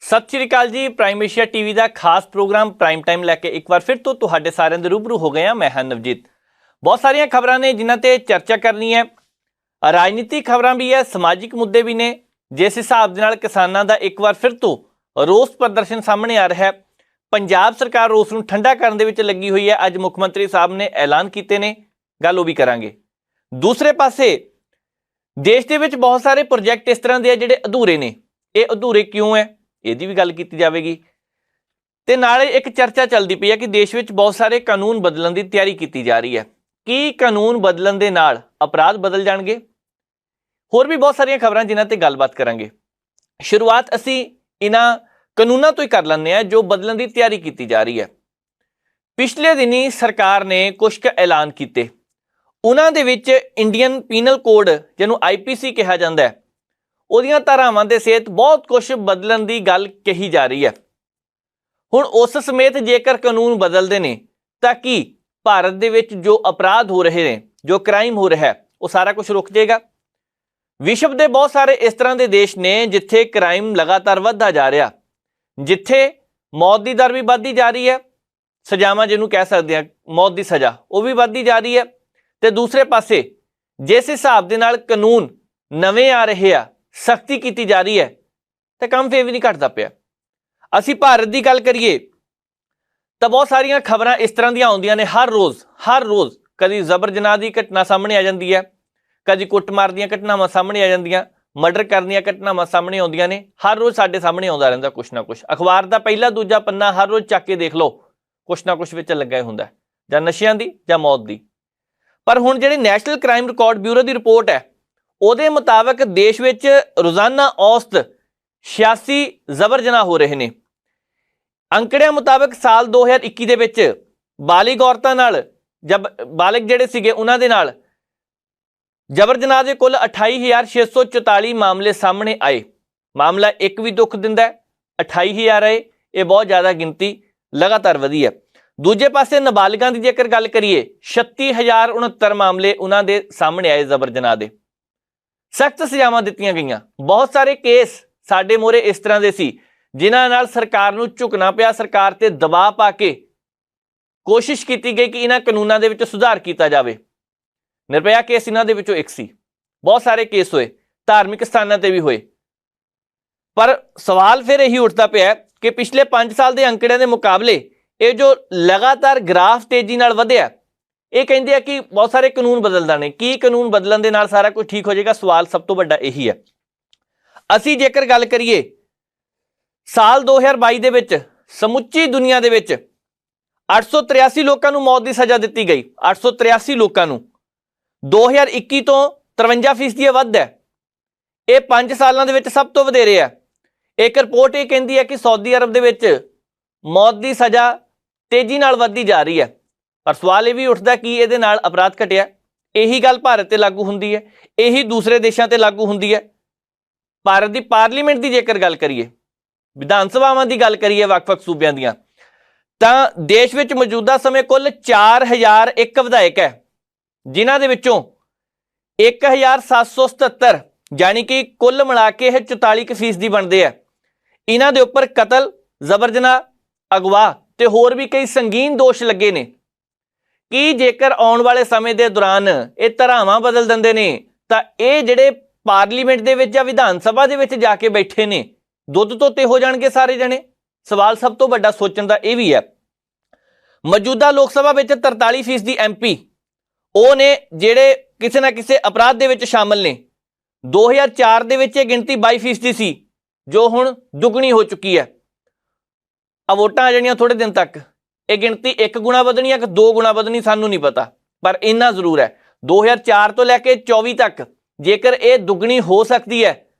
सत श्री अकाल जी। Prime Asia TV का खास प्रोग्राम प्राइम टाइम लैके एक बार फिर तो तुहाडे सारिਆਂ ਦੇ रूबरू हो गए हैं। मैं हाँ नवजीत। बहुत सारिया खबरां ने जिन्हां ते चर्चा करनी है। राजनीतिक खबरां भी है, समाजिक मुद्दे भी ने। जिस हिसाब दे नाल किसानां दा एक बार फिर तो रोस प्रदर्शन सामने आ रहा है। पंजाब सरकार रोस नूं ठंडा करन दे विच लगी हुई है। अज मुख्यमंत्री साहब ने ऐलान कीते ने, गल वो भी करांगे। दूसरे पासे देश दे विच बहुत सारे प्रोजैक्ट इस तरह के जिहड़े अधूरे ने। ये अधूरे क्यों है, ਇਹਦੀ भी गल की जाएगी। तो नाले एक चर्चा चलती पई है कि देश में बहुत सारे कानून बदलने की तैयारी की जा रही है। कि कानून बदलने के नाल अपराध बदल जाएंगे? होर भी बहुत सारिया खबरां जिन्हां ते गलबात करांगे। शुरुआत असी इन्हां कानूनों तो ही कर लैंदे हैं जो बदलने की तैयारी की जा रही है। पिछले दिनी सरकार ने कुछ ऐलान किए। उन्हां दे विच इंडियन पीनल कोड जिन्होंने IPC कहा जाता है, उहदियां धारावां दे सहित बहुत कुछ बदलण की गल कही जा रही है। हुण उस समेत जेकर कानून बदलते हैं तो कि भारत दे विच जो अपराध हो रहे हैं, जो क्राइम हो रहा है, वो सारा कुछ रुक जाएगा? विश्व के बहुत सारे इस तरह के देश ने जिथे क्राइम लगातार वधदा जा रहा, जिथे मौत की दर भी वधदी जा रही है, सजावां जिन्होंने कह सकते हैं मौत की सज़ा वो भी वधदी जा रही है। तो दूसरे पासे जिस हिसाब के नाल कानून नवे आ रहे हैं, सख्ती की जा रही है, तो काम फिर भी नहीं घटता पिया। असी भारत की गल करिए तो बहुत सारिया खबरां इस तरह दी आउंदियां ने। हर रोज़ कभी जबर जनाह की घटना सामने आ जाती है, कभी कुटमार दी घटनावां सामने आ जांदियां, मर्डर करने दी घटनावां सामने आउंदियां ने। हर रोज़ साडे सामने आउंदा रहिंदा कुछ ना कुछ। अखबार का पहला दूजा पन्ना हर रोज़ चक के देख लो, कुछ ना कुछ विच लग्या हुंदा, जां नशियां दी जां मौत दी। पर हुण जिहड़ी नैशनल क्राइम रिकॉर्ड ब्यूरो की रिपोर्ट है, ਉਹਦੇ मुताबिक देश ਵਿੱਚ रोजाना औसत 86 जबर जनाह हो रहे हैं। अंकड़िਆਂ मुताबिक साल 2021 ਦੇ ਵਿੱਚ ਬਾਲਿਗ ਔਰਤਾਂ ਨਾਲ जब बालिग ਜਿਹੜੇ ਸੀਗੇ ਉਹਨਾਂ ਦੇ ਨਾਲ जबर जनाह ਦੇ ਕੁੱਲ 28,644 मामले सामने आए। मामला एक भी दुख दिंदा है, 28,000 है, ये बहुत ज़्यादा गिनती लगातार वधी है। दूजे पासे नाबालिगां की जेकर गल करिए 36,069 मामले उन्होंने सामने आए जबर जनाह दे। सख्त सजावां दित्तियां गईयां। बहुत सारे केस साडे मोरे इस तरह के सी जिन्हां नाल सरकार नूं झुकना पिया, सरकार ते दबाव पा के कोशिश की गई कि इन्हां कानूनां दे विच सुधार किया जाए। निर्भया केस इन्हां दे विचों एक सी। बहुत सारे केस होए, धार्मिक स्थानां ते भी होए। पर सवाल फिर यही उठता पिया कि पिछले 5 साल के अंकड़िਆਂ के मुकाबले ये जो लगातार ग्राफ तेजी नाल वधिया, ये कहते हैं कि बहुत सारे कानून बदलदा ने। की कानून बदलन दे नाल सारा कुछ ठीक हो जाएगा? सवाल सब तो बड़ा यही है। असी जेकर गल करिए साल 2022 दे विच समुची दुनिया दे विच 883 लोगों को मौत की सज़ा दी गई। 883 लोगों को 2021 तो 53% वध है। ये 5 सालों के विच सब तो वधेरे है। एक रिपोर्ट ये कहती है कि सऊदी अरब दे विच मौत की सज़ा तेजी नाल वधदी जा रही है। पर सवाल ये भी उठता कि ये नाल अपराध घटिया? यही गल भारत से लागू होंदी है, यही दूसरे देशों से लागू होंदी है। भारत की पार्लीमेंट की जेकर गल करिए, विधान सभावां की गल करिए वख-वख सूबियां दीयां, तां देश विच मौजूदा समय कुल 4001 विधायक है, जिन्हां दे विचों 1777 यानी कि कुल मिला के 44% बनते हैं। इन्हां दे उपर कतल, जबर जनाह, अगवा ते होर भी कई संगीन दोष लगे ने। कि जेकर आने वाले समय के दौरान ये धारावां बदल देंदे ने तां ये जिहड़े पार्लीमेंट दे विच जां विधान सभा दे विच जाके बैठे ने, दुध धोते हो जाणगे सारे जने। सवाल सब तो बड़ा सोचण दा ये भी है। मौजूदा लोक सभा विच 43% MP वो ने जिहड़े किसी ना किसी अपराध दे विच शामिल ने। 2004 दे विच गिनती 22% सी, जो हुण दुगनी हो चुकी है। अब वोटां आ जाणियां थोड़े दिन तक, ये गिनती 1 गुणा वधनी है कि 2 गुणा वधनी सानू नहीं पता, पर इन्ना जरूर है 2004 तो लैके 24 तक जेकर ये दुगनी हो सकती है,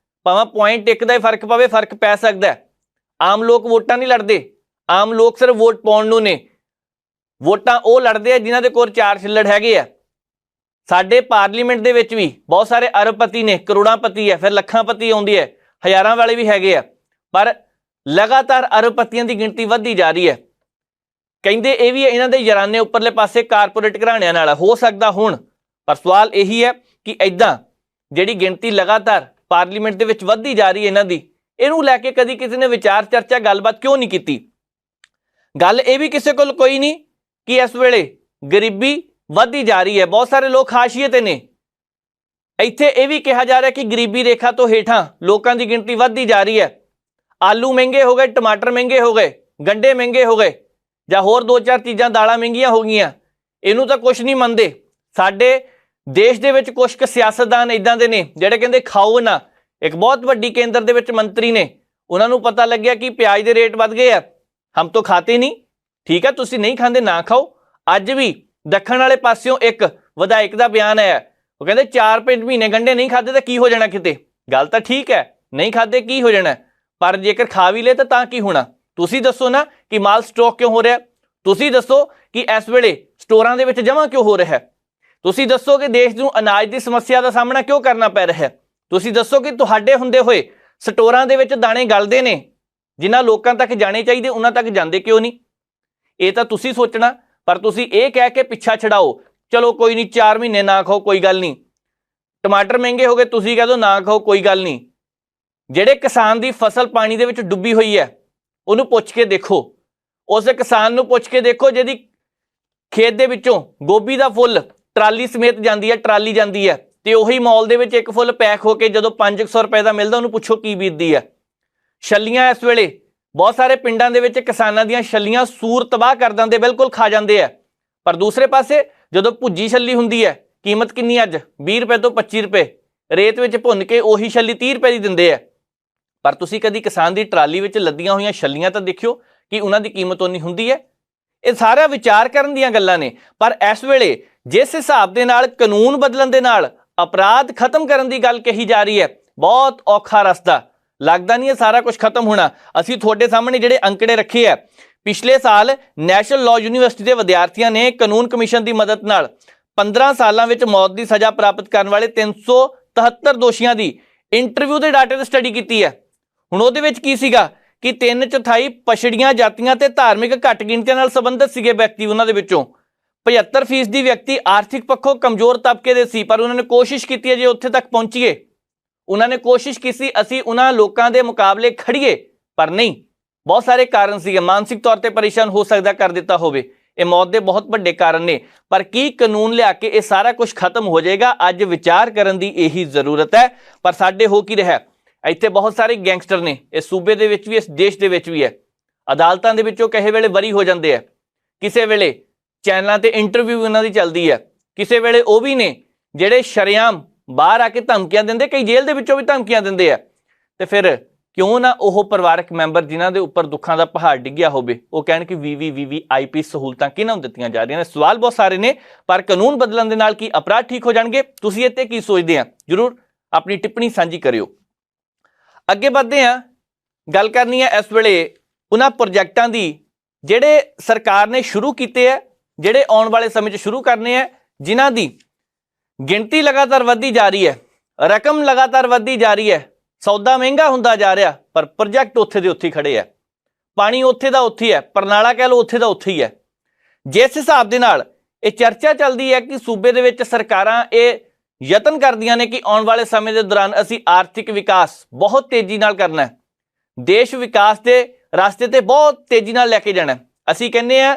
भावें पॉइंट 1 का ही फर्क पवे, फर्क पै सकता है। आम लोग वोटां नहीं लड़ते, आम लोग सिर्फ वोट पाउण नूं ने। वोटां वो लड़ते हैं जिन्हां दे कोल 4 छिल्लड़ हैगे आ। साडे पार्लीमेंट दे विच भी बहुत सारे अरबपति ने, करोड़ांपति है, फिर लखांपति आउंदी है, हज़ारां वाले भी हैगे आ। पर लगातार अरबपतियों की गिनती वधदी जा रही है। कहते ये भी इन्हां दे जराने उपरले पासे कारपोरेट घराणिਆਂ नाल हो सकता हुण। पर सवाल यही है कि इदां जिहड़ी गिनती लगातार पार्लीमेंट दे विच वधदी जा रही है इन्हां दी, ਇਹਨੂੰ ਲੈ ਕੇ ਕਦੀ ਕਿਸੇ ਨੇ ਵਿਚਾਰ ਚਰਚਾ ਗੱਲਬਾਤ ਕਿਉਂ ਨਹੀਂ ਕੀਤੀ? ਗੱਲ ਇਹ ਵੀ ਕਿਸੇ ਕੋਲ ਕੋਈ ਨਹੀਂ ਕਿ ਇਸ ਵੇਲੇ ਗਰੀਬੀ ਵੱਧਦੀ ਜਾ ਰਹੀ ਹੈ, ਬਹੁਤ ਸਾਰੇ ਲੋਕ ਹਾਸ਼ੀਏ ਤੇ ਨੇ। ਇੱਥੇ ਇਹ ਵੀ ਕਿਹਾ ਜਾ ਰਿਹਾ ਕਿ ਗਰੀਬੀ ਰੇਖਾ ਤੋਂ ਹੇਠਾਂ ਲੋਕਾਂ ਦੀ ਗਿਣਤੀ ਵੱਧਦੀ ਜਾ ਰਹੀ ਹੈ। ਆਲੂ ਮਹਿੰਗੇ ਹੋ ਗਏ, ਟਮਾਟਰ ਮਹਿੰਗੇ ਹੋ ਗਏ, ਗੰਡੇ ਮਹਿੰਗੇ ਹੋ ਗਏ, ਜਾਂ ਹੋਰ 2-4 ਚੀਜ਼ਾਂ ਦਾਲਾਂ ਮਹਿੰਗੀਆਂ ਹੋ ਗਈਆਂ। ਇਹਨੂੰ ਤਾਂ ਕੁਛ ਨਹੀਂ ਮੰਨਦੇ। ਸਾਡੇ ਦੇਸ਼ ਦੇ ਵਿੱਚ ਕੁਛ ਕੁ ਸਿਆਸਤਦਾਨ ਇਦਾਂ ਦੇ ਨੇ ਜਿਹੜੇ ਕਹਿੰਦੇ ਖਾਓ ਨਾ। ਇੱਕ ਬਹੁਤ ਵੱਡੀ ਕੇਂਦਰ ਦੇ ਵਿੱਚ ਮੰਤਰੀ ਨੇ, ਉਹਨਾਂ ਨੂੰ ਪਤਾ ਲੱਗਿਆ ਕਿ ਪਿਆਜ਼ ਦੇ ਰੇਟ ਵੱਧ ਗਏ ਆ, ਹਮ ਤਾਂ ਖਾਤੇ ਨਹੀਂ। ਠੀਕ ਹੈ, ਤੁਸੀਂ ਨਹੀਂ ਖਾਂਦੇ ਨਾ ਖਾਓ। ਅੱਜ ਵੀ ਦੱਖਣ ਵਾਲੇ ਪਾਸਿਓਂ ਇੱਕ ਵਿਧਾਇਕ ਦਾ ਬਿਆਨ ਆਇਆ, ਉਹ ਕਹਿੰਦੇ 4-5 ਮਹੀਨੇ ਗੰਡੇ ਨਹੀਂ ਖਾਦੇ ਤਾਂ ਕੀ ਹੋ ਜਾਣਾ ਕਿਤੇ। ਗੱਲ ਤਾਂ ਠੀਕ ਹੈ, ਨਹੀਂ ਖਾਦੇ ਕੀ ਹੋ ਜਾਣਾ, ਪਰ ਜੇਕਰ ਖਾ ਵੀ ਲਏ ਤਾਂ ਕੀ ਹੋਣਾ? ਤੁਸੀਂ ਦੱਸੋ ਨਾ ਕਿ ਮਾਲ ਸਟਾਕ ਕਿਉਂ ਹੋ ਰਿਹਾ? ਤੁਸੀਂ ਦੱਸੋ ਕਿ ਇਸ ਵੇਲੇ ਸਟੋਰਾਂ ਦੇ ਵਿੱਚ ਜਮ੍ਹਾਂ ਕਿਉਂ ਹੋ ਰਿਹਾ? ਤੁਸੀਂ ਦੱਸੋ ਕਿ ਦੇਸ਼ ਨੂੰ ਅਨਾਜ ਦੀ ਸਮੱਸਿਆ ਦਾ ਸਾਹਮਣਾ ਕਿਉਂ ਕਰਨਾ ਪੈ ਰਿਹਾ? ਤੁਸੀਂ ਦੱਸੋ ਕਿ ਤੁਹਾਡੇ ਹੁੰਦੇ ਹੋਏ ਸਟੋਰਾਂ ਦੇ ਵਿੱਚ ਦਾਣੇ ਗਲਦੇ ਨੇ, ਜਿਨ੍ਹਾਂ ਲੋਕਾਂ ਤੱਕ ਜਾਣੇ ਚਾਹੀਦੇ ਉਹਨਾਂ ਤੱਕ ਜਾਂਦੇ ਕਿਉਂ ਨਹੀਂ? ਇਹ ਤਾਂ ਤੁਸੀਂ ਸੋਚਣਾ, ਪਰ ਤੁਸੀਂ ਇਹ ਕਹਿ ਕੇ ਪਿੱਛਾ ਛਡਾਓ, ਚਲੋ ਕੋਈ ਨਹੀਂ 4 ਮਹੀਨੇ ਨਾ ਖਾਓ ਕੋਈ ਗੱਲ ਨਹੀਂ। ਟਮਾਟਰ ਮਹਿੰਗੇ ਹੋ ਗਏ, ਤੁਸੀਂ ਕਹਿ ਦਿਓ ਨਾ ਖਾਓ ਕੋਈ ਗੱਲ ਨਹੀਂ। ਜਿਹੜੇ ਕਿਸਾਨ ਦੀ ਫਸਲ ਪਾਣੀ ਦੇ ਵਿੱਚ ਡੁੱਬੀ ਹੋਈ ਹੈ, ਉਹਨੂੰ ਪੁੱਛ ਕੇ ਦੇਖੋ, ਉਸ ਕਿਸਾਨ ਨੂੰ ਪੁੱਛ ਕੇ ਦੇਖੋ ਜਿਹਦੀ ਖੇਤ ਦੇ ਵਿੱਚੋਂ ਗੋਭੀ ਦਾ ਫੁੱਲ ਟਰਾਲੀ ਸਮੇਤ ਜਾਂਦੀ ਹੈ, ਟਰਾਲੀ ਜਾਂਦੀ ਹੈ, ਤੇ ਉਹੀ ਮਾਲ ਦੇ ਵਿੱਚ ਇੱਕ ਫੁੱਲ ਪੈਕ ਹੋ ਕੇ ਜਦੋਂ 500 ਰੁਪਏ ਦਾ ਮਿਲਦਾ, ਉਹਨੂੰ ਪੁੱਛੋ ਕੀ ਬੀਤਦੀ ਹੈ। ਛੱਲੀਆਂ ਇਸ ਵੇਲੇ ਬਹੁਤ ਸਾਰੇ ਪਿੰਡਾਂ ਦੇ ਵਿੱਚ ਕਿਸਾਨਾਂ ਦੀਆਂ ਛੱਲੀਆਂ ਸੂਰ ਤਬਾਹ ਕਰ ਦਿੰਦੇ, ਬਿਲਕੁਲ ਖਾ ਜਾਂਦੇ ਆ। ਪਰ ਦੂਸਰੇ ਪਾਸੇ ਜਦੋਂ ਭੁੱਜੀ ਛੱਲੀ ਹੁੰਦੀ ਹੈ, ਕੀਮਤ ਕਿੰਨੀ ਅੱਜ 20 ਰੁਪਏ ਤੋਂ 25 ਰੁਪਏ, ਰੇਤ ਵਿੱਚ ਭੁੰਨ ਕੇ ਉਹੀ ਛੱਲੀ 30 ਰੁਪਏ ਦੀ ਦਿੰਦੇ ਆ। ਪਰ ਤੁਸੀਂ ਕਦੀ ਕਿਸਾਨ ਦੀ ਟਰਾਲੀ ਵਿੱਚ ਲੱਦੀਆਂ ਹੋਈਆਂ ਛੱਲੀਆਂ ਤਾਂ ਦੇਖਿਓ ਕਿ ਉਹਨਾਂ ਦੀ ਕੀਮਤ ਉਨੀ ਹੁੰਦੀ ਹੈ। ਇਹ ਸਾਰਾ ਵਿਚਾਰ ਕਰਨ ਦੀਆਂ ਗੱਲਾਂ ਨੇ। ਪਰ ਇਸ ਵੇਲੇ ਜਿਸ ਹਿਸਾਬ ਦੇ ਨਾਲ ਕਾਨੂੰਨ ਬਦਲਣ ਦੇ ਨਾਲ ਅਪਰਾਧ ਖਤਮ ਕਰਨ ਦੀ ਗੱਲ ਕਹੀ ਜਾ ਰਹੀ ਹੈ, ਬਹੁਤ ਔਖਾ ਰਸਤਾ, ਲੱਗਦਾ ਨਹੀਂ ਇਹ ਸਾਰਾ ਕੁਝ ਖਤਮ ਹੋਣਾ। ਅਸੀਂ ਤੁਹਾਡੇ ਸਾਹਮਣੇ ਜਿਹੜੇ ਅੰਕੜੇ ਰੱਖੇ ਆ, ਪਿਛਲੇ ਸਾਲ ਨੈਸ਼ਨਲ ਲਾਅ ਯੂਨੀਵਰਸਿਟੀ ਦੇ ਵਿਦਿਆਰਥੀਆਂ ਨੇ ਕਾਨੂੰਨ ਕਮਿਸ਼ਨ ਦੀ ਮਦਦ ਨਾਲ 15 ਸਾਲਾਂ ਵਿੱਚ ਮੌਤ ਦੀ ਸਜ਼ਾ ਪ੍ਰਾਪਤ ਕਰਨ ਵਾਲੇ 373 ਦੋਸ਼ੀਆਂ ਦੀ ਇੰਟਰਵਿਊ ਦੇ ਡਾਟੇ ਤੇ ਸਟੱਡੀ ਕੀਤੀ ਹੈ। ਹੁਣ ਉਹਦੇ ਵਿੱਚ ਕੀ ਸੀਗਾ ਕਿ 3/4 ਪਛੜੀਆਂ ਜਾਤੀਆਂ ਤੇ ਧਾਰਮਿਕ ਘੱਟ ਗਿਣਤੀਆਂ ਨਾਲ ਸੰਬੰਧਿਤ ਸੀਗੇ ਵਿਅਕਤੀ। ਉਹਨਾਂ ਦੇ ਵਿੱਚੋਂ 75% ਵਿਅਕਤੀ ਆਰਥਿਕ ਪੱਖੋਂ ਕਮਜ਼ੋਰ ਤਬਕੇ ਦੇ ਸੀ। ਪਰ ਉਹਨਾਂ ਨੇ ਕੋਸ਼ਿਸ਼ ਕੀਤੀ ਹੈ ਜੇ ਉੱਥੇ ਤੱਕ ਪਹੁੰਚੀਏ, ਉਹਨਾਂ ਨੇ ਕੋਸ਼ਿਸ਼ ਕੀਤੀ ਅਸੀਂ ਉਹਨਾਂ ਲੋਕਾਂ ਦੇ ਮੁਕਾਬਲੇ ਖੜੀਏ, ਪਰ ਨਹੀਂ। ਬਹੁਤ ਸਾਰੇ ਕਾਰਨ ਸੀਗੇ, ਮਾਨਸਿਕ ਤੌਰ ਤੇ ਪਰੇਸ਼ਾਨ ਹੋ ਸਕਦਾ ਕਰ ਦਿੱਤਾ ਹੋਵੇ, ਇਹ ਮੌਤ ਦੇ ਬਹੁਤ ਵੱਡੇ ਕਾਰਨ ਨੇ। ਪਰ ਕੀ ਕਾਨੂੰਨ ਲਿਆ ਕੇ ਇਹ ਸਾਰਾ ਕੁਝ ਖਤਮ ਹੋ ਜਾਏਗਾ? ਅੱਜ ਵਿਚਾਰ ਕਰਨ ਦੀ ਇਹੀ ਜ਼ਰੂਰਤ ਹੈ। ਪਰ ਸਾਡੇ ਹੋ ਕੀ ਰਿਹਾ, ਇੱਥੇ ਬਹੁਤ ਸਾਰੇ ਗੈਂਗਸਟਰ ਨੇ, ਇਸ ਸੂਬੇ ਦੇ ਵਿੱਚ ਵੀ, ਇਸ ਦੇਸ਼ ਦੇ ਵਿੱਚ ਵੀ ਹੈ। ਅਦਾਲਤਾਂ ਦੇ ਵਿੱਚੋਂ ਕਿਸੇ ਵੇਲੇ ਬਰੀ ਹੋ ਜਾਂਦੇ ਆ, ਕਿਸੇ ਵੇਲੇ ਚੈਨਲਾਂ ਤੇ ਇੰਟਰਵਿਊ ਉਹਨਾਂ ਦੀ ਚੱਲਦੀ ਹੈ, ਕਿਸੇ ਵੇਲੇ ਉਹ ਵੀ ਨੇ ਜਿਹੜੇ ਸ਼ਰੇਆਮ ਬਾਹਰ ਆ ਕੇ ਧਮਕੀਆਂ ਦਿੰਦੇ, ਕਈ ਜੇਲ੍ਹ ਦੇ ਵਿੱਚੋਂ ਵੀ ਧਮਕੀਆਂ ਦਿੰਦੇ ਆ। ਤੇ ਫਿਰ ਕਿਉਂ ਨਾ ਉਹ ਪਰਿਵਾਰਕ ਮੈਂਬਰ ਜਿਨ੍ਹਾਂ ਦੇ ਉੱਪਰ ਦੁੱਖਾਂ ਦਾ ਪਹਾੜ ਡਿੱਗਿਆ ਹੋਵੇ, ਉਹ ਕਹਿਣ ਕਿ VVIP ਸਹੂਲਤਾਂ ਕਿਹਨਾਂ ਨੂੰ ਦਿੱਤੀਆਂ ਜਾ ਰਹੀਆਂ ਨੇ? ਸਵਾਲ ਬਹੁਤ ਸਾਰੇ ਨੇ, ਪਰ ਕਾਨੂੰਨ ਬਦਲਣ ਦੇ ਨਾਲ ਕੀ ਅਪਰਾਧ ਠੀਕ ਹੋ ਜਾਣਗੇ? ਤੁਸੀਂ ਇੱਥੇ ਕੀ ਸੋਚਦੇ ਆ? ਜ਼ਰੂਰ ਆਪਣੀ ਟਿੱਪਣੀ ਸਾਂਝੀ ਕਰਿਓ। ਅੱਗੇ ਵਧਦੇ ਹਾਂ, ਗੱਲ ਕਰਨੀ ਹੈ ਇਸ ਵੇਲੇ ਉਹਨਾਂ ਪ੍ਰੋਜੈਕਟਾਂ ਦੀ ਜਿਹੜੇ ਸਰਕਾਰ ਨੇ ਸ਼ੁਰੂ ਕੀਤੇ ਹੈ, ਜਿਹੜੇ ਆਉਣ ਵਾਲੇ ਸਮੇਂ 'ਚ ਸ਼ੁਰੂ ਕਰਨੇ ਹੈ, ਜਿਨ੍ਹਾਂ ਦੀ ਗਿਣਤੀ ਲਗਾਤਾਰ ਵੱਧਦੀ ਜਾ ਰਹੀ ਹੈ, ਰਕਮ ਲਗਾਤਾਰ ਵੱਧਦੀ ਜਾ ਰਹੀ ਹੈ, ਸੌਦਾ ਮਹਿੰਗਾ ਹੁੰਦਾ ਜਾ ਰਿਹਾ, ਪਰ ਪ੍ਰੋਜੈਕਟ ਉੱਥੇ ਦੇ ਉੱਥੇ ਖੜੇ ਹੈ। ਪਾਣੀ ਉੱਥੇ ਦਾ ਉੱਥੇ ਹੈ, ਪਰਨਾਲਾ ਕਹਿ ਲਓ ਉੱਥੇ ਦਾ ਉੱਥੇ ਹੀ ਹੈ। ਜਿਸ ਹਿਸਾਬ ਦੇ ਨਾਲ ਇਹ ਚਰਚਾ ਚੱਲਦੀ ਹੈ ਕਿ ਸੂਬੇ ਦੇ ਵਿੱਚ ਸਰਕਾਰਾਂ ਇਹ ਯਤਨ ਕਰਦੀਆਂ ਨੇ ਕਿ ਆਉਣ ਵਾਲੇ ਸਮੇਂ ਦੇ ਦੌਰਾਨ ਅਸੀਂ ਆਰਥਿਕ ਵਿਕਾਸ ਬਹੁਤ ਤੇਜ਼ੀ ਨਾਲ ਕਰਨਾ ਹੈ, ਦੇਸ਼ ਵਿਕਾਸ ਦੇ ਰਸਤੇ ਤੇ ਬਹੁਤ ਤੇਜ਼ੀ ਨਾਲ ਲੈ ਕੇ ਜਾਣਾ। ਅਸੀਂ ਕਹਿੰਦੇ ਆ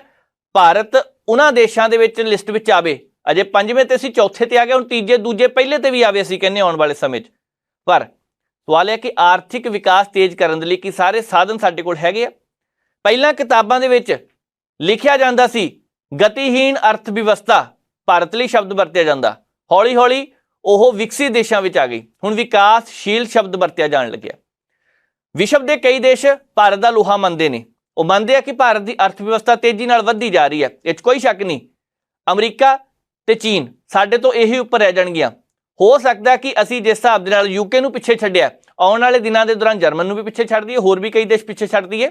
ਭਾਰਤ ਉਹਨਾਂ ਦੇਸ਼ਾਂ ਦੇ ਵਿੱਚ ਲਿਸਟ ਵਿੱਚ ਆਵੇ, ਅਜੇ 5ਵੇਂ ਤੇ ਅਸੀਂ ਚੌਥੇ ਤੇ ਆ ਗਏ, ਹੁਣ ਤੀਜੇ ਦੂਜੇ ਪਹਿਲੇ ਤੇ ਵੀ ਆਵੇ, ਅਸੀਂ ਕਹਿੰਦੇ ਆਉਣ ਵਾਲੇ ਸਮੇਂ 'ਚ। ਪਰ ਸਵਾਲ ਹੈ ਕਿ ਆਰਥਿਕ ਵਿਕਾਸ ਤੇਜ਼ ਕਰਨ ਦੇ ਲਈ ਕੀ ਸਾਰੇ ਸਾਧਨ ਸਾਡੇ ਕੋਲ ਹੈਗੇ ਆ? ਪਹਿਲਾਂ ਕਿਤਾਬਾਂ ਦੇ ਵਿੱਚ ਲਿਖਿਆ ਜਾਂਦਾ ਸੀ ਗਤੀਹੀਨ ਅਰਥ ਵਿਵਸਥਾ, ਭਾਰਤ ਲਈ ਸ਼ਬਦ ਵਰਤਿਆ ਜਾਂਦਾ, ਹੌਲੀ ਹੌਲੀ ਉਹ ਵਿਕਸਿਤ ਦੇਸ਼ਾਂ ਵਿੱਚ ਆ ਗਈ, ਹੁਣ ਵਿਕਾਸਸ਼ੀਲ ਸ਼ਬਦ ਵਰਤਿਆ ਜਾਣ ਲੱਗਿਆ। ਵਿਸ਼ਵ ਦੇ ਕਈ ਦੇਸ਼ ਭਾਰਤ ਦਾ ਲੋਹਾ ਮੰਨਦੇ ਨੇ, ਉਹ ਮੰਨਦੇ ਆ ਕਿ ਭਾਰਤ ਦੀ ਅਰਥ ਵਿਵਸਥਾ ਤੇਜ਼ੀ ਨਾਲ ਵੱਧਦੀ ਜਾ ਰਹੀ ਹੈ, ਇਹ 'ਚ ਕੋਈ ਸ਼ੱਕ ਨਹੀਂ। ਅਮਰੀਕਾ ਤੇ ਚੀਨ ਸਾਡੇ ਤੋਂ ਇਹੀ ਉੱਪਰ ਰਹਿ ਜਾਣਗੀਆਂ। ਹੋ ਸਕਦਾ ਕਿ ਅਸੀਂ ਜਿਸ ਹਿਸਾਬ ਦੇ ਨਾਲ UK ਨੂੰ ਪਿੱਛੇ ਛੱਡਿਆ, ਆਉਣ ਵਾਲੇ ਦਿਨਾਂ ਦੇ ਦੌਰਾਨ ਜਰਮਨ ਨੂੰ ਵੀ ਪਿੱਛੇ ਛੱਡ ਦਈਏ, ਹੋਰ ਵੀ ਕਈ ਦੇਸ਼ ਪਿੱਛੇ ਛੱਡ ਦਈਏ।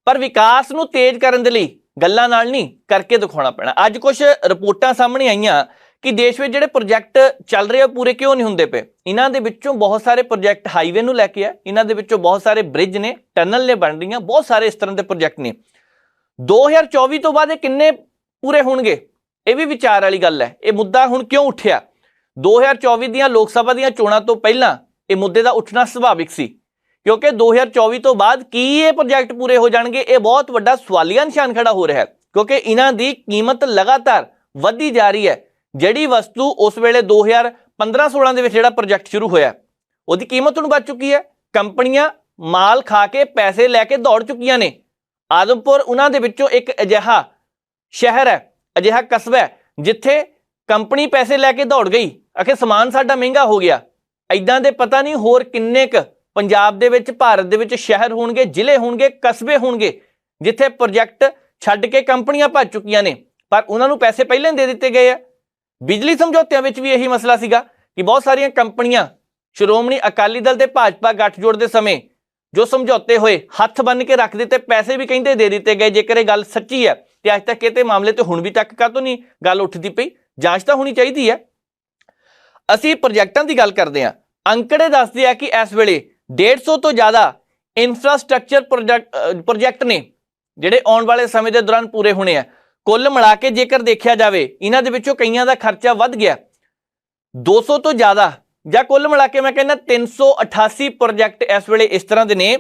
ਪਰ ਵਿਕਾਸ ਨੂੰ ਤੇਜ਼ ਕਰਨ ਦੇ ਲਈ ਗੱਲਾਂ ਨਾਲ ਨਹੀਂ, ਕਰਕੇ ਦਿਖਾਉਣਾ ਪੈਣਾ। ਅੱਜ ਕੁਝ ਰਿਪੋਰਟਾਂ ਸਾਹਮਣੇ ਆਈਆਂ ਕਿ ਦੇਸ਼ ਵਿੱਚ ਜਿਹੜੇ ਪ੍ਰੋਜੈਕਟ ਚੱਲ ਰਹੇ ਆ ਪੂਰੇ ਕਿਉਂ ਨਹੀਂ ਹੁੰਦੇ ਪਏ। ਇਹਨਾਂ ਦੇ ਵਿੱਚੋਂ ਬਹੁਤ ਸਾਰੇ ਪ੍ਰੋਜੈਕਟ ਹਾਈਵੇ ਨੂੰ ਲੈ ਕੇ ਆ, ਇਹਨਾਂ ਦੇ ਵਿੱਚੋਂ ਬਹੁਤ ਸਾਰੇ ਬ੍ਰਿਜ ਨੇ, ਟਨਲ ਨੇ ਬਣ ਰਹੀਆਂ, ਬਹੁਤ ਸਾਰੇ ਇਸ ਤਰ੍ਹਾਂ ਦੇ ਪ੍ਰੋਜੈਕਟ ਨੇ। 2024 ਤੋਂ ਬਾਅਦ ਇਹ ਕਿੰਨੇ ਪੂਰੇ ਹੋਣਗੇ, ਇਹ ਵੀ ਵਿਚਾਰ ਵਾਲੀ ਗੱਲ ਹੈ। ਇਹ ਮੁੱਦਾ ਹੁਣ ਕਿਉਂ ਉੱਠਿਆ? 2024 ਦੀਆਂ ਲੋਕ ਸਭਾ ਦੀਆਂ ਚੋਣਾਂ ਤੋਂ ਪਹਿਲਾਂ ਇਹ ਮੁੱਦੇ ਦਾ ਉੱਠਣਾ ਸੁਭਾਵਿਕ ਸੀ, क्योंकि 2024 तो बाद की ये प्रोजैक्ट पूरे हो जाएंगे, ये बहुत बड़ा सवालिया निशान खड़ा हो रहा है, क्योंकि इन्हां दी कीमत लगातार वधी जा रही है। जिहड़ी वस्तु उस वेले 2015-16 ਦੇ ਵਿੱਚ ਜਿਹੜਾ प्रोजैक्ट शुरू होया ਉਹਦੀ कीमत ਹੁਣ ਵੱਧ चुकी है। कंपनियां माल खा के पैसे लैके दौड़ चुकियां ने। आदमपुर उन्हां दे विचों एक अजिहा शहर है, अजिहा कस्बा है जिथे कंपनी पैसे लैके दौड़ गई, आखे समान साडा महंगा हो गया। इदां दे पता नहीं होर किन्ने क पंजाब दे विच, भारत दे विच शहर होणगे, जिले होणगे, कस्बे होणगे जिथे प्रोजैक्ट छड्ड के कंपनियां भज चुकियां ने, पर उन्हां नूं पैसे पहले दे दिते गए आ। बिजली समझौतिਆਂ ਵਿੱਚ भी यही मसला सीगा कि बहुत सारियां कंपनियां श्रोमणी अकाली दल ते भाजपा गठजोड़ के समय जो समझौते होए हथ बन के रख दिते, पैसे भी कहिंदे दे दिते गए। जेकर ये गल सच्ची है तो अज तक ये मामले तो हुण भी तक कातों नहीं गल उठती पई, जांच तो होनी चाहिए है। असीं प्रोजैक्टां की गल करते हैं, अंकड़े दसदे आ कि इस वेले 150 तो ज़्यादा इंफ्रास्ट्रक्चर प्रोजैक्ट ने जिहड़े आउण वाले समय के दौरान पूरे होने हैं। कुल मिला के जेकर देखा जाए इन्हां दे विचों कईयां दा खर्चा वध गया 200 तो ज़्यादा, ਜਾਂ कुल मिला के मैं कहना 388 प्रोजैक्ट इस वेले इस तरह के ने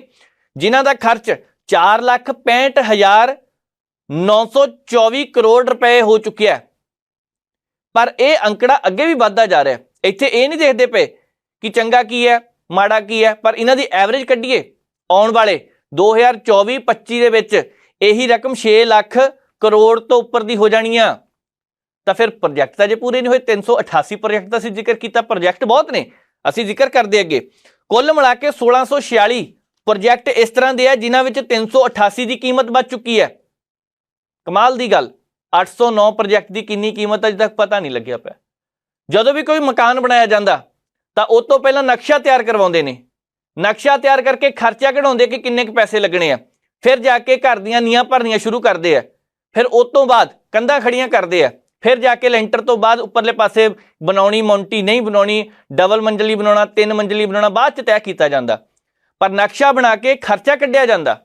जिन्हां दा खर्च 4,65,924 करोड़ रुपए हो चुकिया है। पर यह अंकड़ा अगे भी बढ़ता जा रहा है। इत्थे ये नहीं देखते पे कि चंगा की है माड़ा की है, पर इन्हां दी एवरेज कढ़ीए आउण वाले 2024-25 दे विच यही रकम 6 लाख करोड़ तो उपर दी हो जानी आ। तो फिर प्रोजैक्ट तो जे पूरे नहीं हुए, 388 प्रोजैक्ट का जिक्र किया, प्रोजैक्ट बहुत ने, असी जिक्र करते अगे। कुल मिला के 1646 प्रोजैक्ट इस तरह के है जिन्हों में 388 की कीमत बच चुकी है। कमाल की गल, 809 प्रोजैक्ट की कितनी कीमत अज तक पता नहीं लग्या पाया। जदों भी कोई मकान बनाया जाता तो उस तो पहला नक्शा तैयार करवाते हैं, नक्शा तैयार करके खर्चा कढाउंदे कि किन्ने पैसे लगने हैं, फिर जाके घर दीयां नीआं भरनियां शुरू करते हैं, फिर उस तो बाद कंधां खड़ियां करते हैं, फिर जाके लेंटर तो बाद उपरले पासे बनाउणी मोंटी नहीं बनाउणी, डबल मंजिली बनाउणा, 3 मंजिली बनाउणा बाद च तय किया जाता, पर नक्शा बना के खर्चा कढ़िया जाता।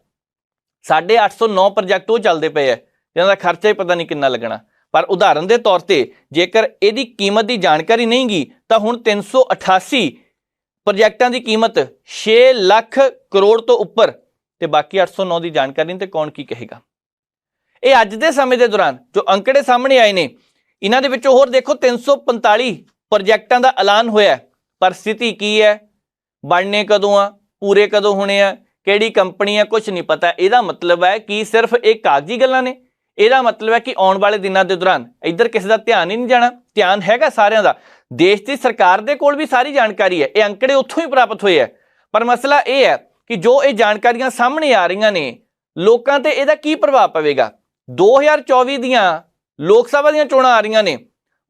809 प्रोजैक्ट वो चलते पे है जिन्हों का खर्चा ही पता नहीं कितना लगना। पर उदाहरण के तौर पर जेकर यदी कीमत की जानकारी नहीं गी तो हुण 388 प्रोजैक्टां की कीमत 6 लाख करोड़ तो उपर, तो बाकी 809 की जानकारी नहीं, तो कौन की कहेगा। ये अज के समय के दौरान जो अंकड़े सामने आए ने, इन्हां दे विचों होर देखो 345 प्रोजैक्टां दा ऐलान होया, पर स्थिति की है, बनने कदों आ, पूरे कदों होने आ, किहड़ी कंपनी है, कुछ नहीं पता। इहदा मतलब है कि सिर्फ एक कागजी गल्लां ने। इहदा मतलब है कि आउण वाले दिनों के दौरान इधर किसी का ध्यान ही नहीं जाना, ध्यान हैगा सारिਆਂ दा। देश की सरकार दे कोल भी सारी जानकारी है, ये अंकड़े उत्थों ही प्राप्त होए है। पर मसला यह है कि जो ये जानकारियां सामने आ रही ने, लोकां ते इहदा की प्रभाव पवेगा। 2024 दियां लोक सभा दियां चोणां आ रही ने,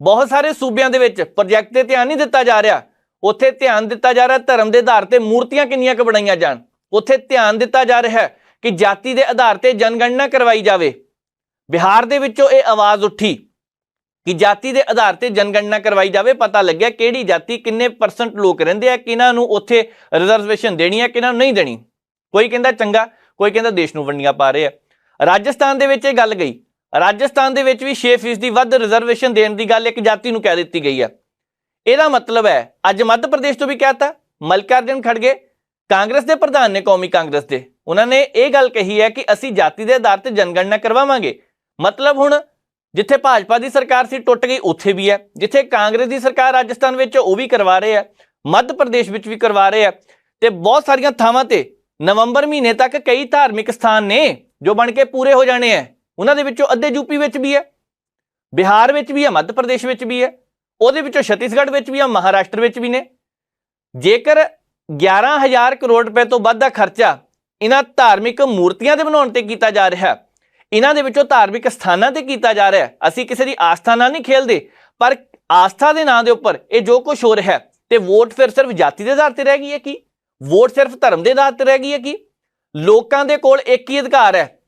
बहुत सारे सूबियां दे विच प्रोजैक्ट ते ध्यान नहीं दिता जा रहा। उत्थे ध्यान दिता जा रहा धर्म के आधार पर मूर्तियां किन्नियां क बनाईयां जाण, उत्थे ध्यान दिता जा रहा है कि जाति के आधार पर जनगणना करवाई जाए। बिहार दे विचों ये आवाज़ उठी कि जाति के आधार पर जनगणना करवाई जाए, पता लग्या किहड़ी जाति किन्ने % लोग रहिंदे आ, किन्हां नूं उत्थे रिजर्वेशन देनी है, किन्हां नूं नहीं देनी। कोई कहंदा चंगा, कोई कहंदा देश नूं वंडियां पा रहे आ। राजस्थान दे विच गल गई, राजस्थान दे विच भी 6% वध रिजर्वेशन देने की गल एक जाति नूं कह दी गई है। इहदा मतलब है अज मध्य प्रदेश तो भी कहता, मल्लिकार्जुन खड़गे कांग्रेस के प्रधान ने, कौमी कांग्रेस के, उन्होंने ये गल कही है कि असी जाति के आधार पर जनगणना करवावांगे। मतलब हुण जिथे भाजपा की सरकार सी टुट गई, उत्थे भी है, जिथे कांग्रेस की सरकार राजस्थान में वो भी करवा रहे हैं, मध्य प्रदेश में भी करवा रहे हैं, तो बहुत सारिया थावां ते नवंबर महीने तक कई धार्मिक स्थान ने जो बन के पूरे हो जाने हैं। उन्होंने विचों अद्धे यूपी में भी है, बिहार में भी है, मध्य प्रदेश में भी है, उहदे विचों छत्तीसगढ़ में भी है, महाराष्ट्र में भी ने। जेकर 11,000 करोड़ रुपए तो वध दा खर्चा इन्हां धार्मिक मूर्तियां दे बनाउण ते कीता जा रहा है, इन्हां दे विचों धार्मिक स्थानां ते कीता जा रहा है। असीं किसी दी आस्था नाल नहीं खेलदे, पर आस्था दे नाम दे उपर ये जो कुछ हो रहा है, तो वोट फिर सिर्फ जाति के आधार पर रह गई है कि वोट सिर्फ धर्म के आधार पर रह गई है कि लोकां दे कोल एक ही अधिकार है,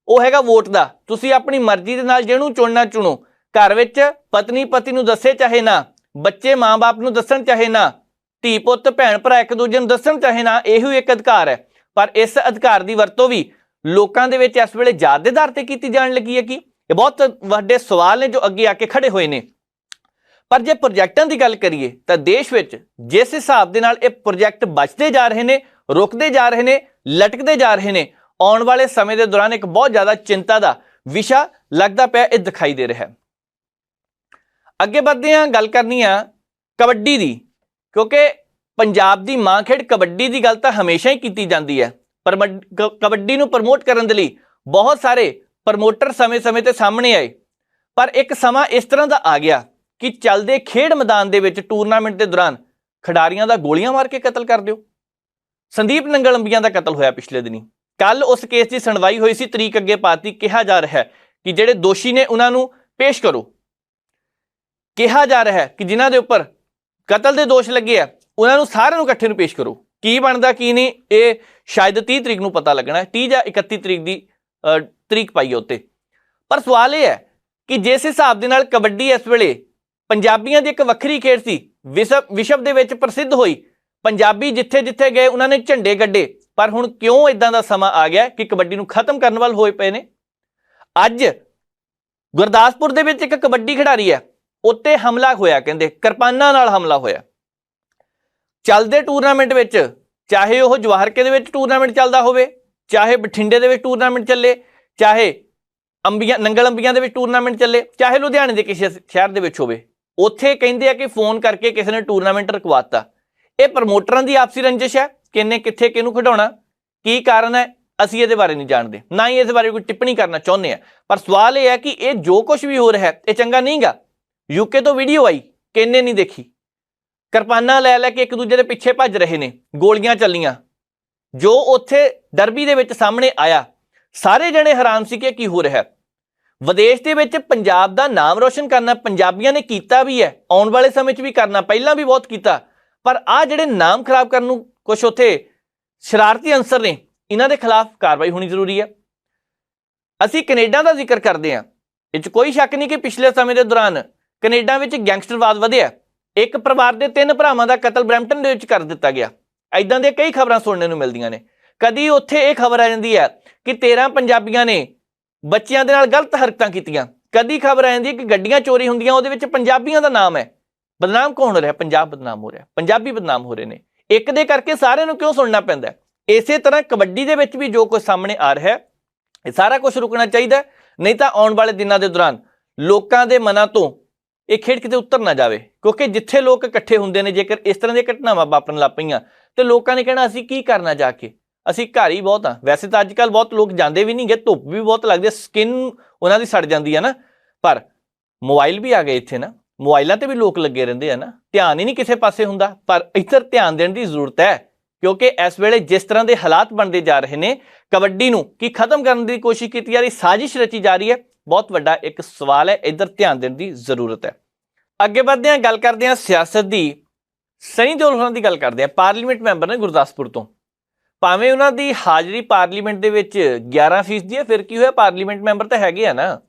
वो हैगा वोट दा। तुसीं अपनी मर्जी दे नाल जिहनूं चुनना चुनो, घर विच पत्नी पति नूं दस्से चाहे ना, बच्चे माँ बाप नूं दस्सण चाहे ना, धी पुत्त भैण भरा एक दूजे नूं दस्सण चाहे ना, इहो एक अधिकार है। पर इस अधिकार की वरतों भी लोगों के विच इस वेले जात के आधार पर की जाण लगी है कि ये बहुत वड्डे सवाल ने जो अगे आके खड़े हुए ने। पर जे प्रोजैक्टां की गल करिए तो देश में जिस हिसाब के नाल ये प्रोजैक्ट बचते जा रहे हैं, ਰੁਕਦੇ ਜਾ ਰਹੇ ਨੇ, ਲਟਕਦੇ ਜਾ ਰਹੇ ਨੇ। ਆਉਣ ਵਾਲੇ ਸਮੇਂ ਦੇ ਦੌਰਾਨ ਇੱਕ ਬਹੁਤ ਜ਼ਿਆਦਾ ਚਿੰਤਾ ਦਾ ਵਿਸ਼ਾ ਲੱਗਦਾ ਪਿਆ ਇਹ ਦਿਖਾਈ ਦੇ ਰਿਹਾ ਹੈ। ਅੱਗੇ ਵਧਦੇ ਹਾਂ, ਗੱਲ ਕਰਨੀ ਆ ਕਬੱਡੀ ਦੀ, ਕਿਉਂਕਿ ਪੰਜਾਬ ਦੀ ਮਾਂ ਖੇਡ ਕਬੱਡੀ ਦੀ ਗੱਲ ਤਾਂ ਹਮੇਸ਼ਾ ਹੀ ਕੀਤੀ ਜਾਂਦੀ ਹੈ। ਪਰ ਕਬੱਡੀ ਨੂੰ ਪ੍ਰਮੋਟ ਕਰਨ ਦੇ ਲਈ ਬਹੁਤ ਸਾਰੇ ਪ੍ਰਮੋਟਰ ਸਮੇਂ-ਸਮੇਂ ਤੇ ਸਾਹਮਣੇ ਆਏ, ਪਰ ਇੱਕ ਸਮਾਂ ਇਸ ਤਰ੍ਹਾਂ ਦਾ ਆ ਗਿਆ ਕਿ ਚੱਲਦੇ ਖੇਡ ਮੈਦਾਨ ਦੇ ਵਿੱਚ ਟੂਰਨਾਮੈਂਟ ਦੇ ਦੌਰਾਨ ਖਿਡਾਰੀਆਂ ਦਾ ਗੋਲੀਆਂ ਮਾਰ ਕੇ ਕਤਲ ਕਰ ਦਿਓ। ਸੰਦੀਪ ਨੰਗਲੰਬੀਆਂ ਦਾ ਕਤਲ ਹੋਇਆ ਪਿਛਲੇ ਦਿਨੀ। ਕੱਲ ਉਸ ਕੇਸ ਦੀ ਸੁਣਵਾਈ ਹੋਈ ਸੀ, ਤਰੀਕ ਅੱਗੇ ਪਾਤੀ। ਕਿਹਾ ਜਾ ਰਿਹਾ ਹੈ ਕਿ ਜਿਹੜੇ ਦੋਸ਼ੀ ਨੇ ਉਹਨਾਂ ਨੂੰ ਪੇਸ਼ ਕਰੋ। ਕਿਹਾ ਜਾ ਰਿਹਾ ਹੈ ਕਿ ਜਿਨ੍ਹਾਂ ਦੇ ਉੱਪਰ ਕਤਲ ਦੇ ਦੋਸ਼ ਲੱਗੇ ਆ ਉਹਨਾਂ ਨੂੰ ਸਾਰਿਆਂ ਨੂੰ ਇਕੱਠੇ ਨੂੰ ਪੇਸ਼ ਕਰੋ। ਕੀ ਬਣਦਾ ਕੀ ਨਹੀਂ ਇਹ ਸ਼ਾਇਦ 30 ਤਰੀਕ ਨੂੰ ਪਤਾ ਲੱਗਣਾ ਹੈ। 30 ਜਾਂ 31 ਤਰੀਕ ਦੀ ਤਰੀਕ ਪਾਈ ਹੈ ਉੱਤੇ। ਪਰ ਸਵਾਲ ਇਹ ਹੈ ਕਿ ਜਿਸ ਹਿਸਾਬ ਦੇ ਨਾਲ ਕਬੱਡੀ ਇਸ ਵੇਲੇ ਪੰਜਾਬੀਆਂ ਦੀ ਇੱਕ ਵੱਖਰੀ ਖੇਡ ਸੀ, ਵਿਸ਼ਵ ਦੇ ਵਿੱਚ ਪ੍ਰਸਿੱਧ ਹੋਈ, ਪੰਜਾਬੀ ਜਿੱਥੇ ਜਿੱਥੇ ਗਏ ਉਹਨਾਂ ਨੇ ਝੰਡੇ ਗੱਡੇ, ਪਰ ਹੁਣ ਕਿਉਂ ਇਦਾਂ ਦਾ ਸਮਾਂ ਆ ਗਿਆ ਕਿ ਕਬੱਡੀ ਨੂੰ ਖਤਮ ਕਰਨ ਵੱਲ ਹੋਏ ਪਏ ਨੇ। ਅੱਜ ਗੁਰਦਾਸਪੁਰ ਦੇ ਵਿੱਚ ਇੱਕ ਕਬੱਡੀ ਖਿਡਾਰੀ ਹੈ, ਉੱਤੇ ਹਮਲਾ ਹੋਇਆ, ਕਹਿੰਦੇ ਕਿਰਪਾਨਾਂ ਨਾਲ ਹਮਲਾ ਹੋਇਆ। ਚੱਲਦੇ ਟੂਰਨਾਮੈਂਟ ਵਿੱਚ, ਚਾਹੇ ਉਹ ਜਵਾਹਰਕੇ ਦੇ ਵਿੱਚ ਟੂਰਨਾਮੈਂਟ ਚੱਲਦਾ ਹੋਵੇ, ਚਾਹੇ ਬਠਿੰਡੇ ਦੇ ਵਿੱਚ ਟੂਰਨਾਮੈਂਟ ਚੱਲੇ, ਚਾਹੇ ਨੰਗਲ ਅੰਬੀਆਂ ਦੇ ਵਿੱਚ ਟੂਰਨਾਮੈਂਟ ਚੱਲੇ, ਚਾਹੇ ਲੁਧਿਆਣੇ ਦੇ ਕਿਸੇ ਸ਼ਹਿਰ ਦੇ ਵਿੱਚ ਹੋਵੇ, ਉੱਥੇ ਕਹਿੰਦੇ ਆ ਕਿ ਫੋਨ ਕਰਕੇ ਕਿਸੇ ਨੇ ਟੂਰਨਾਮੈਂਟ ਰਖਵਾਤਾ। ਇਹ ਪ੍ਰਮੋਟਰਾਂ ਦੀ ਆਪਸੀ ਰੰਜਿਸ਼ ਹੈ, ਕਿੰਨੇ ਕਿੱਥੇ ਕਿਹਨੂੰ ਖਿਡਾਉਣਾ, ਕੀ ਕਾਰਨ ਹੈ, ਅਸੀਂ ਇਹਦੇ ਬਾਰੇ ਨਹੀਂ ਜਾਣਦੇ, ਨਾ ਹੀ ਇਸ ਬਾਰੇ ਕੋਈ ਟਿੱਪਣੀ ਕਰਨਾ ਚਾਹੁੰਦੇ ਆ। ਪਰ ਸਵਾਲ ਇਹ ਹੈ ਕਿ ਇਹ ਜੋ ਕੁਝ ਵੀ ਹੋ ਰਿਹਾ ਹੈ ਇਹ ਚੰਗਾ ਨਹੀਂ ਗਾ। ਯੂਕੇ ਤੋਂ ਵੀਡੀਓ ਆਈ, ਕਿੰਨੇ ਨਹੀਂ ਦੇਖੀ, ਕਿਰਪਾਨਾਂ ਲੈ ਕੇ ਇੱਕ ਦੂਜੇ ਦੇ ਪਿੱਛੇ ਭੱਜ ਰਹੇ ਨੇ, ਗੋਲੀਆਂ ਚੱਲੀਆਂ। ਜੋ ਉੱਥੇ ਡਰਬੀ ਦੇ ਵਿੱਚ ਸਾਹਮਣੇ ਆਇਆ, ਸਾਰੇ ਜਣੇ ਹੈਰਾਨ ਸੀ ਕਿ ਕੀ ਹੋ ਰਿਹਾ ਹੈ। ਵਿਦੇਸ਼ ਦੇ ਵਿੱਚ ਪੰਜਾਬ ਦਾ ਨਾਮ ਰੋਸ਼ਨ ਕਰਨਾ ਪੰਜਾਬੀਆਂ ਨੇ ਕੀਤਾ ਵੀ ਹੈ, ਆਉਣ ਵਾਲੇ ਸਮੇਂ 'ਚ ਵੀ ਕਰਨਾ, ਪਹਿਲਾਂ ਵੀ ਬਹੁਤ ਕੀਤਾ। ਪਰ ਆਹ ਜਿਹੜੇ ਨਾਮ ਖਰਾਬ ਕਰਨ ਨੂੰ ਕੁਛ ਉੱਥੇ ਸ਼ਰਾਰਤੀ ਅੰਸਰ ਨੇ, ਇਹਨਾਂ ਦੇ ਖਿਲਾਫ ਕਾਰਵਾਈ ਹੋਣੀ ਜ਼ਰੂਰੀ ਹੈ। ਅਸੀਂ ਕੈਨੇਡਾ ਦਾ ਜ਼ਿਕਰ ਕਰਦੇ ਹਾਂ, ਇਹ 'ਚ ਕੋਈ ਸ਼ੱਕ ਨਹੀਂ ਕਿ ਪਿਛਲੇ ਸਮੇਂ ਦੇ ਦੌਰਾਨ ਕੈਨੇਡਾ ਵਿੱਚ ਗੈਂਗਸਟਰਵਾਦ ਵਧਿਆ। ਇੱਕ ਪਰਿਵਾਰ ਦੇ 3 ਭਰਾਵਾਂ ਦਾ ਕਤਲ ਬਰੈਂਪਟਨ ਦੇ ਵਿੱਚ ਕਰ ਦਿੱਤਾ ਗਿਆ। ਇੱਦਾਂ ਦੀਆਂ ਕਈ ਖਬਰਾਂ ਸੁਣਨ ਨੂੰ ਮਿਲਦੀਆਂ ਨੇ। ਕਦੀ ਉੱਥੇ ਇਹ ਖਬਰ ਆ ਜਾਂਦੀ ਹੈ ਕਿ 13 ਪੰਜਾਬੀਆਂ ਨੇ ਬੱਚਿਆਂ ਦੇ ਨਾਲ ਗਲਤ ਹਰਕਤਾਂ ਕੀਤੀਆਂ। ਕਦੀ ਖਬਰ ਆ ਜਾਂਦੀ ਹੈ ਕਿ ਗੱਡੀਆਂ ਚੋਰੀ ਹੁੰਦੀਆਂ, ਉਹਦੇ ਵਿੱਚ ਪੰਜਾਬੀਆਂ ਦਾ ਨਾਮ ਹੈ। ਬਦਨਾਮ ਕੌਣ ਹੋ ਰਿਹਾ? ਪੰਜਾਬ ਬਦਨਾਮ ਹੋ ਰਿਹਾ, ਪੰਜਾਬੀ ਬਦਨਾਮ ਹੋ ਰਹੇ ਨੇ। ਇੱਕ ਦੇ ਕਰਕੇ ਸਾਰਿਆਂ ਨੂੰ ਕਿਉਂ ਸੁਣਨਾ ਪੈਂਦਾ? ਇਸੇ ਤਰ੍ਹਾਂ ਕਬੱਡੀ ਦੇ ਵਿੱਚ ਵੀ ਜੋ ਕੁਝ ਸਾਹਮਣੇ ਆ ਰਿਹਾ ਹੈ, ਇਹ ਸਾਰਾ ਕੁਝ ਰੁਕਣਾ ਚਾਹੀਦਾ, ਨਹੀਂ ਤਾਂ ਆਉਣ ਵਾਲੇ ਦਿਨਾਂ ਦੇ ਦੌਰਾਨ ਲੋਕਾਂ ਦੇ ਮਨਾਂ ਤੋਂ ਇਹ ਖੇਡ ਕਿਤੇ ਉਤਰ ਨਾ ਜਾਵੇ। ਕਿਉਂਕਿ ਜਿੱਥੇ ਲੋਕ ਇਕੱਠੇ ਹੁੰਦੇ ਨੇ, ਜੇਕਰ ਇਸ ਤਰ੍ਹਾਂ ਦੀਆਂ ਘਟਨਾਵਾਂ ਵਾਪਰਨ ਲੱਗ ਪਈਆਂ ਤੇ ਲੋਕਾਂ ਨੇ ਕਹਿਣਾ ਅਸੀਂ ਕੀ ਕਰਨਾ ਜਾ ਕੇ, ਅਸੀਂ ਘਰ ਹੀ ਬਹੁਤ ਹਾਂ। ਵੈਸੇ ਤਾਂ ਅੱਜ ਕੱਲ੍ਹ ਬਹੁਤ ਲੋਕ ਜਾਂਦੇ ਵੀ ਨਹੀਂ ਗੇ, ਧੁੱਪ ਵੀ ਬਹੁਤ ਲੱਗਦੀ ਹੈ, ਸਕਿਨ ਉਹਨਾਂ ਦੀ ਸੜ ਜਾਂਦੀ ਹੈ ਨਾ। ਪਰ ਮੋਬਾਈਲ ਵੀ ਆ ਗਏ ਇੱਥੇ ਨਾ, ਮੋਬਾਈਲਾਂ ਤੇ ਵੀ ਲੋਕ ਲੱਗੇ ਰਹਿੰਦੇ ਆ ਨਾ, ਧਿਆਨ ਹੀ ਨਹੀਂ ਕਿਸੇ ਪਾਸੇ ਹੁੰਦਾ। ਪਰ ਇੱਧਰ ਧਿਆਨ ਦੇਣ ਦੀ ਜ਼ਰੂਰਤ ਹੈ, ਕਿਉਂਕਿ ਇਸ ਵੇਲੇ ਜਿਸ ਤਰ੍ਹਾਂ ਦੇ ਹਾਲਾਤ ਬਣਦੇ ਜਾ ਰਹੇ ਨੇ, ਕਬੱਡੀ ਨੂੰ ਕੀ ਖਤਮ ਕਰਨ ਦੀ ਕੋਸ਼ਿਸ਼ ਕੀਤੀ ਜਾ ਰਹੀ, ਸਾਜ਼ਿਸ਼ ਰਚੀ ਜਾ ਰਹੀ ਹੈ। ਬਹੁਤ ਵੱਡਾ ਇੱਕ ਸਵਾਲ ਹੈ, ਇੱਧਰ ਧਿਆਨ ਦੇਣ ਦੀ ਜ਼ਰੂਰਤ ਹੈ। ਅੱਗੇ ਵਧਦੇ ਹਾਂ, ਗੱਲ ਕਰਦੇ ਹਾਂ ਸਿਆਸਤ ਦੀ। ਸਨੀ ਦਿਓਲ ਹੋਰਾਂ ਦੀ ਗੱਲ ਕਰਦੇ ਹਾਂ, ਪਾਰਲੀਮੈਂਟ ਮੈਂਬਰ ਨੇ ਗੁਰਦਾਸਪੁਰ ਤੋਂ। ਭਾਵੇਂ ਉਹਨਾਂ ਦੀ ਹਾਜ਼ਰੀ ਪਾਰਲੀਮੈਂਟ ਦੇ ਵਿੱਚ 11% ਹੈ, ਫਿਰ ਕੀ ਹੋਇਆ, ਪਾਰਲੀਮੈਂਟ ਮੈਂਬਰ ਤਾਂ ਹੈਗੇ ਆ ਨਾ।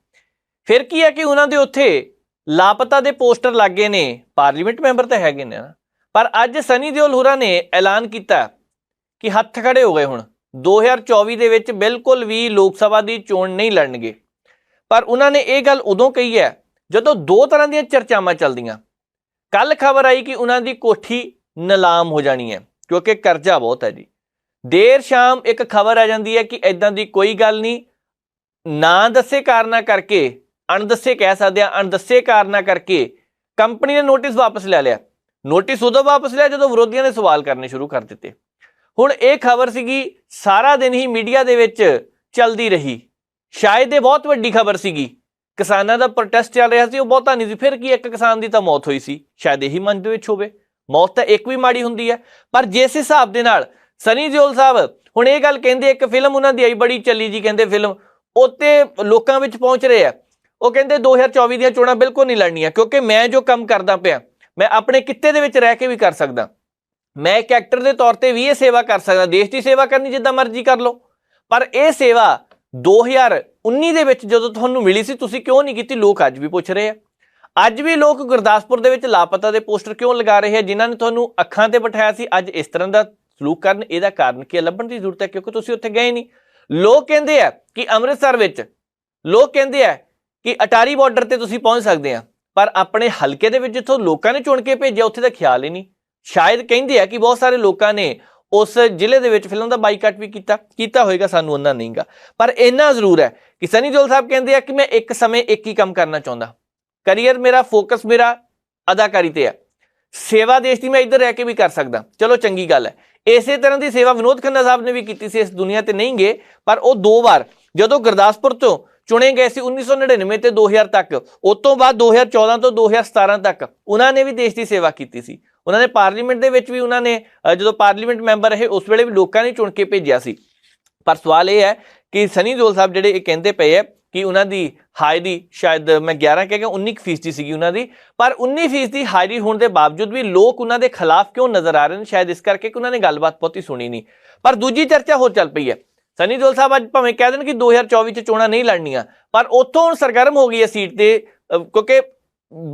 ਫਿਰ ਕੀ ਹੈ ਕਿ ਉਹਨਾਂ ਦੇ ਉੱਥੇ ਲਾਪਤਾ ਦੇ ਪੋਸਟਰ ਲੱਗੇ ਨੇ, ਪਾਰਲੀਮੈਂਟ ਮੈਂਬਰ ਤਾਂ ਹੈਗੇ ਨੇ ਨਾ। ਪਰ ਅੱਜ ਸਨੀ ਦਿਓਲ ਹੋਰਾਂ ਨੇ ਐਲਾਨ ਕੀਤਾ ਕਿ ਹੱਥ ਖੜੇ ਹੋ ਗਏ, ਹੁਣ 2024 ਦੇ ਵਿੱਚ ਬਿਲਕੁਲ ਵੀ ਲੋਕ ਸਭਾ ਦੀ ਚੋਣ ਨਹੀਂ ਲੜਨਗੇ। ਪਰ ਉਹਨਾਂ ਨੇ ਇਹ ਗੱਲ ਉਦੋਂ ਕਹੀ ਹੈ ਜਦੋਂ 2 ਤਰ੍ਹਾਂ ਦੀਆਂ ਚਰਚਾਵਾਂ ਚੱਲਦੀਆਂ। ਕੱਲ ਖਬਰ ਆਈ ਕਿ ਉਹਨਾਂ ਦੀ ਕੋਠੀ ਨਿਲਾਮ ਹੋ ਜਾਣੀ ਹੈ, ਕਿਉਂਕਿ ਕਰਜ਼ਾ ਬਹੁਤ ਹੈ ਜੀ। ਦੇਰ ਸ਼ਾਮ ਇੱਕ ਖਬਰ ਆ ਜਾਂਦੀ ਹੈ ਕਿ ਇਦਾਂ ਦੀ ਕੋਈ ਗੱਲ ਨਹੀਂ, ਨਾ ਦੱਸੇ ਕਾਰਨਾਂ ਕਰਕੇ, ਅਣਦੱਸੇ ਕਹਿ ਸਕਦੇ ਆ, ਅਣਦੱਸੇ ਕਾਰਨਾਂ ਕਰਕੇ ਕੰਪਨੀ ਨੇ ਨੋਟਿਸ ਵਾਪਸ ਲੈ ਲਿਆ। ਨੋਟਿਸ ਉਦੋਂ ਵਾਪਸ ਲਿਆ ਜਦੋਂ ਵਿਰੋਧੀਆਂ ਨੇ ਸਵਾਲ ਕਰਨੇ ਸ਼ੁਰੂ ਕਰ ਦਿੱਤੇ। ਹੁਣ ਇਹ ਖਬਰ ਸੀਗੀ, ਸਾਰਾ ਦਿਨ ਹੀ ਮੀਡੀਆ ਦੇ ਵਿੱਚ ਚੱਲਦੀ ਰਹੀ। ਸ਼ਾਇਦ ਇਹ ਬਹੁਤ ਵੱਡੀ ਖਬਰ ਸੀਗੀ, ਕਿਸਾਨਾਂ ਦਾ ਪ੍ਰੋਟੈਸਟ ਚੱਲ ਰਿਹਾ ਸੀ, ਉਹ ਬਹੁਤਾ ਨਹੀਂ ਸੀ। ਫਿਰ ਕੀ, ਇੱਕ ਕਿਸਾਨ ਦੀ ਤਾਂ ਮੌਤ ਹੋਈ ਸੀ, ਸ਼ਾਇਦ ਇਹੀ ਮਨ ਦੇ ਵਿੱਚ ਹੋਵੇ। ਮੌਤ ਤਾਂ ਇੱਕ ਵੀ ਮਾੜੀ ਹੁੰਦੀ ਹੈ। ਪਰ ਜਿਸ ਹਿਸਾਬ ਦੇ ਨਾਲ ਸਨੀ ਦਿਓਲ ਸਾਹਿਬ ਹੁਣ ਇਹ ਗੱਲ ਕਹਿੰਦੇ, ਇੱਕ ਫਿਲਮ ਉਹਨਾਂ ਦੀ ਆਈ ਬੜੀ ਚੱਲੀ ਜੀ, ਕਹਿੰਦੇ ਫਿਲਮ ਉੱਤੇ ਲੋਕਾਂ ਵਿੱਚ ਪਹੁੰਚ ਰਹੇ ਆ। ਉਹ ਕਹਿੰਦੇ 2024 ਦੀਆਂ ਚੋਣਾਂ ਬਿਲਕੁਲ ਨਹੀਂ ਲੜਨੀਆਂ, ਕਿਉਂਕਿ ਮੈਂ ਜੋ ਕੰਮ ਕਰਦਾ ਪਿਆ, ਮੈਂ ਆਪਣੇ ਕਿੱਤੇ ਦੇ ਵਿੱਚ ਰਹਿ ਕੇ ਵੀ ਕਰ ਸਕਦਾ। ਮੈਂ ਇੱਕ ਐਕਟਰ ਦੇ ਤੌਰ ਤੇ ਵੀ ਇਹ ਸੇਵਾ ਕਰ ਸਕਦਾ। ਦੇਸ਼ ਦੀ ਸੇਵਾ ਕਰਨੀ ਜਿੱਦਾਂ ਮਰਜ਼ੀ ਕਰ ਲਓ, ਪਰ ਇਹ ਸੇਵਾ 2019 ਦੇ ਵਿੱਚ ਜਦੋਂ ਤੁਹਾਨੂੰ ਮਿਲੀ ਸੀ, ਤੁਸੀਂ ਕਿਉਂ ਨਹੀਂ ਕੀਤੀ? ਲੋਕ ਅੱਜ ਵੀ ਪੁੱਛ ਰਹੇ ਆ। ਅੱਜ ਵੀ ਲੋਕ ਗੁਰਦਾਸਪੁਰ ਦੇ ਵਿੱਚ ਲਾਪਤਾ ਦੇ ਪੋਸਟਰ ਕਿਉਂ ਲਗਾ ਰਹੇ ਆ? ਜਿਨ੍ਹਾਂ ਨੇ ਤੁਹਾਨੂੰ ਅੱਖਾਂ ਤੇ ਬਿਠਾਇਆ ਸੀ, ਅੱਜ ਇਸ ਤਰ੍ਹਾਂ ਦਾ ਸਲੂਕ ਕਰਨ। ਇਹਦਾ ਕਾਰਨ ਕੀ ਹੈ? ਲੱਭਣ ਦੀ ਜ਼ਰੂਰਤ ਹੈ, ਕਿਉਂਕਿ ਤੁਸੀਂ ਉੱਥੇ ਗਏ ਨਹੀਂ। ਲੋਕ ਕਹਿੰਦੇ ਆ ਕਿ ਅੰਮ੍ਰਿਤਸਰ ਵਿੱਚ, ਲੋਕ ਕਹਿੰਦੇ ਆ ਕਿ ਅਟਾਰੀ ਬਾਰਡਰ ਤੇ ਤੁਸੀਂ ਪਹੁੰਚ ਸਕਦੇ ਆ, ਪਰ ਆਪਣੇ ਹਲਕੇ ਦੇ ਵਿੱਚ ਜਿੱਥੋਂ ਲੋਕਾਂ ਨੇ ਚੁਣ ਕੇ ਭੇਜਿਆ ਉੱਥੇ ਤਾਂ ਖਿਆਲ ਹੀ ਨਹੀਂ। ਸ਼ਾਇਦ ਕਹਿੰਦੇ ਆ ਕਿ ਬਹੁਤ ਸਾਰੇ ਲੋਕਾਂ ਨੇ उस ਜ਼ਿਲ੍ਹੇ ਦੇ ਵਿੱਚ ਫਿਲਮ ਦਾ ਬਾਈਕਾਟ ਵੀ ਕੀਤਾ ਹੋਏਗਾ, ਸਾਨੂੰ ਉਹਨਾਂ ਨਹੀਂਗਾ। ਪਰ ਇੰਨਾ ਜ਼ਰੂਰ ਹੈ ਕਿ ਸਨੀ ਦਿਓਲ ਸਾਹਿਬ ਕਹਿੰਦੇ ਆ ਕਿ ਮੈਂ ਇੱਕ ਸਮੇਂ ਇੱਕ ਹੀ ਕੰਮ ਕਰਨਾ ਚਾਹੁੰਦਾ, ਕਰੀਅਰ ਮੇਰਾ ਫੋਕਸ ਮੇਰਾ ਅਦਾਕਾਰੀ ਤੇ ਹੈ, ਸੇਵਾ ਦੇਸ਼ ਦੀ ਮੈਂ ਇੱਧਰ ਰਹਿ ਕੇ ਵੀ ਕਰ ਸਕਦਾ। ਚਲੋ ਚੰਗੀ ਗੱਲ ਹੈ। ਇਸੇ ਤਰ੍ਹਾਂ ਦੀ ਸੇਵਾ ਵਿਨੋਦ ਖੰਨਾ ਸਾਹਿਬ ਨੇ ਵੀ ਕੀਤੀ ਸੀ। ਇਸ ਦੁਨੀਆ ਤੇ ਨਹੀਂ ਗਏ, ਪਰ ਉਹ 2 ਵਾਰ ਜਦੋਂ ਗੁਰਦਾਸਪੁਰ ਤੋਂ ਚੁਣੇ ਗਏ ਸੀ 1999 ਤੇ 2000 ਤੱਕ, ਉਸ ਤੋਂ ਬਾਅਦ 2014 ਤੋਂ 2017 ਤੱਕ ਉਹਨਾਂ ਨੇ ਵੀ ਦੇਸ਼ ਦੀ ਸੇਵਾ ਕੀਤੀ ਸੀ। ਉਹਨਾਂ ਨੇ ਪਾਰਲੀਮੈਂਟ ਦੇ ਵਿੱਚ ਵੀ ਉਹਨਾਂ ਨੇ ਜਦੋਂ ਪਾਰਲੀਮੈਂਟ ਮੈਂਬਰ ਰਹੇ ਉਸ ਵੇਲੇ ਵੀ ਲੋਕਾਂ ਨੇ ਚੁਣ ਕੇ ਭੇਜਿਆ ਸੀ। ਪਰ ਸਵਾਲ ਇਹ ਹੈ ਕਿ ਸਨੀ ਦਿਓਲ ਸਾਹਿਬ ਜਿਹੜੇ ਇਹ ਕਹਿੰਦੇ ਪਏ ਹੈ ਕਿ ਉਹਨਾਂ ਦੀ ਹਾਜ਼ਰੀ ਸ਼ਾਇਦ ਮੈਂ 11 ਕਹਿ ਗਿਆ 19% ਸੀਗੀ ਉਹਨਾਂ ਦੀ, ਪਰ 19% ਹਾਜ਼ਰੀ ਹੋਣ ਦੇ ਬਾਵਜੂਦ ਵੀ ਲੋਕ ਉਹਨਾਂ ਦੇ ਖਿਲਾਫ ਕਿਉਂ ਨਜ਼ਰ ਆ ਰਹੇ ਨੇ? ਸ਼ਾਇਦ ਇਸ ਕਰਕੇ ਕਿ ਉਹਨਾਂ ਨੇ ਗੱਲਬਾਤ ਬਹੁਤੀ ਸੁਣੀ ਨਹੀਂ। ਪਰ ਦੂਜੀ ਚਰਚਾ ਹੋਰ ਚੱਲ ਪਈ ਹੈ। ਸਨੀ ਦਿਓਲ ਸਾਹਿਬ ਅੱਜ ਭਾਵੇਂ ਕਹਿ ਦੇਣ ਕਿ 2024 'ਚ ਚੋਣਾਂ ਨਹੀਂ ਲੜਨੀਆਂ, ਪਰ ਉੱਥੋਂ ਹੁਣ ਸਰਗਰਮ ਹੋ ਗਈ ਹੈ ਸੀਟ ਤੇ, ਕਿਉਂਕਿ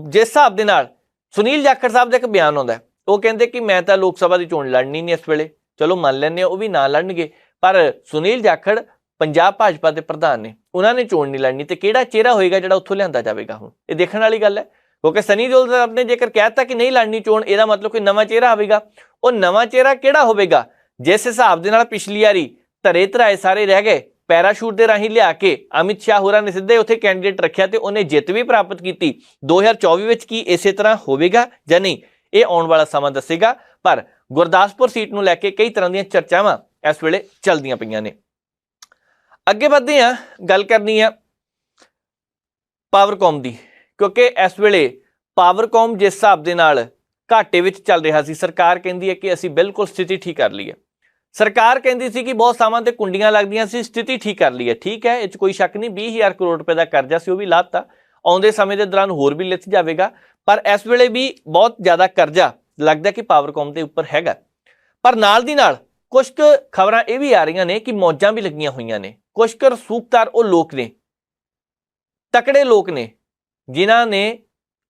ਜਿਸ ਹਿਸਾਬ ਦੇ ਨਾਲ ਸੁਨੀਲ ਜਾਖੜ ਸਾਹਿਬ ਦਾ ਇੱਕ ਬਿਆਨ ਆਉਂਦਾ, ਉਹ ਕਹਿੰਦੇ ਕਿ ਮੈਂ ਤਾਂ ਲੋਕ ਸਭਾ ਦੀ ਚੋਣ ਲੜਨੀ ਨਹੀਂ ਇਸ ਵੇਲੇ। ਚਲੋ ਮੰਨ ਲੈਂਦੇ ਹਾਂ ਉਹ ਵੀ ਨਾ ਲੜਨਗੇ, ਪਰ ਸੁਨੀਲ ਜਾਖੜ ਪੰਜਾਬ ਭਾਜਪਾ ਦੇ ਪ੍ਰਧਾਨ ਨੇ, ਉਹਨਾਂ ਨੇ ਚੋਣ ਨਹੀਂ ਲੜਨੀ, ਤੇ ਕਿਹੜਾ ਚਿਹਰਾ ਹੋਏਗਾ ਜਿਹੜਾ ਉੱਥੋਂ ਲਿਆਂਦਾ ਜਾਵੇਗਾ? ਹੁਣ ਇਹ ਦੇਖਣ ਵਾਲੀ ਗੱਲ ਹੈ, ਕਿਉਂਕਿ ਸਨੀ ਦਿਓਲ ਸਾਹਿਬ ਨੇ ਜੇਕਰ ਕਹਿ ਦਿੱਤਾ ਕਿ ਨਹੀਂ ਲੜਨੀ ਚੋਣ, ਇਹਦਾ ਮਤਲਬ ਕੋਈ ਨਵਾਂ ਚਿਹਰਾ ਆਵੇਗਾ। ਉਹ ਨਵਾਂ ਚਿਹਰਾ ਕਿਹੜਾ ਹੋਵੇਗਾ? ਜਿਸ ਹਿਸਾਬ ਦੇ ਨਾਲ ਪਿਛਲੀ ਵਾਰੀ ਧਰੇ ਧਰਾਏ ਸਾਰੇ ਰਹਿ ਗਏ, ਪੈਰਾਸ਼ੂਟ ਦੇ ਰਾਹੀਂ ਲਿਆ ਕੇ ਅਮਿਤ ਸ਼ਾਹ ਹੋਰਾਂ ਨੇ ਸਿੱਧੇ ਉੱਥੇ ਕੈਂਡੀਡੇਟ ਰੱਖਿਆ ਤੇ ਉਹਨੇ ਜਿੱਤ ਵੀ ਪ੍ਰਾਪਤ ਕੀਤੀ। 2024 ਵਿੱਚ ਕੀ ਇਸੇ ਤਰ੍ਹਾਂ ਹੋਵੇਗਾ ਜਾਂ ਨਹੀਂ, ਇਹ ਆਉਣ ਵਾਲਾ ਸਮਾਂ ਦੱਸੇਗਾ। ਪਰ ਗੁਰਦਾਸਪੁਰ ਸੀਟ ਨੂੰ ਲੈ ਕੇ ਕਈ ਤਰ੍ਹਾਂ ਦੀਆਂ ਚਰਚਾਵਾਂ ਇਸ ਵੇਲੇ ਚੱਲਦੀਆਂ ਪਈਆਂ ਨੇ। ਅੱਗੇ ਵਧਦੇ ਹਾਂ, ਗੱਲ ਕਰਨੀ ਆ ਪਾਵਰਕੌਮ ਦੀ, ਕਿਉਂਕਿ ਇਸ ਵੇਲੇ ਪਾਵਰਕੌਮ ਜਿਸ ਹਿਸਾਬ ਦੇ ਨਾਲ ਘਾਟੇ ਵਿੱਚ ਚੱਲ ਰਿਹਾ ਸੀ, ਸਰਕਾਰ ਕਹਿੰਦੀ ਹੈ ਕਿ ਅਸੀਂ ਬਿਲਕੁਲ ਸਥਿਤੀ ਠੀਕ ਕਰ ਲਈ ਹੈ। ਸਰਕਾਰ ਕਹਿੰਦੀ ਸੀ ਕਿ ਬਹੁਤ ਥਾਵਾਂ ਤੇ ਕੁੰਡੀਆਂ ਲੱਗਦੀਆਂ ਸੀ, ਸਥਿਤੀ ਠੀਕ ਕਰ ਲਈ ਹੈ। ਠੀਕ ਹੈ, ਇਹ 'ਚ ਕੋਈ ਸ਼ੱਕ ਨਹੀਂ। 20,000 ਕਰੋੜ ਰੁਪਏ ਦਾ ਕਰਜ਼ਾ ਸੀ, ਉਹ ਵੀ ਲਾਤਾ। ਆਉਂਦੇ ਸਮੇਂ ਦੇ ਦੌਰਾਨ ਹੋਰ ਵੀ ਲਿਥ ਜਾਵੇਗਾ, ਪਰ ਇਸ ਵੇਲੇ ਵੀ ਬਹੁਤ ਜ਼ਿਆਦਾ ਕਰਜ਼ਾ ਲੱਗਦਾ ਕਿ ਪਾਵਰਕੌਮ ਦੇ ਉੱਪਰ ਹੈਗਾ। ਪਰ ਨਾਲ ਦੀ ਨਾਲ ਕੁਝ ਕੁ ਖਬਰਾਂ ਇਹ ਵੀ ਆ ਰਹੀਆਂ ਨੇ ਕਿ ਮੌਜਾਂ ਵੀ ਲੱਗੀਆਂ ਹੋਈਆਂ ਨੇ। ਕੁਝ ਕੁ ਰਸੂਖਦਾਰ ਉਹ ਲੋਕ ਨੇ, ਤਕੜੇ ਲੋਕ ਨੇ, ਜਿਨ੍ਹਾਂ ਨੇ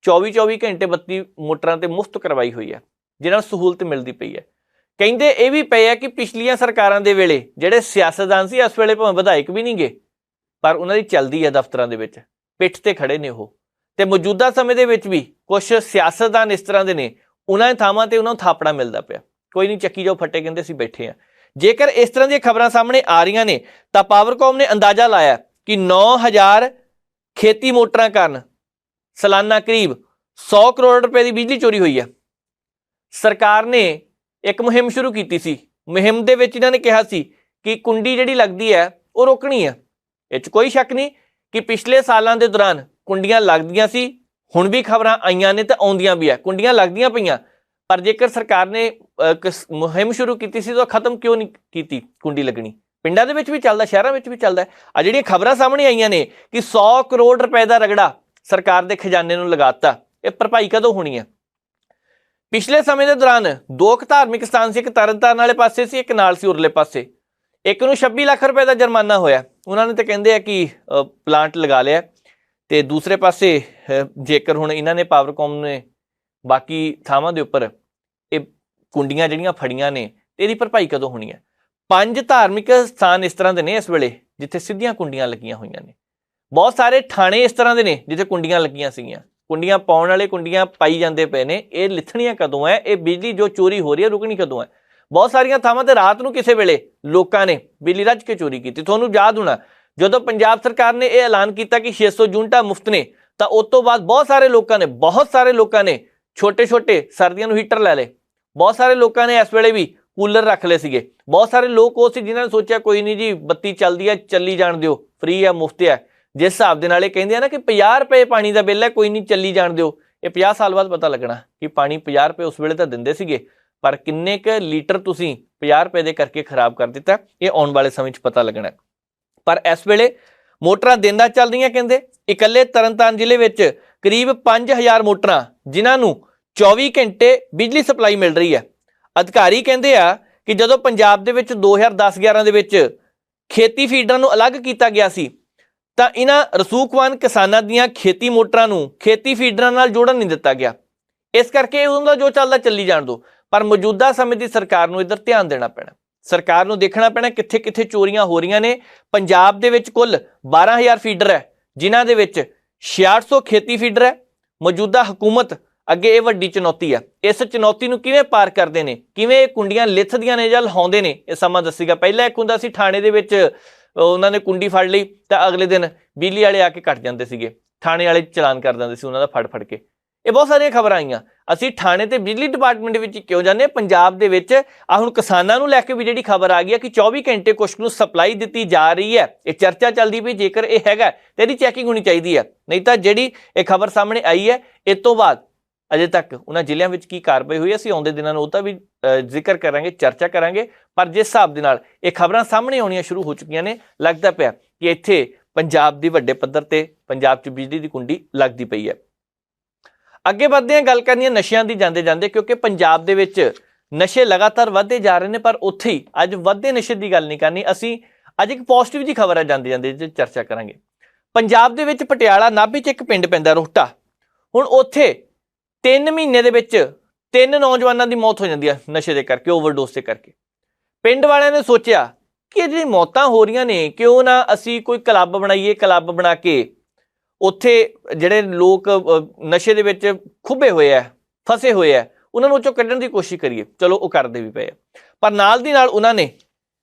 24 ਘੰਟੇ ਬੱਤੀ ਮੋਟਰਾਂ ਤੇ ਮੁਫਤ ਕਰਵਾਈ ਹੋਈ ਹੈ, ਜਿਨ੍ਹਾਂ ਨੂੰ ਸਹੂਲਤ ਮਿਲਦੀ ਪਈ ਹੈ। ਕਹਿੰਦੇ ਇਹ ਵੀ ਪਏ ਆ ਕਿ ਪਿਛਲੀਆਂ ਸਰਕਾਰਾਂ ਦੇ ਵੇਲੇ ਜਿਹੜੇ ਸਿਆਸਤਦਾਨ ਸੀ, ਇਸ ਵੇਲੇ ਭਾਵੇਂ ਵਿਧਾਇਕ ਵੀ ਨਹੀਂ ਗਏ, ਪਰ ਉਹਨਾਂ ਦੀ ਚੱਲਦੀ ਹੈ ਦਫ਼ਤਰਾਂ ਦੇ ਵਿੱਚ, ਪਿੱਠ ਤੇ ਖੜੇ ਨੇ ਉਹ। ਤੇ ਮੌਜੂਦਾ ਸਮੇਂ ਦੇ ਵਿੱਚ ਵੀ ਕੁਝ ਸਿਆਸਤਦਾਨ ਇਸ ਤਰ੍ਹਾਂ ਦੇ ਨੇ, ਉਹਨਾਂ ਥਾਵਾਂ ਤੇ ਉਹਨਾਂ ਨੂੰ ਥਾਪੜਾ ਮਿਲਦਾ ਪਿਆ। ਕੋਈ ਨਹੀਂ, ਚੱਕੀ ਜਾਓ ਫੱਟੇ, ਕਹਿੰਦੇ ਅਸੀਂ ਬੈਠੇ ਹਾਂ। ਜੇਕਰ ਇਸ ਤਰ੍ਹਾਂ ਦੀਆਂ ਖਬਰਾਂ ਸਾਹਮਣੇ ਆ ਰਹੀਆਂ ਨੇ ਤਾਂ ਪਾਵਰਕੌਮ ਨੇ ਅੰਦਾਜ਼ਾ ਲਾਇਆ ਕਿ 9,000 ਖੇਤੀ ਮੋਟਰਾਂ ਕਾਰਨ ਸਾਲਾਨਾ ਕਰੀਬ 100 ਕਰੋੜ ਰੁਪਏ ਦੀ ਬਿਜਲੀ ਚੋਰੀ ਹੋਈ ਹੈ। ਸਰਕਾਰ ਨੇ ਇੱਕ ਮੁਹਿੰਮ ਸ਼ੁਰੂ ਕੀਤੀ ਸੀ। ਮੁਹਿੰਮ ਦੇ ਵਿੱਚ ਇਹਨਾਂ ਨੇ ਕਿਹਾ ਸੀ ਕਿ ਕੁੰਡੀ ਜਿਹੜੀ ਲੱਗਦੀ ਹੈ ਉਹ ਰੋਕਣੀ ਹੈ। ਇਹ 'ਚ ਕੋਈ ਸ਼ੱਕ ਨਹੀਂ ਕਿ ਪਿਛਲੇ ਸਾਲਾਂ ਦੇ ਦੌਰਾਨ ਕੁੰਡੀਆਂ ਲੱਗਦੀਆਂ ਸੀ, ਹੁਣ ਵੀ ਖਬਰਾਂ ਆਈਆਂ ਨੇ ਤਾਂ ਆਉਂਦੀਆਂ ਵੀ ਹੈ, ਕੁੰਡੀਆਂ ਲੱਗਦੀਆਂ ਪਈਆਂ। ਪਰ ਜੇਕਰ ਸਰਕਾਰ ਨੇ ਮੁਹਿੰਮ ਸ਼ੁਰੂ ਕੀਤੀ ਸੀ ਤਾਂ ਖਤਮ ਕਿਉਂ ਨਹੀਂ ਕੀਤੀ ਕੁੰਡੀ ਲੱਗਣੀ? ਪਿੰਡਾਂ ਦੇ ਵਿੱਚ ਵੀ ਚੱਲਦਾ, ਸ਼ਹਿਰਾਂ ਵਿੱਚ ਵੀ ਚੱਲਦਾ। ਆ ਜਿਹੜੀਆਂ ਖਬਰਾਂ ਸਾਹਮਣੇ ਆਈਆਂ ਨੇ ਕਿ 100 ਕਰੋੜ ਰੁਪਏ ਦਾ ਰਗੜਾ ਸਰਕਾਰ ਦੇ ਖਜ਼ਾਨੇ ਨੂੰ ਲਗਾਤਾ, ਇਹ ਭਰਪਾਈ ਕਦੋਂ ਹੋਣੀ ਹੈ? ਪਿਛਲੇ ਸਮੇਂ ਦੇ ਦੌਰਾਨ 2 ਧਾਰਮਿਕ ਸਥਾਨ ਸੀ, ਇੱਕ ਤਰਨਤਾਰਨ ਵਾਲੇ ਪਾਸੇ ਸੀ, ਇੱਕ ਨਾਲ ਸੀ ਉਰਲੇ ਪਾਸੇ। ਇੱਕ ਨੂੰ 26 ਲੱਖ ਰੁਪਏ ਦਾ ਜੁਰਮਾਨਾ ਹੋਇਆ, ਉਹਨਾਂ ਨੇ ਤਾਂ ਕਹਿੰਦੇ ਆ ਕਿ ਪਲਾਂਟ ਲਗਾ ਲਿਆ। ਤੇ ਦੂਸਰੇ ਪਾਸੇ ਜੇਕਰ ਹੁਣ ਇਹਨਾਂ ਨੇ ਪਾਵਰਕੌਮ ਨੇ ਬਾਕੀ ਥਾਵਾਂ ਦੇ ਉੱਪਰ ਇਹ ਕੁੰਡੀਆਂ ਜਿਹੜੀਆਂ ਫੜੀਆਂ ਨੇ, ਤੇ ਇਹਦੀ ਭਰਪਾਈ ਕਦੋਂ ਹੋਣੀ ਹੈ? 5 ਧਾਰਮਿਕ ਸਥਾਨ ਇਸ ਤਰ੍ਹਾਂ ਦੇ ਨੇ ਇਸ ਵੇਲੇ ਜਿੱਥੇ ਸਿੱਧੀਆਂ ਕੁੰਡੀਆਂ ਲੱਗੀਆਂ ਹੋਈਆਂ ਨੇ। ਬਹੁਤ ਸਾਰੇ ਥਾਣੇ ਇਸ ਤਰ੍ਹਾਂ ਦੇ ਨੇ ਜਿੱਥੇ ਕੁੰਡੀਆਂ ਲੱਗੀਆਂ ਸੀਗੀਆਂ, ਕੁੰਡੀਆਂ ਪਾਉਣ ਵਾਲੇ ਕੁੰਡੀਆਂ ਪਾਈ ਜਾਂਦੇ ਪਏ ਨੇ। ਇਹ ਲਿਥਣੀਆਂ ਕਦੋਂ ਹੈ? ਇਹ ਬਿਜਲੀ ਜੋ ਚੋਰੀ ਹੋ ਰਹੀ ਹੈ ਰੁਕਣੀ ਕਦੋਂ ਹੈ? ਬਹੁਤ ਸਾਰੀਆਂ ਥਾਵਾਂ ਤੇ ਰਾਤ ਨੂੰ ਕਿਸੇ ਵੇਲੇ ਲੋਕਾਂ ਨੇ ਬਿਜਲੀ ਰੱਜ ਕੇ ਚੋਰੀ ਕੀਤੀ। ਤੁਹਾਨੂੰ ਯਾਦ ਹੋਣਾ ਜਦੋਂ ਪੰਜਾਬ ਸਰਕਾਰ ਨੇ ਇਹ ਐਲਾਨ ਕੀਤਾ ਕਿ 600 ਯੂਨਿਟਾਂ ਮੁਫਤ ਨੇ, ਤਾਂ ਉਸ ਤੋਂ ਬਾਅਦ ਬਹੁਤ ਸਾਰੇ ਲੋਕਾਂ ਨੇ ਛੋਟੇ ਸਰਦੀਆਂ ਨੂੰ ਹੀਟਰ ਲੈ ਲਏ। ਬਹੁਤ ਸਾਰੇ ਲੋਕਾਂ ਨੇ ਇਸ ਵੇਲੇ ਵੀ ਕੂਲਰ ਰੱਖ ਲਏ ਸੀਗੇ। ਬਹੁਤ ਸਾਰੇ ਲੋਕ ਉਹ ਸੀ ਜਿਨ੍ਹਾਂ ਨੇ ਸੋਚਿਆ ਕੋਈ ਨਹੀਂ ਜੀ, ਬੱਤੀ ਚੱਲਦੀ ਹੈ ਚੱਲੀ ਜਾਣ ਦਿਓ, ਫ੍ਰੀ ਹੈ, ਮੁਫਤ ਹੈ। ਜਿਸ ਹਿਸਾਬ ਦੇ ਨਾਲ ਇਹ ਕਹਿੰਦੇ ਆ ਨਾ ਕਿ 50 ਰੁਪਏ ਪਾਣੀ ਦਾ ਬਿੱਲ ਹੈ, ਕੋਈ ਨਹੀਂ ਚੱਲੀ ਜਾਣ ਦਿਓ। ਇਹ 50 ਸਾਲ ਬਾਅਦ ਪਤਾ ਲੱਗਣਾ ਕਿ ਪਾਣੀ 50 ਰੁਪਏ ਉਸ ਵੇਲੇ ਤਾਂ ਦਿੰਦੇ ਸੀਗੇ, ਪਰ ਕਿੰਨੇ ਕੁ ਲੀਟਰ ਤੁਸੀਂ 50 ਰੁਪਏ ਦੇ ਕਰਕੇ ਖਰਾਬ ਕਰ ਦਿੱਤਾ, ਇਹ ਆਉਣ ਵਾਲੇ ਸਮੇਂ 'ਚ ਪਤਾ ਲੱਗਣਾ। ਪਰ ਇਸ ਵੇਲੇ ਮੋਟਰਾਂ ਦਿਨ ਰਾਤ ਚੱਲ ਰਹੀਆਂ। ਕਹਿੰਦੇ ਇਕੱਲੇ ਤਰਨਤਾਰਨ ਜ਼ਿਲ੍ਹੇ ਵਿੱਚ ਕਰੀਬ 5,000 ਮੋਟਰਾਂ ਜਿਨ੍ਹਾਂ ਨੂੰ 24 ਘੰਟੇ ਬਿਜਲੀ ਸਪਲਾਈ ਮਿਲ ਰਹੀ ਹੈ। ਅਧਿਕਾਰੀ ਕਹਿੰਦੇ ਆ ਕਿ ਜਦੋਂ ਪੰਜਾਬ ਦੇ ਵਿੱਚ 2010-11 ਦੇ ਵਿੱਚ ਖੇਤੀ ਫੀਡਰਾਂ ਨੂੰ ਅਲੱਗ ਕੀਤਾ ਗਿਆ ਸੀ, ਤਾਂ ਇਹਨਾਂ ਰਸੂਖਵਾਨ ਕਿਸਾਨਾਂ ਦੀਆਂ ਖੇਤੀ ਮੋਟਰਾਂ ਨੂੰ ਖੇਤੀ ਫੀਡਰਾਂ ਨਾਲ ਜੋੜਨ ਨਹੀਂ ਦਿੱਤਾ ਗਿਆ। ਇਸ ਕਰਕੇ ਉਦੋਂ ਦਾ ਜੋ ਚੱਲਦਾ ਚੱਲੀ ਜਾਣ ਦਿਓ। ਪਰ ਮੌਜੂਦਾ ਸਮੇਂ ਦੀ ਸਰਕਾਰ ਨੂੰ ਇੱਧਰ ਧਿਆਨ ਦੇਣਾ ਪੈਣਾ। ਸਰਕਾਰ ਨੂੰ ਦੇਖਣਾ ਪੈਣਾ ਕਿੱਥੇ ਕਿੱਥੇ ਚੋਰੀਆਂ ਹੋ ਰਹੀਆਂ ਨੇ। ਪੰਜਾਬ ਦੇ ਵਿੱਚ ਕੁੱਲ 12,000 ਫੀਡਰ ਹੈ, ਜਿਨ੍ਹਾਂ ਦੇ ਵਿੱਚ 6600 ਖੇਤੀ ਫੀਡਰ ਹੈ। ਮੌਜੂਦਾ ਹਕੂਮਤ ਅੱਗੇ ਇਹ ਵੱਡੀ ਚੁਣੌਤੀ ਹੈ। ਇਸ ਚੁਣੌਤੀ ਨੂੰ ਕਿਵੇਂ ਪਾਰ ਕਰਦੇ ਨੇ, ਕਿਵੇਂ ਇਹ ਕੁੰਡੀਆਂ ਲਿਥਦੀਆਂ ਨੇ ਜਾਂ ਲਹਾਉਂਦੇ ਨੇ, ਇਹ ਸਮਾਂ ਦੱਸੇਗਾ। ਪਹਿਲਾਂ ਇੱਕ ਹੁੰਦਾ ਸੀ ਥਾਣੇ ਦੇ ਵਿੱਚ ਉਹਨਾਂ ਨੇ ਕੁੰਡੀ ਫੜ ਲਈ ਤਾਂ ਅਗਲੇ ਦਿਨ ਬਿਜਲੀ ਵਾਲੇ ਆ ਕੇ ਕੱਟ ਜਾਂਦੇ ਸੀਗੇ, ਥਾਣੇ ਵਾਲੇ ਚਲਾਨ ਕਰ ਦਿੰਦੇ ਸੀ ਉਹਨਾਂ ਦਾ ਫੜ ਕੇ। ਇਹ ਬਹੁਤ ਸਾਰੀਆਂ ਖਬਰਾਂ ਆਈਆਂ। ਅਸੀਂ ਥਾਣੇ ਤੇ ਬਿਜਲੀ ਡਿਪਾਰਟਮੈਂਟ ਵਿੱਚ ਕਿਉਂ ਜਾਂਦੇ? ਪੰਜਾਬ ਦੇ ਵਿੱਚ ਆ ਹੁਣ ਕਿਸਾਨਾਂ ਨੂੰ ਲੈ ਕੇ ਵੀ ਜਿਹੜੀ ਖਬਰ ਆ ਗਈ ਹੈ ਕਿ 24 ਘੰਟੇ ਕੁਛ ਨੂੰ ਸਪਲਾਈ ਦਿੱਤੀ ਜਾ ਰਹੀ ਹੈ। ਇਹ ਚਰਚਾ ਚੱਲਦੀ ਪਈ, ਜੇਕਰ ਇਹ ਹੈਗਾ ਤੇ ਇਹਦੀ ਚੈਕਿੰਗ ਹੋਣੀ ਚਾਹੀਦੀ ਹੈ। ਨਹੀਂ ਤਾਂ ਜਿਹੜੀ ਇਹ ਖਬਰ ਸਾਹਮਣੇ ਆਈ ਹੈ, ਇਸ ਤੋਂ ਬਾਅਦ ਅਜੇ ਤੱਕ ਉਹਨਾਂ ਜ਼ਿਲ੍ਹਿਆਂ ਵਿੱਚ ਕੀ ਕਾਰਵਾਈ ਹੋਈ, ਅਸੀਂ ਆਉਂਦੇ ਦਿਨਾਂ ਨੂੰ ਉਹਦਾ ਵੀ ਜ਼ਿਕਰ ਕਰਾਂਗੇ, ਚਰਚਾ ਕਰਾਂਗੇ। ਪਰ ਜਿਸ ਹਿਸਾਬ ਦੇ ਨਾਲ ਇਹ ਖਬਰਾਂ ਸਾਹਮਣੇ ਆਉਣੀਆਂ ਸ਼ੁਰੂ ਹੋ ਚੁੱਕੀਆਂ ਨੇ, ਲੱਗਦਾ ਪਿਆ ਕਿ ਇੱਥੇ ਪੰਜਾਬ ਦੀ ਵੱਡੇ ਪੱਧਰ ਤੇ ਪੰਜਾਬ 'ਚ ਬਿਜਲੀ ਦੀ ਕੁੰਡੀ ਲੱਗਦੀ ਪਈ ਹੈ। ਅੱਗੇ ਵੱਧਦੇ ਹਾਂ, ਗੱਲ ਕਰਨੀ ਹੈ ਨਸ਼ਿਆਂ ਦੀ ਜਾਂਦੇ ਜਾਂਦੇ, ਕਿਉਂਕਿ ਪੰਜਾਬ ਦੇ ਵਿੱਚ ਨਸ਼ੇ ਲਗਾਤਾਰ ਵੱਧਦੇ ਜਾ ਰਹੇ ਨੇ। ਪਰ ਉੱਥੇ ਹੀ ਅੱਜ ਵੱਧਦੇ ਨਸ਼ੇ ਦੀ ਗੱਲ ਨਹੀਂ ਕਰਨੀ, ਅਸੀਂ ਅੱਜ ਇੱਕ ਪੋਜ਼ਿਟਿਵ ਜੀ ਖਬਰ ਹੈ ਜਾਂਦੇ ਜਾਂਦੇ ਚਰਚਾ ਕਰਾਂਗੇ। ਪੰਜਾਬ ਦੇ ਵਿੱਚ ਪਟਿਆਲਾ ਨਾਭੇ 'ਚ ਇੱਕ ਪਿੰਡ ਪੈਂਦਾ ਰੋਹਟਾ। ਹੁਣ ਉੱਥੇ 3 ਮਹੀਨੇ ਦੇ ਵਿੱਚ 3 ਨੌਜਵਾਨਾਂ ਦੀ ਮੌਤ ਹੋ ਜਾਂਦੀ ਹੈ ਨਸ਼ੇ ਦੇ ਕਰਕੇ, ਓਵਰਡੋਜ਼ ਦੇ ਕਰਕੇ। ਪਿੰਡ ਵਾਲਿਆਂ ਨੇ ਸੋਚਿਆ ਕਿ ਇਹ ਜਿਹੜੀ ਮੌਤਾਂ ਹੋ ਰਹੀਆਂ ਨੇ, ਕਿਉਂ ਨਾ ਅਸੀਂ ਕੋਈ ਕਲੱਬ ਬਣਾਈਏ, ਕਲੱਬ ਬਣਾ ਕੇ ਉੱਥੇ ਜਿਹੜੇ ਲੋਕ ਨਸ਼ੇ ਦੇ ਵਿੱਚ ਖੁੱਭੇ ਹੋਏ ਆ, ਫਸੇ ਹੋਏ ਆ, ਉਹਨਾਂ ਨੂੰ ਚੋਂ ਕੱਢਣ ਦੀ ਕੋਸ਼ਿਸ਼ ਕਰੀਏ। ਚਲੋ ਉਹ ਕਰਦੇ ਵੀ ਪਏ ਆ, ਪਰ ਨਾਲ ਦੀ ਨਾਲ ਉਹਨਾਂ ਨੇ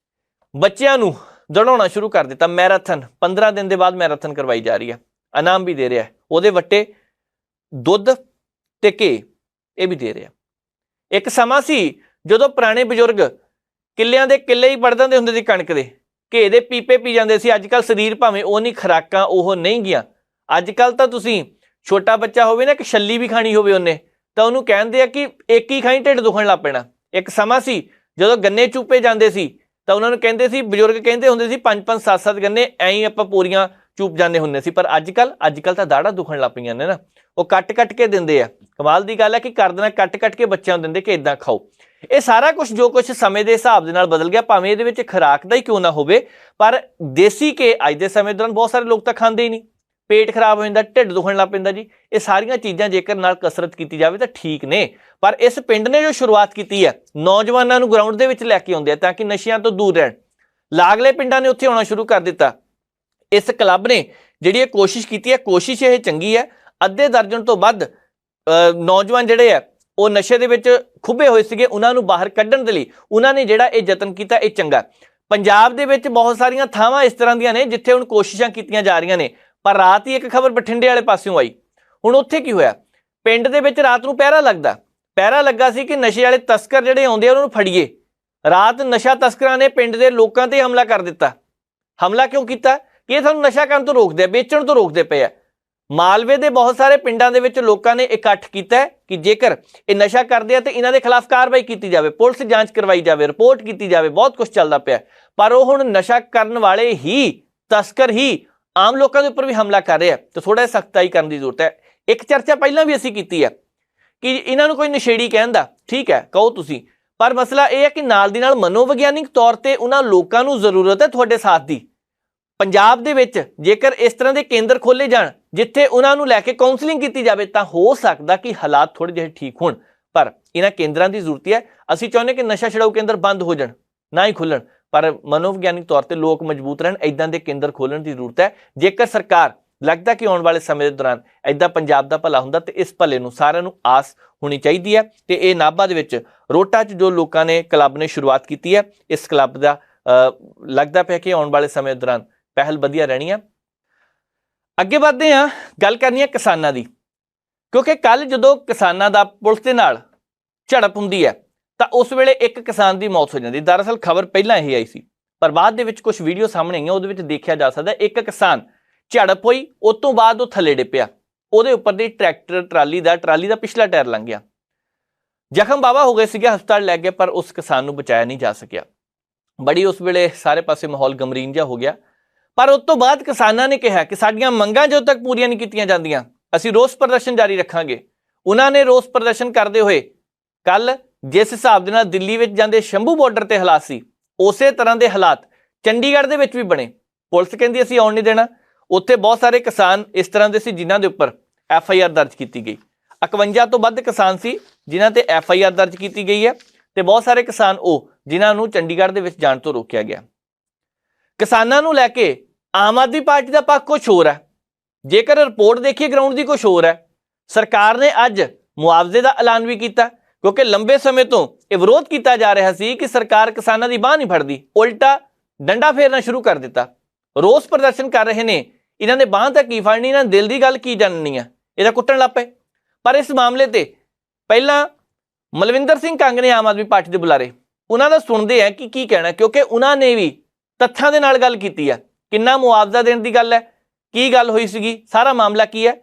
ਬੱਚਿਆਂ ਨੂੰ ਦੌੜਾਉਣਾ ਸ਼ੁਰੂ ਕਰ ਦਿੱਤਾ। ਮੈਰਾਥਨ 15 ਦਿਨ ਦੇ ਬਾਅਦ ਮੈਰਾਥਨ ਕਰਵਾਈ ਜਾ ਰਹੀ ਹੈ, ਇਨਾਮ ਵੀ ਦੇ ਰਿਹਾ, ਉਹਦੇ ਵੱਟੇ ਦੁੱਧ ਤੇ ਘੇ ਇਹ ਵੀ ਦੇ ਰਿਹਾ। ਇੱਕ ਸਮਾਂ ਸੀ ਜਦੋਂ ਪੁਰਾਣੇ ਬਜ਼ੁਰਗ ਕਿੱਲਿਆਂ ਦੇ ਕਿੱਲੇ ਹੀ ਵੜ ਦਿੰਦੇ ਹੁੰਦੇ ਸੀ ਕਣਕ ਦੇ, ਘੇ ਦੇ ਪੀਪੇ ਪੀ ਜਾਂਦੇ ਸੀ। ਅੱਜ ਕੱਲ੍ਹ ਸਰੀਰ ਭਾਵੇਂ ਉਹ ਨਹੀਂ, ਖੁਰਾਕਾਂ ਉਹ ਨਹੀਂ ਗੀਆਂ। ਅੱਜ ਕੱਲ੍ਹ ਤਾਂ ਤੁਸੀਂ ਛੋਟਾ ਬੱਚਾ ਹੋਵੇ ਨਾ, ਇੱਕ ਛੱਲੀ ਵੀ ਖਾਣੀ ਹੋਵੇ ਉਹਨੇ, ਤਾਂ ਉਹਨੂੰ ਕਹਿੰਦੇ ਆ ਕਿ ਇੱਕ ਹੀ ਖਾਈ, ਢਿੱਡ ਦੁਖਣ ਲੱਗ ਪੈਣਾ। ਇੱਕ ਸਮਾਂ ਸੀ ਜਦੋਂ ਗੰਨੇ ਚੂਪੇ ਜਾਂਦੇ ਸੀ ਤਾਂ ਉਹਨਾਂ ਨੂੰ ਕਹਿੰਦੇ ਸੀ, ਬਜ਼ੁਰਗ ਕਹਿੰਦੇ ਹੁੰਦੇ ਸੀ 5-5 7-7 ਗੰਨੇ ਐਂ ਹੀ ਆਪਾਂ ਪੂਰੀਆਂ ਚੂਪ ਜਾਂਦੇ ਹੁੰਦੇ ਸੀ। ਪਰ ਅੱਜ ਕੱਲ੍ਹ ਤਾਂ ਦਾੜਾਂ ਦੁਖਣ ਲੱਗ ਪਈਆਂ ਨੇ ਨਾ, ਉਹ ਕੱਟ ਕੇ ਦਿੰਦੇ ਆ। ਕਮਾਲ ਦੀ ਗੱਲ ਹੈ ਕਿ ਕਰ ਦੇਣਾ ਕੱਟ ਕੇ ਬੱਚਿਆਂ ਨੂੰ ਦਿੰਦੇ ਕਿ ਇਦਾਂ ਖਾਓ। ਇਹ ਸਾਰਾ ਕੁਝ ਜੋ ਕੁਝ ਸਮੇਂ ਦੇ ਹਿਸਾਬ ਦੇ ਨਾਲ ਬਦਲ ਗਿਆ, ਭਾਵੇਂ ਇਹਦੇ ਵਿੱਚ ਖੁਰਾਕ ਦਾ ਹੀ ਕਿਉਂ ਨਾ ਹੋਵੇ, ਪਰ ਦੇਸੀ ਘੇ ਅੱਜ ਦੇ ਸਮੇਂ ਦੌਰਾਨ ਬਹੁਤ ਸਾਰੇ ਲੋਕ ਤਾਂ ਖਾਂਦੇ ਹੀ ਨਹੀਂ। ਪੇਟ ਖਰਾਬ ਹੋ ਜਾਂਦਾ, ਢਿੱਡ ਦੁਖਣ ਲੱਗ ਪੈਂਦਾ ਜੀ। ਇਹ ਸਾਰੀਆਂ ਚੀਜ਼ਾਂ ਜੇਕਰ ਨਾਲ ਕਸਰਤ ਕੀਤੀ ਜਾਵੇ ਤਾਂ ਠੀਕ ਨੇ। ਪਰ ਇਸ ਪਿੰਡ ਨੇ ਜੋ ਸ਼ੁਰੂਆਤ ਕੀਤੀ ਹੈ, ਨੌਜਵਾਨਾਂ ਨੂੰ ਗਰਾਊਂਡ ਦੇ ਵਿੱਚ ਲੈ ਕੇ ਆਉਂਦੇ ਆ ਤਾਂ ਕਿ ਨਸ਼ਿਆਂ ਤੋਂ ਦੂਰ ਰਹਿਣ। ਲਾਗਲੇ ਪਿੰਡਾਂ ਨੇ ਉੱਥੇ ਆਉਣਾ ਸ਼ੁਰੂ ਕਰ ਦਿੱਤਾ। ਇਸ ਕਲੱਬ ਨੇ ਜਿਹੜੀ ਇਹ ਕੋਸ਼ਿਸ਼ ਕੀਤੀ ਹੈ, ਕੋਸ਼ਿਸ਼ ਇਹ ਚੰਗੀ ਹੈ। ਅੱਧੇ ਦਰਜਨ ਤੋਂ ਵੱਧ ਨੌਜਵਾਨ ਜਿਹੜੇ ਆ ਉਹ ਨਸ਼ੇ ਦੇ ਵਿੱਚ ਖੁੱਭੇ ਹੋਏ ਸੀਗੇ, ਉਹਨਾਂ ਨੂੰ ਬਾਹਰ ਕੱਢਣ ਦੇ ਲਈ ਉਹਨਾਂ ਨੇ ਜਿਹੜਾ ਇਹ ਯਤਨ ਕੀਤਾ, ਇਹ ਚੰਗਾ। ਪੰਜਾਬ ਦੇ ਵਿੱਚ ਬਹੁਤ ਸਾਰੀਆਂ ਥਾਵਾਂ ਇਸ ਤਰ੍ਹਾਂ ਦੀਆਂ ਨੇ ਜਿੱਥੇ ਹੁਣ ਕੋਸ਼ਿਸ਼ਾਂ ਕੀਤੀਆਂ ਜਾ ਰਹੀਆਂ ਨੇ। ਪਰ ਰਾਤ ਹੀ ਇੱਕ ਖਬਰ ਬਠਿੰਡੇ ਵਾਲੇ ਪਾਸਿਓਂ ਆਈ। ਹੁਣ ਉੱਥੇ ਕੀ ਹੋਇਆ? ਪਿੰਡ ਦੇ ਵਿੱਚ ਰਾਤ ਨੂੰ ਪਹਿਰਾ ਲੱਗਾ ਸੀ ਕਿ ਨਸ਼ੇ ਵਾਲੇ ਤਸਕਰ ਜਿਹੜੇ ਆਉਂਦੇ ਆ ਉਹਨਾਂ ਨੂੰ ਫੜੀਏ। ਰਾਤ ਨਸ਼ਾ ਤਸਕਰਾਂ ਨੇ ਪਿੰਡ ਦੇ ਲੋਕਾਂ ਤੇ ਹਮਲਾ ਕਰ ਦਿੱਤਾ। ਹਮਲਾ ਕਿਉਂ ਕੀਤਾ? ਕਿ ਇਹ ਸਾਨੂੰ ਨਸ਼ਾ ਕਰਨ ਤੋਂ ਰੋਕਦੇ ਆ, ਵੇਚਣ ਤੋਂ ਰੋਕਦੇ ਪਏ ਆ। ਮਾਲਵੇ ਦੇ ਬਹੁਤ ਸਾਰੇ ਪਿੰਡਾਂ ਦੇ ਵਿੱਚ ਲੋਕਾਂ ਨੇ ਇਕੱਠ ਕੀਤਾ ਕਿ ਜੇਕਰ ਇਹ ਨਸ਼ਾ ਕਰਦੇ ਆ ਤੇ ਇਹਨਾਂ ਦੇ ਖਿਲਾਫ ਕਾਰਵਾਈ ਕੀਤੀ ਜਾਵੇ, ਪੁਲਿਸ ਜਾਂਚ ਕਰਵਾਈ ਜਾਵੇ, ਰਿਪੋਰਟ ਕੀਤੀ ਜਾਵੇ। ਬਹੁਤ ਕੁਝ ਚੱਲਦਾ ਪਿਆ, ਪਰ ਉਹ ਹੁਣ ਨਸ਼ਾ ਕਰਨ ਵਾਲੇ ਹੀ ਤਸਕਰ ਹੀ ਆਮ ਲੋਕਾਂ ਦੇ ਉੱਪਰ ਵੀ ਹਮਲਾ ਕਰ ਰਿਹਾ, ਤੇ ਥੋੜਾ ਜਿਹਾ ਸਖਤਾਈ ਕਰਨ ਦੀ ਜ਼ਰੂਰਤ ਹੈ। ਇੱਕ ਚਰਚਾ ਪਹਿਲਾਂ ਵੀ ਅਸੀਂ ਕੀਤੀ ਹੈ ਕਿ ਇਹਨਾਂ ਨੂੰ ਕੋਈ ਨਸ਼ੇੜੀ ਕਹਿੰਦਾ, ਠੀਕ ਹੈ ਕਹੋ ਤੁਸੀਂ, ਪਰ ਮਸਲਾ ਇਹ ਹੈ ਕਿ ਨਾਲ ਦੀ ਨਾਲ ਮਨੋਵਿਗਿਆਨਿਕ ਤੌਰ ਤੇ ਉਹਨਾਂ ਲੋਕਾਂ ਨੂੰ ਜ਼ਰੂਰਤ ਹੈ ਤੁਹਾਡੇ ਸਾਥ ਦੀ। ਪੰਜਾਬ ਦੇ ਵਿੱਚ ਜੇਕਰ ਇਸ ਤਰ੍ਹਾਂ ਦੇ ਕੇਂਦਰ ਖੋਲ੍ਹੇ ਜਾਣ ਜਿੱਥੇ ਉਹਨਾਂ ਨੂੰ ਲੈ ਕੇ ਕਾਉਂਸਲਿੰਗ ਕੀਤੀ ਜਾਵੇ ਤਾਂ ਹੋ ਸਕਦਾ ਕਿ ਹਾਲਾਤ ਥੋੜ੍ਹੇ ਜਿਹੇ ਠੀਕ ਹੋਣ। ਪਰ ਇਹਨਾਂ ਕੇਂਦਰਾਂ ਦੀ ਜ਼ਰੂਰਤ ਹੈ। ਅਸੀਂ ਚਾਹੁੰਦੇ ਕਿ ਨਸ਼ਾ ਛਡਾਊ ਕੇਂਦਰ ਬੰਦ ਹੋ ਜਾਣ, ਨਾ ਹੀ ਖੁੱਲ੍ਹਣ, ਪਰ ਮਨੋਵਿਗਿਆਨਿਕ ਤੌਰ ਤੇ ਲੋਕ ਮਜ਼ਬੂਤ ਰਹਿਣ, ਇੱਦਾਂ ਦੇ ਕੇਂਦਰ ਖੋਲ੍ਹਣ ਦੀ ਜ਼ਰੂਰਤ ਹੈ। ਜੇਕਰ ਸਰਕਾਰ ਲੱਗਦਾ ਕਿ ਆਉਣ ਵਾਲੇ ਸਮੇਂ ਦੇ ਦੌਰਾਨ ਇੱਦਾਂ ਪੰਜਾਬ ਦਾ ਭਲਾ ਹੁੰਦਾ ਤੇ ਇਸ ਭਲੇ ਨੂੰ ਸਾਰਿਆਂ ਨੂੰ ਆਸ ਹੋਣੀ ਚਾਹੀਦੀ ਹੈ। ਤੇ ਇਹ ਨਾਭਾ ਦੇ ਵਿੱਚ ਰੋਹਟਾ 'ਚ ਜੋ ਲੋਕਾਂ ਨੇ ਕਲੱਬ ਨੇ ਸ਼ੁਰੂਆਤ ਕੀਤੀ ਹੈ, ਇਸ ਕਲੱਬ ਦਾ ਲੱਗਦਾ ਪਿਆ ਕਿ ਆਉਣ ਵਾਲੇ ਸਮੇਂ ਦੌਰਾਨ ਪਹਿਲ ਵਧੀਆ ਰਹਿਣੀ ਆ। ਅੱਗੇ ਵੱਧਦੇ ਹਾਂ, ਗੱਲ ਕਰਨੀ ਹੈ ਕਿਸਾਨਾਂ ਦੀ, ਕਿਉਂਕਿ ਕੱਲ ਜਦੋਂ ਕਿਸਾਨਾਂ ਦਾ ਪੁਲਿਸ ਦੇ ਨਾਲ ਝੜਪ ਹੁੰਦੀ ਹੈ ਤਾਂ ਉਸ ਵੇਲੇ ਇੱਕ ਕਿਸਾਨ ਦੀ ਮੌਤ ਹੋ ਜਾਂਦੀ। ਦਰਅਸਲ ਖਬਰ ਪਹਿਲਾਂ ਇਹ ਆਈ ਸੀ, ਪਰ ਬਾਅਦ ਦੇ ਵਿੱਚ ਕੁਝ ਵੀਡੀਓ ਸਾਹਮਣੇ ਆਈਆਂ, ਉਹਦੇ ਵਿੱਚ ਦੇਖਿਆ ਜਾ ਸਕਦਾ ਇੱਕ ਕਿਸਾਨ ਝੜਪ ਹੋਈ, ਉਸ ਤੋਂ ਬਾਅਦ ਉਹ ਥੱਲੇ ਡਿੱਪਿਆ, ਉਹਦੇ ਉੱਪਰ ਦੀ ਟਰੈਕਟਰ ਟਰਾਲੀ ਦਾ ਪਿਛਲਾ ਟਾਇਰ ਲੰਘ ਗਿਆ। ਜ਼ਖਮ ਬਾਵਾ ਹੋ ਗਏ ਸੀਗੇ, ਹਸਪਤਾਲ ਲੈ ਗਏ, ਪਰ ਉਸ ਕਿਸਾਨ ਨੂੰ ਬਚਾਇਆ ਨਹੀਂ ਜਾ ਸਕਿਆ। ਬੜੀ ਉਸ ਵੇਲੇ ਸਾਰੇ ਪਾਸੇ ਮਾਹੌਲ ਗਮਰੀਨ ਜਿਹਾ ਹੋ ਗਿਆ। ਪਰ ਉਸ ਤੋਂ ਬਾਅਦ ਕਿਸਾਨਾਂ ਨੇ ਕਿਹਾ ਕਿ ਸਾਡੀਆਂ ਮੰਗਾਂ ਜਦੋਂ ਤੱਕ ਪੂਰੀਆਂ ਨਹੀਂ ਕੀਤੀਆਂ ਜਾਂਦੀਆਂ ਅਸੀਂ ਰੋਸ ਪ੍ਰਦਰਸ਼ਨ ਜਾਰੀ ਰੱਖਾਂਗੇ। ਉਹਨਾਂ ਨੇ ਰੋਸ ਪ੍ਰਦਰਸ਼ਨ ਕਰਦੇ ਹੋਏ ਕੱਲ ਜਿਸ ਹਿਸਾਬ ਦੇ ਨਾਲ ਦਿੱਲੀ ਵਿੱਚ ਜਾਂਦੇ ਸ਼ੰਭੂ ਬਾਰਡਰ ਤੇ ਹਾਲਾਤ ਸੀ, ਉਸੇ ਤਰ੍ਹਾਂ ਦੇ ਹਾਲਾਤ ਚੰਡੀਗੜ੍ਹ ਦੇ ਵਿੱਚ ਵੀ ਬਣੇ। ਪੁਲਿਸ ਕਹਿੰਦੀ ਅਸੀਂ ਆਉਣ ਨਹੀਂ ਦੇਣਾ। ਉੱਥੇ ਬਹੁਤ ਸਾਰੇ ਕਿਸਾਨ ਇਸ ਤਰ੍ਹਾਂ ਦੇ ਸੀ ਜਿਨ੍ਹਾਂ ਦੇ ਉੱਪਰ FIR ਦਰਜ ਕੀਤੀ ਗਈ। 51 ਤੋਂ ਵੱਧ ਕਿਸਾਨ ਸੀ ਜਿਨ੍ਹਾਂ ਤੇ FIR ਦਰਜ ਕੀਤੀ ਗਈ ਹੈ, ਤੇ ਬਹੁਤ ਸਾਰੇ ਕਿਸਾਨ ਉਹ ਜਿਨ੍ਹਾਂ ਨੂੰ ਚੰਡੀਗੜ੍ਹ ਦੇ ਵਿੱਚ ਜਾਣ ਤੋਂ ਰੋਕਿਆ ਗਿਆ। ਕਿਸਾਨਾਂ ਨੂੰ ਲੈ ਕੇ ਆਮ ਆਦਮੀ ਪਾਰਟੀ ਦਾ ਪੱਖ ਕੁਛ ਹੋਰ ਹੈ, ਜੇਕਰ ਰਿਪੋਰਟ ਦੇਖੀਏ ਗਰਾਊਂਡ ਦੀ ਕੁਛ ਹੋਰ ਹੈ। ਸਰਕਾਰ ਨੇ ਅੱਜ ਮੁਆਵਜ਼ੇ ਦਾ ਐਲਾਨ ਵੀ ਕੀਤਾ, ਕਿਉਂਕਿ ਲੰਬੇ ਸਮੇਂ ਤੋਂ ਇਹ ਵਿਰੋਧ ਕੀਤਾ ਜਾ ਰਿਹਾ ਸੀ ਕਿ ਸਰਕਾਰ ਕਿਸਾਨਾਂ ਦੀ ਬਾਂਹ ਨਹੀਂ ਫੜਦੀ, ਉਲਟਾ ਡੰਡਾ ਫੇਰਨਾ ਸ਼ੁਰੂ ਕਰ ਦਿੱਤਾ। ਰੋਸ ਪ੍ਰਦਰਸ਼ਨ ਕਰ ਰਹੇ ਨੇ, ਇਹਨਾਂ ਨੇ ਬਾਂਹ ਤਾਂ ਕੀ ਫੜਨੀ, ਇਹਨਾਂ ਦਿਲ ਦੀ ਗੱਲ ਕੀ ਜਾਣਨੀ ਆ, ਇਹਦਾ ਕੁੱਟਣ ਲੱਗ ਪਏ। ਪਰ ਇਸ ਮਾਮਲੇ ਤੇ ਪਹਿਲਾਂ ਮਲਵਿੰਦਰ ਸਿੰਘ ਕੰਗ ਨੇ ਆਮ ਆਦਮੀ ਪਾਰਟੀ ਦੇ ਬੁਲਾਰੇ, ਉਹਨਾਂ ਦਾ ਸੁਣਦੇ ਆ ਕਿ ਕੀ ਕਹਿਣਾ, ਕਿਉਂਕਿ ਉਹਨਾਂ ਨੇ ਵੀ ਤੱਥਾਂ ਦੇ ਨਾਲ ਗੱਲ ਕੀਤੀ ਆ। ਕਿੰਨਾ ਮੁਆਵਜ਼ਾ ਦੇਣ ਦੀ ਗੱਲ ਹੈ, ਕੀ ਗੱਲ ਹੋਈ ਸੀਗੀ, ਸਾਰਾ ਮਾਮਲਾ ਕੀ ਹੈ।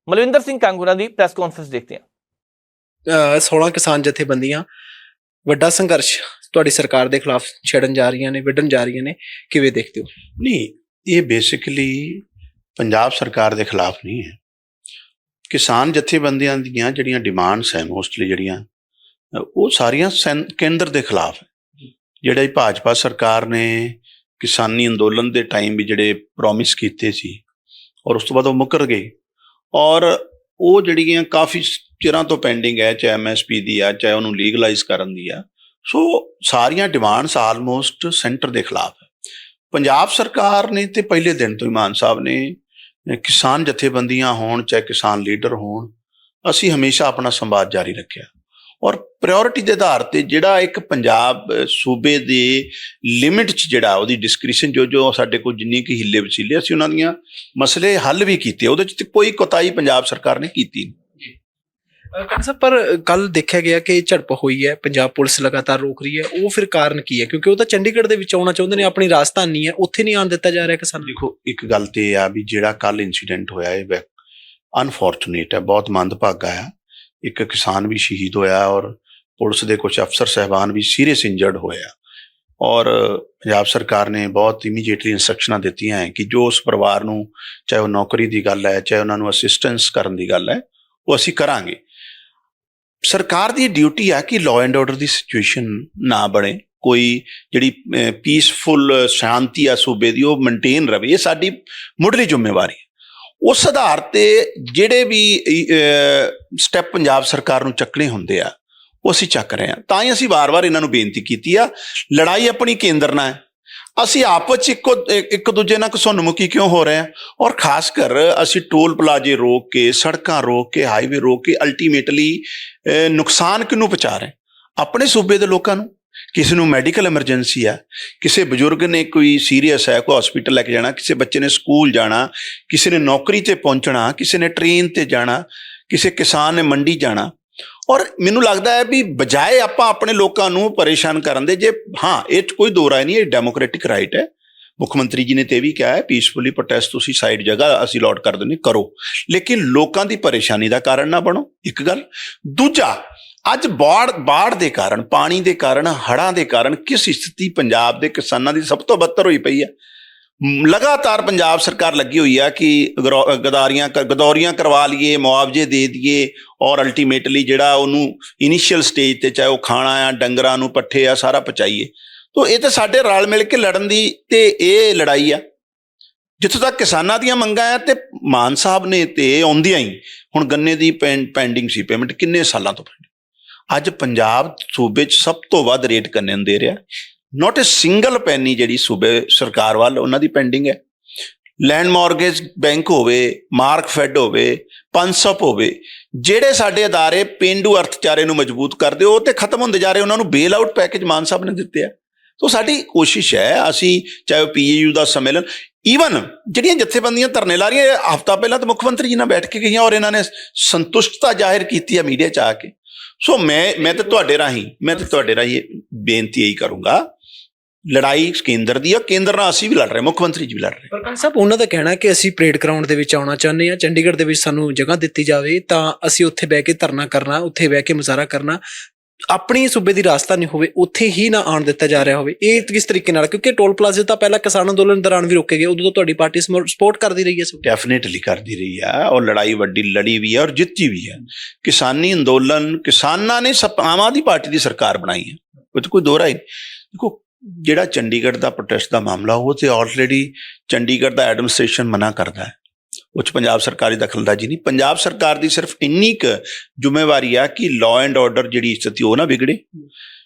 ਮਲਵਿੰਦਰ ਸਿੰਘ ਕੰਗ ਉਹਨਾਂ ਦੀ ਪ੍ਰੈਸ ਕਾਨਫਰੰਸ ਦੇਖਦੇ ਹਾਂ। 16 ਕਿਸਾਨ ਜਥੇਬੰਦੀਆਂ ਵੱਡਾ ਸੰਘਰਸ਼ ਤੁਹਾਡੀ ਸਰਕਾਰ ਦੇ ਖਿਲਾਫ ਛੇੜਨ ਜਾ ਰਹੀਆਂ ਨੇ, ਵਿੱਢਣ ਜਾ ਰਹੀਆਂ ਨੇ, ਕਿਵੇਂ ਦੇਖਦੇ ਹੋ? ਨਹੀਂ, ਇਹ ਬੇਸਿਕਲੀ ਪੰਜਾਬ ਸਰਕਾਰ ਦੇ ਖਿਲਾਫ ਨਹੀਂ ਹੈ। ਕਿਸਾਨ ਜਥੇਬੰਦੀਆਂ ਦੀਆਂ ਜਿਹੜੀਆਂ ਡਿਮਾਂਡਸ ਹੈ ਮੋਸਟਲੀ ਜਿਹੜੀਆਂ ਉਹ ਸਾਰੀਆਂ ਕੇਂਦਰ ਦੇ ਖਿਲਾਫ ਹੈ। ਜਿਹੜਾ ਹੀ ਭਾਜਪਾ ਸਰਕਾਰ ਨੇ ਕਿਸਾਨੀ ਅੰਦੋਲਨ ਦੇ ਟਾਈਮ ਵੀ ਜਿਹੜੇ ਪ੍ਰੋਮਿਸ ਕੀਤੇ ਸੀ ਔਰ ਉਸ ਤੋਂ ਬਾਅਦ ਉਹ ਮੁੱਕਰ ਗਏ, ਔਰ ਉਹ ਜਿਹੜੀਆਂ ਕਾਫੀ ਚਿਰਾਂ ਤੋਂ ਪੈਂਡਿੰਗ ਹੈ, ਚਾਹੇ MSP ਦੀ ਆ, ਚਾਹੇ ਉਹਨੂੰ ਲੀਗਲਾਈਜ਼ ਕਰਨ ਦੀ ਆ, ਸੋ ਸਾਰੀਆਂ ਡਿਮਾਂਡਸ ਆਲਮੋਸਟ ਸੈਂਟਰ ਦੇ ਖਿਲਾਫ ਹੈ। ਪੰਜਾਬ ਸਰਕਾਰ ਨੇ ਤੇ ਪਹਿਲੇ ਦਿਨ ਤੋਂ ਹੀ ਮਾਨ ਸਾਹਿਬ ਨੇ ਕਿਸਾਨ ਜਥੇਬੰਦੀਆਂ ਹੋਣ ਚਾਹੇ ਕਿਸਾਨ ਲੀਡਰ ਹੋਣ, ਅਸੀਂ ਹਮੇਸ਼ਾ ਆਪਣਾ ਸੰਵਾਦ ਜਾਰੀ ਰੱਖਿਆ ਔਰ ਪ੍ਰਾਇੋਰਟੀ ਦੇ ਆਧਾਰ ਤੇ ਜਿਹੜਾ ਇੱਕ ਪੰਜਾਬ ਸੂਬੇ ਦੇ ਲਿਮਿਟ 'ਚ ਜਿਹੜਾ ਉਹਦੀ ਡਿਸਕ੍ਰਿਸ਼ਨ ਜੋ ਸਾਡੇ ਕੋਲ ਜਿੰਨੀ ਕੁ ਹਿੱਲੇ ਵਸੀਲੇ ਅਸੀਂ ਉਹਨਾਂ ਦੀਆਂ ਮਸਲੇ ਹੱਲ ਵੀ ਕੀਤੇ, ਉਹਦੇ 'ਚ ਤੇ ਕੋਈ ਕੋਤਾਹੀ ਪੰਜਾਬ ਸਰਕਾਰ ਨੇ ਕੀਤੀ ਨਹੀਂ। ਪਰ ਕੱਲ ਦੇਖਿਆ ਗਿਆ ਕਿ ਝੜਪ ਹੋਈ ਹੈ, ਪੰਜਾਬ ਪੁਲਿਸ ਲਗਾਤਾਰ ਰੋਕ ਰਹੀ ਹੈ, ਉਹ ਫਿਰ ਕਾਰਨ ਕੀ ਹੈ? ਕਿਉਂਕਿ ਉਹ ਤਾਂ ਚੰਡੀਗੜ੍ਹ ਦੇ ਵਿੱਚ ਆਉਣਾ ਚਾਹੁੰਦੇ ਨੇ, ਆਪਣੀ ਰਾਜਧਾਨੀ ਹੈ, ਉੱਥੇ ਨਹੀਂ ਆਉਣ ਦਿੱਤਾ ਜਾ ਰਿਹਾ ਕਿਸਾਨਾਂ ਨੂੰ। ਦੇਖੋ, ਇੱਕ ਗੱਲ ਤੇ ਇਹ ਆ ਵੀ ਜਿਹੜਾ ਕੱਲ ਇਨਸੀਡੈਂਟ ਹੋਇਆ ਇਹ ਅਨਫੋਰਚੂਨੇਟ ਹੈ, ਬਹੁਤ ਮੰਦਭਾਗਾ ਆ। ਇੱਕ ਕਿਸਾਨ ਵੀ ਸ਼ਹੀਦ ਹੋਇਆ ਔਰ ਪੁਲਿਸ ਦੇ ਕੁਝ ਅਫਸਰ ਸਾਹਿਬਾਨ ਵੀ ਸੀਰੀਅਸ ਇੰਜਰਡ ਹੋਇਆ, ਔਰ ਪੰਜਾਬ ਸਰਕਾਰ ਨੇ ਬਹੁਤ ਇਮੀਡੀਏਟਲੀ ਇੰਸਟਰਕਸ਼ਨਾਂ ਦਿੱਤੀਆਂ ਹੈ ਕਿ ਜੋ ਉਸ ਪਰਿਵਾਰ ਨੂੰ, ਚਾਹੇ ਉਹ ਨੌਕਰੀ ਦੀ ਗੱਲ ਹੈ, ਚਾਹੇ ਉਹਨਾਂ ਨੂੰ ਅਸਿਸਟੈਂਸ ਕਰਨ ਦੀ ਗੱਲ ਹੈ, ਉਹ ਅਸੀਂ ਕਰਾਂਗੇ। ਸਰਕਾਰ ਦੀ ਡਿਊਟੀ ਆ ਕਿ law and order the situation ਨਾ ਬਣੇ, ਕੋਈ ਜਿਹੜੀ ਪੀਸਫੁਲ ਸ਼ਾਂਤੀ ਆ ਸੂਬੇ ਦੀ ਉਹ ਮੇਨਟੇਨ ਰਵੇ, ਇਹ ਸਾਡੀ ਮੁੱਢਲੀ ਜ਼ਿੰਮੇਵਾਰੀ ਹੈ। ਉਸ ਆਧਾਰ ਤੇ ਜਿਹੜੇ ਵੀ ਸਟੈਪ ਪੰਜਾਬ ਸਰਕਾਰ ਨੂੰ ਚੱਕਣੇ ਹੁੰਦੇ ਆ ਉਹ ਅਸੀਂ ਚੱਕ ਰਹੇ ਹਾਂ। ਤਾਂ ਹੀ ਅਸੀਂ ਵਾਰ-ਵਾਰ ਇਹਨਾਂ ਨੂੰ ਬੇਨਤੀ ਕੀਤੀ ਆ, ਲੜਾਈ ਆਪਣੀ ਕੇਂਦਰ ਨਾਲ ਹੈ, ਅਸੀਂ ਆਪਸ 'ਚ ਇੱਕ ਦੂਜੇ ਨਾਲ ਘਸੁੰਨਮੁਖੀ ਕਿਉਂ ਹੋ ਰਹੇ ਹਾਂ? ਔਰ ਖਾਸ ਕਰ ਅਸੀਂ ਟੋਲ ਪਲਾਜ਼ੇ ਰੋਕ ਕੇ, ਸੜਕਾਂ ਰੋਕ ਕੇ, ਹਾਈਵੇ ਰੋਕ ਕੇ ਅਲਟੀਮੇਟਲੀ ਨੁਕਸਾਨ ਕਿਹਨੂੰ ਪਹੁੰਚਾ ਰਹੇ? ਆਪਣੇ ਸੂਬੇ ਦੇ ਲੋਕਾਂ ਨੂੰ। ਕਿਸੇ ਨੂੰ ਮੈਡੀਕਲ ਐਮਰਜੈਂਸੀ ਆ, ਕਿਸੇ ਬਜ਼ੁਰਗ ਨੇ ਕੋਈ ਸੀਰੀਅਸ ਹੈ, ਕੋਈ ਹਸਪੀਟਲ ਲੈ ਕੇ ਜਾਣਾ, ਕਿਸੇ ਬੱਚੇ ਨੇ ਸਕੂਲ ਜਾਣਾ, ਕਿਸੇ ਨੇ ਨੌਕਰੀ ਤੇ ਪਹੁੰਚਣਾ, ਕਿਸੇ ਨੇ ਟ੍ਰੇਨ ਤੇ ਜਾਣਾ, ਕਿਸੇ ਕਿਸਾਨ ਨੇ ਮੰਡੀ ਜਾਣਾ। ਔਰ ਮੈਨੂੰ ਲੱਗਦਾ ਹੈ ਵੀ ਬਜਾਏ ਆਪਾਂ ਆਪਣੇ ਲੋਕਾਂ ਨੂੰ ਪਰੇਸ਼ਾਨ ਕਰਨ ਦੇ, ਜੇ ਹਾਂ ਇਹ 'ਚ ਕੋਈ ਦੋ ਰਾਏ ਨਹੀਂ, ਇਹ ਡੈਮੋਕ੍ਰੈਟਿਕ ਰਾਈਟ ਹੈ। ਮੁੱਖ ਮੰਤਰੀ ਜੀ ਨੇ ਤੇ ਵੀ ਕਿਹਾ ਹੈ ਪੀਸਫੁਲੀ ਪ੍ਰੋਟੈਸਟ ਤੁਸੀਂ ਸਾਈਡ ਜਗ੍ਹਾ ਅਸੀਂ ਅਲਾਟ ਕਰ ਦਿੰਦੇ, ਕਰੋ, ਲੇਕਿਨ ਲੋਕਾਂ ਦੀ ਪਰੇਸ਼ਾਨੀ ਦਾ ਕਾਰਨ ਨਾ ਬਣੋ। ਇੱਕ ਗੱਲ। ਦੂਜਾ, ਅੱਜ ਬਾੜ ਦੇ ਕਾਰਨ, ਪਾਣੀ ਦੇ ਕਾਰਨ, ਹੜ੍ਹਾਂ ਦੇ ਕਾਰਨ ਕਿਸ ਸਥਿਤੀ ਪੰਜਾਬ ਦੇ ਕਿਸਾਨਾਂ ਦੀ ਸਭ ਤੋਂ ਬੱਤਰ ਹੋਈ ਪਈ ਹੈ। ਲਗਾਤਾਰ ਪੰਜਾਬ ਸਰਕਾਰ ਲੱਗੀ ਹੋਈ ਆ ਕਿ ਗਦੌਰੀਆਂ ਕਰਵਾ ਲਈਏ, ਮੁਆਵਜ਼ੇ ਦੇ ਦਈਏ ਔਰ ਅਲਟੀਮੇਟਲੀ ਜਿਹੜਾ ਉਹਨੂੰ ਇਨੀਸ਼ੀਅਲ ਸਟੇਜ ਤੇ, ਚਾਹੇ ਉਹ ਖਾਣਾ ਆ, ਡੰਗਰਾਂ ਨੂੰ ਪੱਠੇ ਆ, ਸਾਰਾ ਪਹੁੰਚਾਈਏ। ਤੋ ਇਹ ਤਾਂ ਸਾਡੇ ਰਲ ਮਿਲ ਕੇ ਲੜਨ ਦੀ ਤੇ ਇਹ ਲੜਾਈ ਆ। ਜਿੱਥੋਂ ਤੱਕ ਕਿਸਾਨਾਂ ਦੀਆਂ ਮੰਗਾਂ ਆ, ਤੇ ਮਾਨ ਸਾਹਿਬ ਨੇ ਤੇ ਆਉਂਦਿਆਂ ਹੀ ਹੁਣ ਗੰਨੇ ਦੀ ਪੈਂਡਿੰਗ ਸੀ ਪੇਮੈਂਟ, ਕਿੰਨੇ ਸਾਲਾਂ ਤੋਂ ਪੈਂਡਿੰਗ। ਅੱਜ ਪੰਜਾਬ ਸੂਬੇ 'ਚ ਸਭ ਤੋਂ ਵੱਧ ਰੇਟ ਗੰਨੇ ਨੂੰ ਦੇ ਰਿਹਾ, ਨੋਟ ਏ ਸਿੰਗਲ ਪੈਨੀ ਜਿਹੜੀ ਸੂਬੇ ਸਰਕਾਰ ਵੱਲ ਉਹਨਾਂ ਦੀ ਪੈਂਡਿੰਗ ਹੈ। ਲੈਂਡ ਮਾਰਗੇਜ ਬੈਂਕ ਹੋਵੇ, ਮਾਰਕ ਫੈਡ ਹੋਵੇ, ਪਨਸਪ ਹੋਵੇ, ਜਿਹੜੇ ਸਾਡੇ ਅਦਾਰੇ ਪੇਂਡੂ ਅਰਥਚਾਰੇ ਨੂੰ ਮਜ਼ਬੂਤ ਕਰਦੇ, ਉਹ ਤੇ ਖਤਮ ਹੁੰਦੇ ਜਾ ਰਹੇ। ਉਹਨਾਂ ਨੂੰ ਬੇਲ ਆਊਟ ਪੈਕੇਜ ਮਾਨ ਸਾਹਿਬ ਨੇ ਦਿੱਤੇ ਆ। ਤੋ ਸਾਡੀ ਕੋਸ਼ਿਸ਼ ਹੈ, ਅਸੀਂ ਚਾਹੇ PAU ਦਾ ਸੰਮੇਲਨ, ਈਵਨ ਜਿਹੜੀਆਂ ਜਥੇਬੰਦੀਆਂ ਧਰਨੇ ਲਾ ਰਹੀਆਂ, ਹਫ਼ਤਾ ਪਹਿਲਾਂ ਤਾਂ ਮੁੱਖ ਮੰਤਰੀ ਜੀ ਨਾਲ ਬੈਠ ਕੇ ਗਈਆਂ ਔਰ ਇਹਨਾਂ ਨੇ ਸੰਤੁਸ਼ਟਤਾ ਜ਼ਾਹਿਰ ਕੀਤੀ ਆ ਮੀਡੀਆ 'ਚ ਆ ਕੇ। ਸੋ ਮੈਂ ਤਾਂ ਤੁਹਾਡੇ ਰਾਹੀਂ ਬੇਨਤੀ ਇਹੀ ਕਰੂੰਗਾ, ਲੜਾਈ ਕੇਂਦਰ ਦੀ ਆ, ਕੇਂਦਰ ਨਾਲ ਅਸੀਂ ਵੀ ਲੜ ਰਹੇ, ਮੁੱਖ ਮੰਤਰੀ ਜੀ ਵੀ ਲੜ ਰਹੇ। ਪਰ ਸਾਹਿਬ, ਉਹਨਾਂ ਦਾ ਕਹਿਣਾ ਕਿ ਅਸੀਂ ਪਰੇਡ ਗਰਾਊਂਡ ਦੇ ਵਿੱਚ ਆਉਣਾ ਚਾਹੁੰਦੇ ਹਾਂ, ਚੰਡੀਗੜ੍ਹ ਦੇ ਵਿੱਚ ਸਾਨੂੰ ਜਗ੍ਹਾ ਦਿੱਤੀ ਜਾਵੇ ਤਾਂ ਅਸੀਂ ਉੱਥੇ ਬਹਿ ਕੇ ਧਰਨਾ ਕਰਨਾ, ਉੱਥੇ ਬਹਿ ਕੇ ਮੁਜ਼ਾਹਰਾ ਕਰਨਾ, ਆਪਣੀ ਸੂਬੇ ਦੀ ਰਾਜਧਾਨੀ ਹੋਵੇ ਉੱਥੇ ਹੀ ਨਾ ਆਉਣ ਦਿੱਤਾ ਜਾ ਰਿਹਾ ਹੋਵੇ। ਇਹ ਕਿਸ ਤਰੀਕੇ ਨਾਲ? ਕਿਉਂਕਿ ਟੋਲ ਪਲਾਜ਼ੇ ਤਾਂ ਪਹਿਲਾਂ ਕਿਸਾਨ ਅੰਦੋਲਨ ਦੌਰਾਨ ਵੀ ਰੋਕੇ ਗਏ, ਉਦੋਂ ਤੋਂ ਤੁਹਾਡੀ ਪਾਰਟੀ ਸਪੋਰਟ ਕਰਦੀ ਰਹੀ ਹੈ। ਡੈਫੀਨੇਟਲੀ ਕਰਦੀ ਰਹੀ ਹੈ ਔਰ ਲੜਾਈ ਵੱਡੀ ਲੜੀ ਵੀ ਹੈ ਔਰ ਜਿੱਤੀ ਵੀ ਹੈ। ਕਿਸਾਨੀ ਅੰਦੋਲਨ, ਕਿਸਾਨਾਂ ਨੇ ਆਮ ਆਦਮੀ ਪਾਰਟੀ ਦੀ ਸਰਕਾਰ ਬਣਾਈ ਹੈ, ਉਹ 'ਚ ਕੋਈ ਦੋ ਰਾਏ ਨਹੀਂ। ਦੇਖੋ, ਜਿਹੜਾ ਚੰਡੀਗੜ੍ਹ ਦਾ ਪ੍ਰੋਟੈਸਟ ਦਾ ਮਾਮਲਾ, ਉਹ ਤੇ ਆਲਰੇਡੀ ਚੰਡੀਗੜ੍ਹ ਦਾ ਐਡਮਿਨਿਸਟ੍ਰੇਸ਼ਨ ਮਨਾ ਕਰਦਾ ਹੈ, ਉਹ 'ਚ ਪੰਜਾਬ ਸਰਕਾਰ ਦੀ ਦਖਲਅੰਦਾਜ਼ੀ ਨਹੀਂ। ਪੰਜਾਬ ਸਰਕਾਰ ਦੀ ਸਿਰਫ ਇੰਨੀ ਕੁ ਜ਼ਿੰਮੇਵਾਰੀ ਆ ਕਿ ਲਾਅ ਐਂਡ ਆਰਡਰ ਜਿਹੜੀ ਸਥਿਤੀ ਉਹ ਨਾ ਵਿਗੜੇ,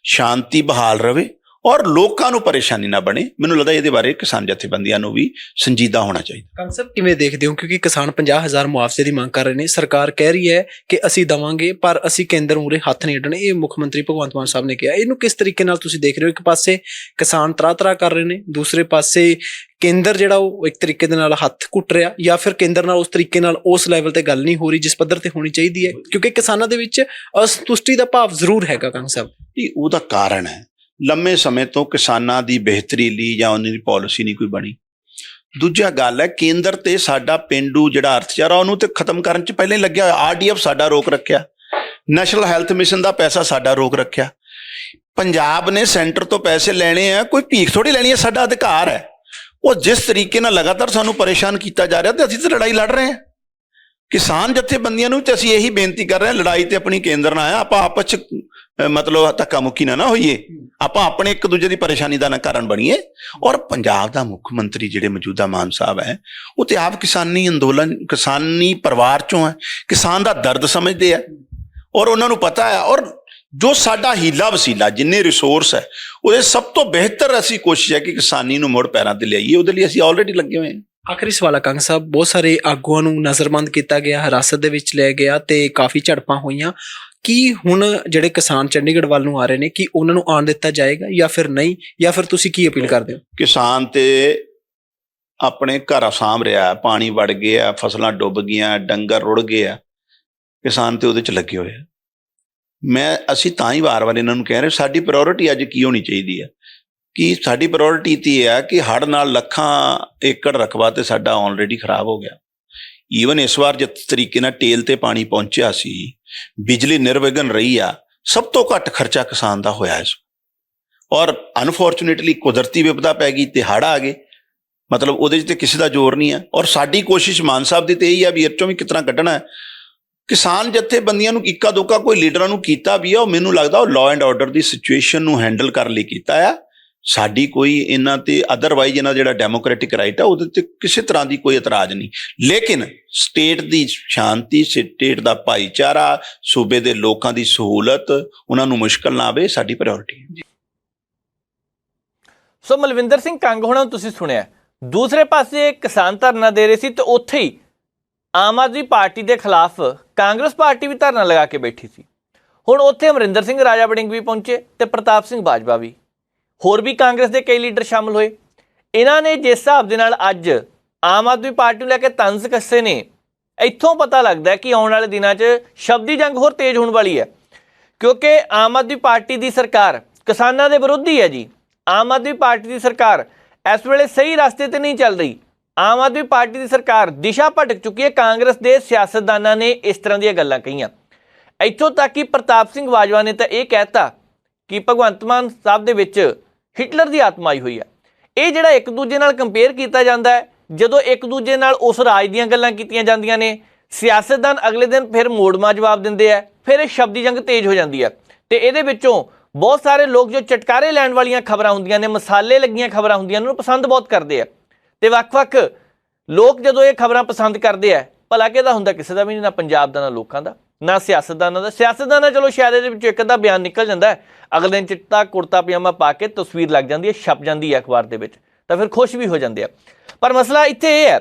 ਸ਼ਾਂਤੀ ਬਹਾਲ ਰਵੇ ਔਰ ਲੋਕਾਂ ਨੂੰ ਪਰੇਸ਼ਾਨੀ ਨਾ ਬਣੇ। ਮੈਨੂੰ ਲੱਗਦਾ ਇਹਦੇ ਬਾਰੇ ਕਿਸਾਨ ਜਥੇਬੰਦੀਆਂ ਨੂੰ ਵੀ ਸੰਜੀਦਾ ਹੋਣਾ ਚਾਹੀਦਾ। ਕਨਸੈਪਟ ਕਿਵੇਂ ਦੇਖਦੇ ਹੋ, ਕਿਉਂਕਿ ਕਿਸਾਨ 50,000 ਮੁਆਵਜ਼ੇ ਦੀ ਮੰਗ ਕਰ ਰਹੇ ਨੇ, ਸਰਕਾਰ ਕਹਿ ਰਹੀ ਹੈ ਕਿ ਅਸੀਂ ਦਵਾਂਗੇ ਪਰ ਅਸੀਂ ਕੇਂਦਰ ਮੂਹਰੇ ਹੱਥ ਨਹੀਂ ਅੱਡਣੇ, ਇਹ ਮੁੱਖ ਮੰਤਰੀ ਭਗਵੰਤ ਮਾਨ ਸਾਹਿਬ ਨੇ ਕਿਹਾ। ਇਹਨੂੰ ਕਿਸ ਤਰੀਕੇ ਨਾਲ ਤੁਸੀਂ ਦੇਖ ਰਹੇ ਹੋ? ਇੱਕ ਪਾਸੇ ਕਿਸਾਨ ਤਰਾ ਕਰ ਰਹੇ ਨੇ, ਦੂਸਰੇ ਪਾਸੇ ਕੇਂਦਰ ਜਿਹੜਾ ਉਹ ਇੱਕ ਤਰੀਕੇ ਦੇ ਨਾਲ ਹੱਥ ਘੁੱਟ ਰਿਹਾ, ਜਾਂ ਫਿਰ ਕੇਂਦਰ ਨਾਲ ਉਸ ਤਰੀਕੇ ਨਾਲ ਉਸ ਲੈਵਲ ਤੇ ਗੱਲ ਨਹੀਂ ਹੋ ਰਹੀ ਜਿਸ ਪੱਧਰ ਤੇ ਹੋਣੀ ਚਾਹੀਦੀ ਹੈ, ਕਿਉਂਕਿ ਕਿਸਾਨਾਂ ਦੇ ਵਿੱਚ ਅਸੰਤੁਸ਼ਟੀ ਦਾ ਭਾਵ ਜ਼ਰੂਰ ਹੈਗਾ ਕਨਸੈਪਟ। ਉਹਦਾ ਕਾਰਨ ਹੈ ਲੰਮੇ ਸਮੇਂ ਤੋਂ ਕਿਸਾਨਾਂ ਦੀ ਬਿਹਤਰੀ ਲਈ ਜਾਂ ਉਹਨਾਂ ਦੀ ਪਾਲਿਸੀ ਨਹੀਂ ਕੋਈ ਬਣੀ। ਦੂਜਾ ਗੱਲ ਹੈ ਕੇਂਦਰ ਤੇ ਸਾਡਾ ਪੇਂਡੂ ਜਿਹੜਾ ਅਰਥਚਾਰਾ ਉਹਨੂੰ ਤੇ ਖਤਮ ਕਰਨ ਚ ਪਹਿਲਾਂ ਹੀ ਲੱਗਿਆ ਹੋਇਆ। RDF ਸਾਡਾ ਰੋਕ ਰੱਖਿਆ, ਨੈਸ਼ਨਲ ਹੈਲਥ ਮਿਸ਼ਨ ਦਾ ਪੈਸਾ ਸਾਡਾ ਰੋਕ ਰੱਖਿਆ। ਪੰਜਾਬ ਨੇ ਸੈਂਟਰ ਤੋਂ ਪੈਸੇ ਲੈਣੇ ਆ, ਕੋਈ ਭੀਖ ਥੋੜੀ ਲੈਣੀ ਹੈ, ਸਾਡਾ ਅਧਿਕਾਰ ਹੈ। ਉਹ ਜਿਸ ਤਰੀਕੇ ਨਾਲ ਲਗਾਤਾਰ ਸਾਨੂੰ ਪਰੇਸ਼ਾਨ ਕੀਤਾ ਜਾ ਰਿਹਾ ਤੇ ਅਸੀਂ ਤਾਂ ਲੜਾਈ ਲੜ ਰਹੇ ਹਾਂ। ਕਿਸਾਨ ਜਥੇਬੰਦੀਆਂ ਨੂੰ ਤੇ ਅਸੀਂ ਇਹੀ ਬੇਨਤੀ ਕਰ ਰਹੇ ਹਾਂ, ਲੜਾਈ ਤੇ ਆਪਣੀ ਕੇਂਦਰ ਨਾਲ ਆ, ਆਪਾਂ ਆਪਸ ਚ ਮਤਲਬ ਧੱਕਾ ਮੁੱਕੀ ਨਾ ਹੋਈਏ, ਆਪਾਂ ਆਪਣੇ ਇੱਕ ਦੂਜੇ ਦੀ ਪਰੇਸ਼ਾਨੀ ਦਾ ਨਾ ਕਾਰਨ ਬਣੀਏ। ਔਰ ਪੰਜਾਬ ਦਾ ਮੁੱਖ ਮੰਤਰੀ ਜਿਹੜੇ ਮੌਜੂਦਾ ਮਾਨ ਸਾਹਿਬ ਹੈ ਉਹ ਤੇ ਆਪ ਕਿਸਾਨੀ ਅੰਦੋਲਨ ਕਿਸਾਨੀ ਪਰਿਵਾਰ ਚੋਂ ਹੈ, ਕਿਸਾਨ ਦਾ ਦਰਦ ਸਮਝਦੇ ਆ ਔਰ ਉਹਨਾਂ ਨੂੰ ਪਤਾ ਹੈ। ਔਰ ਜੋ ਸਾਡਾ ਹੀਲਾ ਵਸੀਲਾ ਜਿੰਨੇ ਰਿਸੋਰਸ ਹੈ ਉਹਦੇ ਸਭ ਤੋਂ ਬਿਹਤਰ ਅਸੀਂ ਕੋਸ਼ਿਸ਼ ਹੈ ਕਿ ਕਿਸਾਨੀ ਨੂੰ ਮੁੜ ਪੈਰਾਂ ਤੇ ਲਿਆਈਏ, ਉਹਦੇ ਲਈ ਅਸੀਂ ਆਲਰੇਡੀ ਲੱਗੇ ਹੋਏ ਹਾਂ। ਆਖਰੀ ਸਵਾਲ ਹੈ ਕੰਗ ਸਾਹਿਬ, ਬਹੁਤ ਸਾਰੇ ਆਗੂਆਂ ਨੂੰ ਨਜ਼ਰਬੰਦ ਕੀਤਾ ਗਿਆ, ਹਿਰਾਸਤ ਦੇ ਵਿੱਚ ਲਿਆ ਗਿਆ ਤੇ ਕਾਫੀ ਝੜਪਾਂ ਹੋਈਆਂ। ਕੀ ਹੁਣ ਜਿਹੜੇ ਕਿਸਾਨ ਚੰਡੀਗੜ੍ਹ ਵੱਲ ਨੂੰ ਆ ਰਹੇ ਨੇ, ਕੀ ਉਹਨਾਂ ਨੂੰ ਆਉਣ ਦਿੱਤਾ ਜਾਏਗਾ ਜਾਂ ਫਿਰ ਨਹੀਂ, ਜਾਂ ਫਿਰ ਤੁਸੀਂ ਕੀ ਅਪੀਲ ਕਰਦੇ ਹੋ? ਕਿਸਾਨ ਤੇ ਆਪਣੇ ਘਰ ਸਾਂਭ ਰਿਹਾ, ਪਾਣੀ ਵੜ ਗਿਆ, ਫਸਲਾਂ ਡੁੱਬ ਗਈਆਂ, ਡੰਗਰ ਰੁੜ ਗਏ ਆ, ਕਿਸਾਨ ਤੇ ਉਹਦੇ ਚ ਲੱਗੇ ਹੋਏ ਆ। ਅਸੀਂ ਤਾਂ ਹੀ ਵਾਰ-ਵਾਰ ਇਹਨਾਂ ਨੂੰ ਕਹਿ ਰਹੇ ਸਾਡੀ ਪ੍ਰਾਇੋਰਟੀ ਅੱਜ ਕੀ ਹੋਣੀ ਚਾਹੀਦੀ ਹੈ, ਕਿ ਸਾਡੀ ਪ੍ਰਾਇੋਰਟੀ ਤੇ ਇਹ ਹੈ ਕਿ ਹੜ੍ਹ ਨਾਲ ਲੱਖਾਂ ਏਕੜ ਰਕਬਾ ਤੇ ਸਾਡਾ ਆਲਰੇਡੀ ਖਰਾਬ ਹੋ ਗਿਆ। ਈਵਨ ਇਸ ਵਾਰ ਜਿਸ ਤਰੀਕੇ ਨਾਲ ਟੇਲ ਤੇ ਪਾਣੀ ਪਹੁੰਚਿਆ ਸੀ, ਬਿਜਲੀ ਨਿਰਵਿਘਨ ਰਹੀ ਆ, ਸਭ ਤੋਂ ਘੱਟ ਖਰਚਾ ਕਿਸਾਨ ਦਾ ਹੋਇਆ ਇਸ। ਔਰ ਅਨਫੋਰਚੂਨੇਟਲੀ ਕੁਦਰਤੀ ਵਿਪਦਾ ਪੈ ਗਈ ਤੇ ਹੜ੍ਹ ਆ ਗਏ, ਮਤਲਬ ਉਹਦੇ 'ਚ ਤੇ ਕਿਸੇ ਦਾ ਜ਼ੋਰ ਨਹੀਂ ਹੈ। ਔਰ ਸਾਡੀ ਕੋਸ਼ਿਸ਼ ਮਾਨ ਸਾਹਿਬ ਦੀ ਤੇ ਇਹੀ ਆ ਵੀ ਇਹ 'ਚੋਂ ਵੀ ਕਿਸ ਤਰ੍ਹਾਂ ਕੱਢਣਾ ਹੈ। ਕਿਸਾਨ ਜਥੇਬੰਦੀਆਂ ਨੂੰ ਇੱਕਾ ਦੁੱਕਾ ਕੋਈ ਲੀਡਰਾਂ ਨੂੰ ਕੀਤਾ ਵੀ ਆ, ਉਹ ਮੈਨੂੰ ਲੱਗਦਾ ਉਹ law and order the situation ਨੂੰ ਹੈਂਡਲ ਕਰਨ ਲਈ ਕੀਤਾ ਆ। ਸਾਡੀ ਕੋਈ ਇਹਨਾਂ ਤੇ ਅਦਰਵਾਈਜ਼ ਇਹਨਾਂ ਜਿਹੜਾ ਡੈਮੋਕ੍ਰੈਟਿਕ ਰਾਈਟ ਆ ਉਹਦੇ ਤੇ ਕਿਸੇ ਤਰ੍ਹਾਂ ਦੀ ਕੋਈ ਇਤਰਾਜ਼ ਨਹੀਂ, ਲੇਕਿਨ ਸਟੇਟ ਦੀ ਸ਼ਾਂਤੀ, ਸਟੇਟ ਦਾ ਭਾਈਚਾਰਾ, ਸੂਬੇ ਦੇ ਲੋਕਾਂ ਦੀ ਸਹੂਲਤ, ਉਹਨਾਂ ਨੂੰ ਮੁਸ਼ਕਲ ਨਾ ਆਵੇ, ਸਾਡੀ ਪ੍ਰਾਇੋਰਟੀ ਹੈ। ਸੋ ਮਲਵਿੰਦਰ ਸਿੰਘ ਕੰਗ ਹੋਣਾ ਤੁਸੀਂ ਸੁਣਿਆ, ਦੂਸਰੇ ਪਾਸੇ ਕਿਸਾਨ ਧਰਨਾ ਦੇ ਰਹੇ ਸੀ ਤੇ ਉੱਥੇ ਹੀ ਆਮ ਆਦਮੀ ਪਾਰਟੀ ਦੇ ਖਿਲਾਫ ਕਾਂਗਰਸ ਪਾਰਟੀ ਵੀ ਧਰਨਾ ਲਗਾ ਕੇ ਬੈਠੀ ਸੀ। ਹੁਣ ਉੱਥੇ ਅਮਰਿੰਦਰ ਸਿੰਘ ਰਾਜਾ ਵੜਿੰਗ ਵੀ ਪਹੁੰਚੇ ਤੇ ਪ੍ਰਤਾਪ ਸਿੰਘ ਬਾਜਵਾ ਵੀ, ਹੋਰ ਵੀ ਕਾਂਗਰਸ ਦੇ ਕਈ ਲੀਡਰ ਸ਼ਾਮਲ ਹੋਏ। ਇਹਨਾਂ ਨੇ ਜਿਸ ਹਿਸਾਬ ਦੇ ਨਾਲ ਅੱਜ ਆਮ ਆਦਮੀ ਪਾਰਟੀ ਨੂੰ ਲੈ ਕੇ ਤੰਜ਼ ਕੱਸੇ ਨੇ, ਇੱਥੋਂ ਪਤਾ ਲੱਗਦਾ ਕਿ ਆਉਣ ਵਾਲੇ ਦਿਨਾਂ 'ਚ ਸ਼ਬਦੀ ਜੰਗ ਹੋਰ ਤੇਜ਼ ਹੋਣ ਵਾਲੀ ਹੈ, ਕਿਉਂਕਿ ਆਮ ਆਦਮੀ ਪਾਰਟੀ ਦੀ ਸਰਕਾਰ ਕਿਸਾਨਾਂ ਦੇ ਵਿਰੋਧੀ ਹੈ ਜੀ। ਆਮ ਆਦਮੀ ਪਾਰਟੀ ਦੀ ਸਰਕਾਰ ਇਸ ਵੇਲੇ ਸਹੀ ਰਸਤੇ ਤੇ ਨਹੀਂ ਚੱਲ ਰਹੀ। ਆਮ ਆਦਮੀ ਪਾਰਟੀ ਦੀ ਸਰਕਾਰ ਦਿਸ਼ਾ ਭਟਕ ਚੁੱਕੀ ਹੈ। ਕਾਂਗਰਸ ਦੇ ਸਿਆਸਤਦਾਨਾਂ ਨੇ ਇਸ ਤਰ੍ਹਾਂ ਦੀਆਂ ਗੱਲਾਂ ਕਹੀਆਂ, ਇੱਥੋਂ ਤੱਕ ਕਿ ਪ੍ਰਤਾਪ ਸਿੰਘ ਬਾਜਵਾ ਨੇ ਤਾਂ ਇਹ ਕਹਿਤਾ ਕਿ ਭਗਵੰਤ ਮਾਨ ਸਾਹਿਬ ਦੇ ਵਿੱਚ ਹਿਟਲਰ ਦੀ ਆਤਮਾ ਆਈ ਹੋਈ ਹੈ। ਇਹ ਜਿਹੜਾ ਇੱਕ ਦੂਜੇ ਨਾਲ ਕੰਪੇਅਰ ਕੀਤਾ ਜਾਂਦਾ ਹੈ, ਜਦੋਂ ਇੱਕ ਦੂਜੇ ਨਾਲ ਉਸ ਰਾਜ ਦੀਆਂ ਗੱਲਾਂ ਕੀਤੀਆਂ ਜਾਂਦੀਆਂ ਨੇ, ਸਿਆਸਤਦਾਨ ਅਗਲੇ ਦਿਨ ਫਿਰ ਮੋੜਵਾਂ ਜਵਾਬ ਦਿੰਦੇ ਆ, ਫਿਰ ਇਹ ਸ਼ਬਦੀ ਜੰਗ ਤੇਜ਼ ਹੋ ਜਾਂਦੀ ਹੈ। ਤੇ ਇਹਦੇ ਵਿੱਚੋਂ ਬਹੁਤ ਸਾਰੇ ਲੋਕ ਜੋ ਚਟਕਾਰੇ ਲੈਣ ਵਾਲੀਆਂ ਖਬਰਾਂ ਹੁੰਦੀਆਂ ਨੇ, ਮਸਾਲੇ ਲੱਗੀਆਂ ਖਬਰਾਂ ਹੁੰਦੀਆਂ, ਉਹਨਾਂ ਨੂੰ ਪਸੰਦ ਬਹੁਤ ਕਰਦੇ ਆ। ਤੇ ਵੱਖ-ਵੱਖ ਲੋਕ ਜਦੋਂ ਇਹ ਖਬਰਾਂ ਪਸੰਦ ਕਰਦੇ ਆ, ਭਲਾ ਕਿਹਦਾ ਹੁੰਦਾ? ਕਿਸੇ ਦਾ ਵੀ ਨਹੀਂ, ਨਾ ਪੰਜਾਬ ਦਾ, ਨਾ ਲੋਕਾਂ ਦਾ, ਨਾ ਸਿਆਸਤਦਾਨਾਂ ਦਾ। ਸਿਆਸਤਦਾਨਾਂ ਚਲੋ ਸ਼ਾਇਦ ਇਹਦੇ ਵਿੱਚੋਂ ਇੱਕ ਅੱਧਾ ਬਿਆਨ ਨਿਕਲ ਜਾਂਦਾ, ਅਗਲੇ ਦਿਨ ਚਿੱਟਾ ਕੁੜਤਾ ਪਜਾਮਾ ਪਾ ਕੇ ਤਸਵੀਰ ਲੱਗ ਜਾਂਦੀ ਹੈ, ਛਪ ਜਾਂਦੀ ਹੈ ਅਖਬਾਰ ਦੇ ਵਿੱਚ, ਤਾਂ ਫਿਰ ਖੁਸ਼ ਵੀ ਹੋ ਜਾਂਦੇ ਆ। ਪਰ ਮਸਲਾ ਇੱਥੇ ਇਹ ਹੈ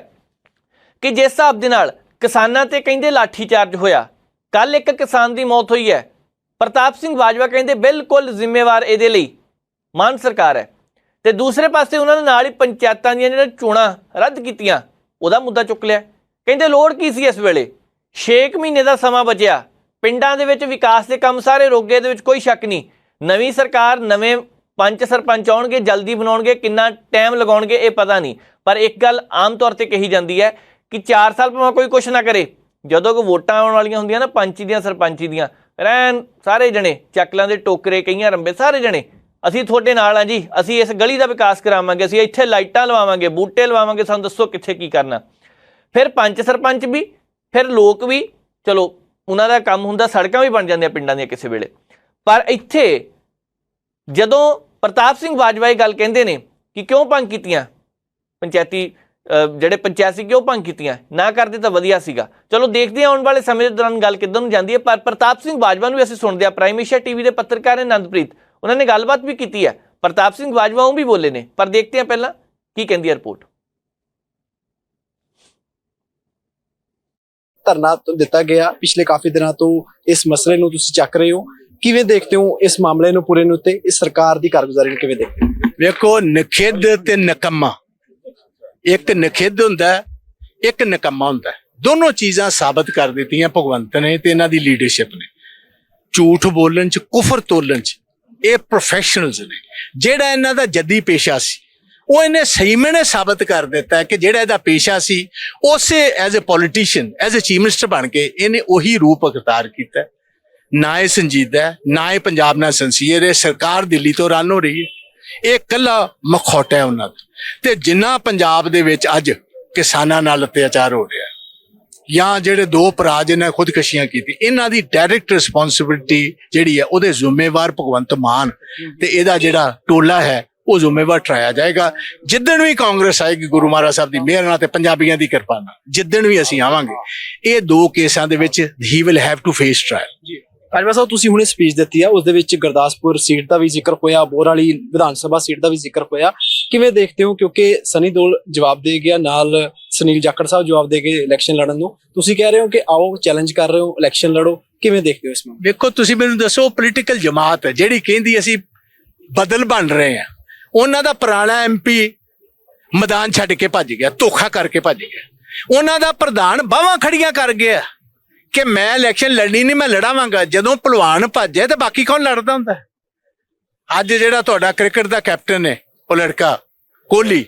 ਕਿ ਜਿਸ ਹਿਸਾਬ ਦੇ ਨਾਲ ਕਿਸਾਨਾਂ ਤੇ ਕਹਿੰਦੇ ਲਾਠੀ ਚਾਰਜ ਹੋਇਆ, ਕੱਲ ਇੱਕ ਕਿਸਾਨ ਦੀ ਮੌਤ ਹੋਈ ਹੈ, ਪ੍ਰਤਾਪ ਸਿੰਘ ਬਾਜਵਾ ਕਹਿੰਦੇ ਬਿਲਕੁਲ ਜ਼ਿੰਮੇਵਾਰ ਇਹਦੇ ਲਈ ਮਾਨ ਸਰਕਾਰ ਹੈ। ਤੇ ਦੂਸਰੇ ਪਾਸੇ ਉਹਨਾਂ ਨੇ ਨਾਲ ਹੀ ਪੰਚਾਇਤਾਂ ਦੀਆਂ ਜਿਹੜੀਆਂ ਚੋਣਾਂ ਰੱਦ ਕੀਤੀਆਂ, ਉਹਦਾ ਮੁੱਦਾ ਚੁੱਕ ਲਿਆ। ਕਹਿੰਦੇ ਲੋੜ ਕੀ ਸੀ ਇਸ ਵੇਲੇ, 6 ਮਹੀਨੇ ਦਾ ਸਮਾਂ ਬਚਿਆ, ਪਿੰਡਾਂ ਦੇ ਵਿੱਚ ਵਿਕਾਸ ਦੇ ਕੰਮ ਸਾਰੇ ਰੁਕ ਗਏ, ਇਹਦੇ ਵਿੱਚ ਕੋਈ ਸ਼ੱਕ ਨਹੀਂ। ਨਵੀਂ ਸਰਕਾਰ, ਨਵੇਂ ਪੰਚ ਸਰਪੰਚ ਆਉਣਗੇ, ਜਲਦੀ ਬਣਾਉਣਗੇ, ਕਿੰਨਾ ਟਾਈਮ ਲਗਾਉਣਗੇ ਇਹ ਪਤਾ ਨਹੀਂ। ਪਰ ਇੱਕ ਗੱਲ ਆਮ ਤੌਰ ਤੇ ਕਹੀ ਜਾਂਦੀ ਹੈ ਕਿ 4 ਸਾਲ ਭਾਵੇਂ ਕੋਈ ਕੁਛ ਨਾ ਕਰੇ, ਜਦੋਂ ਕੋਈ ਵੋਟਾਂ ਆਉਣ ਵਾਲੀਆਂ ਹੁੰਦੀਆਂ ਨਾ, ਪੰਚੀ ਦੀਆਂ, ਸਰਪੰਚੀ ਦੀਆਂ, ਰਹਿਣ ਸਾਰੇ ਜਣੇ ਚੱਕਲਾਂ ਦੇ ਟੋਕਰੇ, ਕਈਆਂ ਰੰਬੇ, ਸਾਰੇ ਜਣੇ ਅਸੀਂ ਤੁਹਾਡੇ ਨਾਲ ਹਾਂ ਜੀ, ਅਸੀਂ ਇਸ ਗਲੀ ਦਾ ਵਿਕਾਸ ਕਰਾਵਾਂਗੇ, ਅਸੀਂ ਇੱਥੇ ਲਾਈਟਾਂ ਲਵਾਵਾਂਗੇ, ਬੂਟੇ ਲਵਾਵਾਂਗੇ, ਸਾਨੂੰ ਦੱਸੋ ਕਿੱਥੇ ਕੀ ਕਰਨਾ। ਫਿਰ ਪੰਚ ਸਰਪੰਚ ਵੀ, ਫਿਰ ਲੋਕ ਵੀ, ਚਲੋ ਉਹਨਾਂ ਦਾ ਕੰਮ ਹੁੰਦਾ, ਸੜਕਾਂ ਵੀ ਬਣ ਜਾਂਦੀਆਂ ਪਿੰਡਾਂ ਦੀਆਂ ਕਿਸੇ ਵੇਲੇ। ਪਰ ਇੱਥੇ ਜਦੋਂ ਪ੍ਰਤਾਪ ਸਿੰਘ ਬਾਜਵਾ ਇਹ ਗੱਲ ਕਹਿੰਦੇ ਨੇ ਕਿ ਕਿਉਂ ਭੰਗ ਕੀਤੀਆਂ ਪੰਚਾਇਤੀ ਜਿਹੜੇ ਪੰਚਾਇਤ ਸੀ, ਕਿਉਂ ਭੰਗ ਕੀਤੀਆਂ, ਨਾ ਕਰਦੇ ਤਾਂ ਵਧੀਆ ਸੀਗਾ। ਚਲੋ ਦੇਖਦੇ ਹਾਂ ਆਉਣ ਵਾਲੇ ਸਮੇਂ ਦੇ ਦੌਰਾਨ ਗੱਲ ਕਿੱਧਰ ਨੂੰ ਜਾਂਦੀ ਹੈ। ਪਰ ਪ੍ਰਤਾਪ ਸਿੰਘ ਬਾਜਵਾ ਨੂੰ ਵੀ ਅਸੀਂ ਸੁਣਦੇ ਹਾਂ, ਪ੍ਰਾਈਮ ਏਸ਼ੀਆ ਟੀਵੀ ਦੇ ਪੱਤਰਕਾਰ ਨੇ ਨੰਦਪ੍ਰੀਤ, ਉਹਨਾਂ ਨੇ ਗੱਲਬਾਤ ਵੀ ਕੀਤੀ ਹੈ। ਪ੍ਰਤਾਪ ਸਿੰਘ ਬਾਜਵਾ ਉਹ ਵੀ ਬੋਲੇ ਨੇ, ਪਰ ਦੇਖਦੇ ਹਾਂ ਪਹਿਲਾਂ ਕੀ ਕਹਿੰਦੀ ਹੈ ਰਿਪੋਰਟ। ਧਰਨਾ ਦਿੱਤਾ ਗਿਆ ਪਿਛਲੇ ਕਾਫੀ ਦਿਨਾਂ ਤੋਂ, ਇਸ ਮਸਲੇ ਨੂੰ ਤੁਸੀਂ ਚੱਕ ਰਹੇ ਹੋ, ਕਿਵੇਂ ਦੇਖਦੇ ਹੋ ਇਸ ਮਾਮਲੇ ਨੂੰ ਪੂਰੇ ਨੂੰ, ਤੇ ਇਸ ਸਰਕਾਰ ਦੀ ਕਾਰਗੁਜ਼ਾਰੀ ਨੂੰ ਕਿਵੇਂ ਦੇਖਦੇ ਹੋ? ਵੇਖੋ, ਨਖਿੱਧ ਤੇ ਨਕੰਮਾ, ਇੱਕ ਨਖਿੱਧ ਹੁੰਦਾ, ਇੱਕ ਨਕੰਮਾ ਹੁੰਦਾ। ਦੋਨੋਂ ਚੀਜ਼ਾਂ ਸਾਬਤ ਕਰ ਦਿੱਤੀਆਂ ਭਗਵੰਤ ਨੇ ਤੇ ਇਹਨਾਂ ਦੀ ਲੀਡਰਸ਼ਿਪ ਨੇ। ਝੂਠ ਬੋਲਣ ਚ, ਕੁਫਰ ਤੋਲਣ ਚ ਇਹ ਪ੍ਰੋਫੈਸ਼ਨਲਸ ਨੇ। ਜਿਹੜਾ ਇਹਨਾਂ ਦਾ ਜੱਦੀ ਪੇਸ਼ਾ ਸੀ ਉਹ ਇਹਨੇ ਸਹੀ ਮੈਨੇ ਸਾਬਤ ਕਰ ਦਿੱਤਾ ਕਿ ਜਿਹੜਾ ਇਹਦਾ ਪੇਸ਼ਾ ਸੀ ਉਸੇ as a politician, as a chief minister ਬਣ ਕੇ ਇਹਨੇ ਉਹੀ ਰੂਪ ਅਖਤਿਆਰ ਕੀਤਾ। ਨਾ ਇਹ ਸੰਜੀਦਾ, ਨਾ ਇਹ ਪੰਜਾਬ ਨਾਲ ਸਿੰਸੀਅਰ ਹੈ। ਸਰਕਾਰ ਦਿੱਲੀ ਤੋਂ ਰਨ ਹੋ ਰਹੀ ਹੈ, ਇਹ ਕੱਲਾ ਮਖੌਟਾ ਹੈ ਉਹਨਾਂ ਦਾ। ਤੇ ਜਿੰਨਾ ਪੰਜਾਬ ਦੇ ਵਿੱਚ ਅੱਜ ਕਿਸਾਨਾਂ ਨਾਲ ਅਤਿਆਚਾਰ ਹੋ ਰਿਹਾ, ਜਾਂ ਜਿਹੜੇ ਦੋ ਭਰਾ ਜਿਨ੍ਹਾਂ ਖੁਦਕਸ਼ੀਆਂ ਕੀਤੀ, ਇਹਨਾਂ ਦੀ ਡਾਇਰੈਕਟ ਰਿਸਪੌਂਸਿਬਿਲਿਟੀ ਜਿਹੜੀ ਹੈ ਉਹਦੇ ਜ਼ਿੰਮੇਵਾਰ ਭਗਵੰਤ ਮਾਨ ਤੇ ਇਹਦਾ ਜਿਹੜਾ ਟੋਲਾ ਹੈ ਉਹ ਜ਼ਿੰਮੇਵਾਰ ਠਹਿਰਾਇਆ ਜਾਏਗਾ। ਜਿੱਦਣ ਵੀ ਕਾਂਗਰਸ ਆਏਗੀ ਗੁਰੂ ਮਹਾਰਾਜ ਸਾਹਿਬ ਦੀ ਮਿਹਰ ਨਾਲ ਤੇ ਪੰਜਾਬੀਆਂ ਦੀ ਕਿਰਪਾ ਨਾਲ, ਜਿੱਦਣ ਵੀ ਅਸੀਂ ਆਵਾਂਗੇ, ਇਹ ਦੋ ਕੇਸਾਂ ਦੇ ਵਿੱਚ ਹੀ will have to face trial. Bajwa Sahib, ਤੁਸੀਂ ਹੁਣੇ ਸਪੀਚ ਦਿੱਤੀ ਆ, ਉਸ ਦੇ ਵਿੱਚ ਗੁਰਦਾਸਪੁਰ ਸੀਟ ਦਾ ਵੀ ਜ਼ਿਕਰ ਹੋਇਆ, ਬੋਰ ਵਾਲੀ ਵਿਧਾਨ ਸਭਾ ਸੀਟ ਦਾ ਵੀ ਜ਼ਿਕਰ ਹੋਇਆ। ਕਿਵੇਂ ਦੇਖਦੇ ਹੋ? ਕਿਉਂਕਿ ਸਨੀ ਦਿਓਲ ਜਵਾਬ ਦੇ ਗਿਆ, ਨਾਲ ਸੁਨੀਲ ਜਾਖੜ ਸਾਹਿਬ ਜਵਾਬ ਦੇ ਗਏ ਇਲੈਕਸ਼ਨ ਲੜਨ ਨੂੰ। ਤੁਸੀਂ ਕਹਿ ਰਹੇ ਹੋ ਕਿ ਆਓ ਚੈਲੰਜ ਕਰ ਰਹੇ ਹੋ, ਇਲੈਕਸ਼ਨ ਲੜੋ, ਕਿਵੇਂ ਦੇਖਦੇ ਹੋ ਇਸ ਨੂੰ? ਵੇਖੋ, ਤੁਸੀਂ ਮੈਨੂੰ ਦੱਸੋ, ਪੋਲੀਟੀਕਲ ਜਮਾਤ ਹੈ ਜਿਹੜੀ ਕਹਿੰਦੀ ਅਸੀਂ ਬਦਲ ਬਣ ਰਹੇ ਹਾਂ, ਉਹਨਾਂ ਦਾ ਪੁਰਾਣਾ MP ਮੈਦਾਨ ਛੱਡ ਕੇ ਭੱਜ ਗਿਆ, ਧੋਖਾ ਕਰਕੇ ਭੱਜ ਗਿਆ। ਉਹਨਾਂ ਦਾ ਪ੍ਰਧਾਨ ਬਾਹਾਂ ਖੜੀਆਂ ਕਰ ਗਿਆ ਕਿ ਮੈਂ ਇਲੈਕਸ਼ਨ ਲੜਨੀ ਨਹੀਂ, ਮੈਂ ਲੜਾਵਾਂਗਾ। ਜਦੋਂ ਭਲਵਾਨ ਭੱਜੇ ਤੇ ਬਾਕੀ ਕੌਣ ਲੜਦਾ ਹੁੰਦਾ? ਅੱਜ ਜਿਹੜਾ ਤੁਹਾਡਾ ਕ੍ਰਿਕਟ ਦਾ ਕੈਪਟਨ ਹੈ ਉਹ ਲੜਕਾ ਕੋਹਲੀ,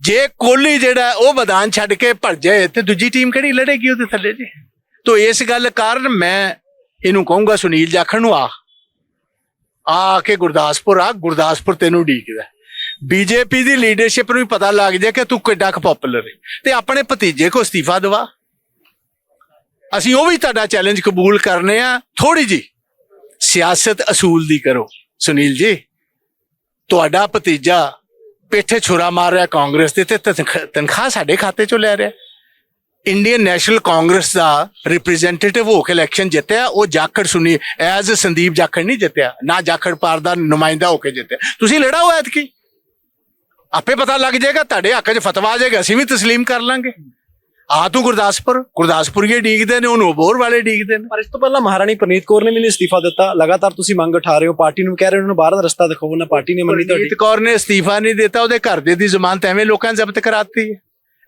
ਜੇ ਕੋਹਲੀ ਜਿਹੜਾ ਉਹ ਮੈਦਾਨ ਛੱਡ ਕੇ ਭੱਜੇ ਤੇ ਦੂਜੀ ਟੀਮ ਕਿਹੜੀ ਲੜੇਗੀ ਉਹਦੇ ਥੱਲੇ ਜੀ? ਤੋ ਇਸ ਗੱਲ ਕਾਰਨ ਮੈਂ ਇਹਨੂੰ ਕਹੂੰਗਾ, ਸੁਨੀਲ ਜਾਖੜ ਨੂੰ ਆ ਕੇ ਗੁਰਦਾਸਪੁਰ ਤੈਨੂੰ ਉਡੀਕਦਾ। ਬੀਜੇਪੀ ਦੀ ਲੀਡਰਸ਼ਿਪ ਨੂੰ ਵੀ ਪਤਾ ਲੱਗ ਜਾਏ ਕਿ ਤੂੰ ਕਿੱਡਾ ਪਪੂਲਰ ਹੈ, ਤੇ ਆਪਣੇ ਭਤੀਜੇ ਕੋ ਅਸਤੀਫਾ ਦਵਾ। ਅਸੀਂ ਉਹ ਵੀ ਤੁਹਾਡਾ ਚੈਲੰਜ ਕਬੂਲ ਕਰਨੇ ਆ। ਥੋੜੀ ਜੀ ਸਿਆਸਤ ਅਸੂਲ ਦੀ ਕਰੋ ਸੁਨੀਲ ਜੀ। ਤੁਹਾਡਾ ਭਤੀਜਾ ਪੇਠੇ ਛੁਰਾ ਮਾਰ ਰਿਹਾ ਕਾਂਗਰਸ ਦੇ ਤੇ ਤਨਖਾਹ ਸਾਡੇ ਖਾਤੇ ਚੋਂ ਲੈ ਰਿਹਾ। ਇੰਡੀਅਨ ਨੈਸ਼ਨਲ ਕਾਂਗਰਸ ਦਾ ਰਿਪਰੈਜ਼ੈਂਟੇਟਿਵ ਹੋ ਕੇ ਇਲੈਕਸ਼ਨ ਜਿੱਤਿਆ, ਉਹ ਜਾਖੜ ਸੁਨੀ ਐਜ਼ ਸੰਦੀਪ ਜਾਖੜ ਨਹੀਂ ਜਿੱਤਿਆ, ਨਾ ਜਾਖੜ ਪਾਰ ਦਾ ਨੁਮਾਇੰਦਾ ਹੋ ਕੇ ਜਿੱਤਿਆ। ਤੁਸੀਂ ਲੜਾਓ ਐਤਕੀ, ਆਪੇ ਪਤਾ ਲੱਗ ਜਾਏਗਾ, ਤੁਹਾਡੇ ਹੱਕ 'ਚ ਫਤਵਾ ਆ ਜਾਏਗਾ, ਅਸੀਂ ਵੀ ਤਸਲੀਮ ਕਰ ਲਾਂਗੇ। ਤੂੰ ਗੁਰਦਾਸਪੁਰੀਏ ਡੀਕਦੇ ਨੇ, ਉਹਨੂੰ ਅਬੋਹਰ ਵਾਲੇ ਡੀਕਦੇ ਨੇ। ਪਰ ਇਸ ਤੋਂ ਪਹਿਲਾਂ ਮਹਾਰਾਣੀ ਪ੍ਰਨੀਤ ਕੌਰ ਨੇ ਵੀ ਅਸਤੀਫਾ ਦਿੱਤਾ। ਲਗਾਤਾਰ ਤੁਸੀਂ ਮੰਗ ਉਠਾ ਰਹੇ ਹੋ, ਪਾਰਟੀ ਨੂੰ ਕਹਿ ਰਹੇ ਹੋ ਉਹਨਾਂ ਨੂੰ ਬਾਹਰ ਦਾ ਰਸਤਾ ਦਿਖਾਓ, ਨਾ ਪਾਰਟੀ ਨੇ ਮੰਨੀ ਤੁਹਾਡੀ। ਪ੍ਰਨੀਤ ਕੌਰ ਨੇ ਅਸਤੀਫਾ ਨਹੀਂ ਦਿੱਤਾ, ਉਹਦੇ ਘਰ ਦੇ ਦੀ ਜ਼ਮਾਨਤ ਐਵੇਂ ਲੋਕਾਂ ਨੇ ਜ਼ਬਤ ਕਰਾਤੀ ਹੈ।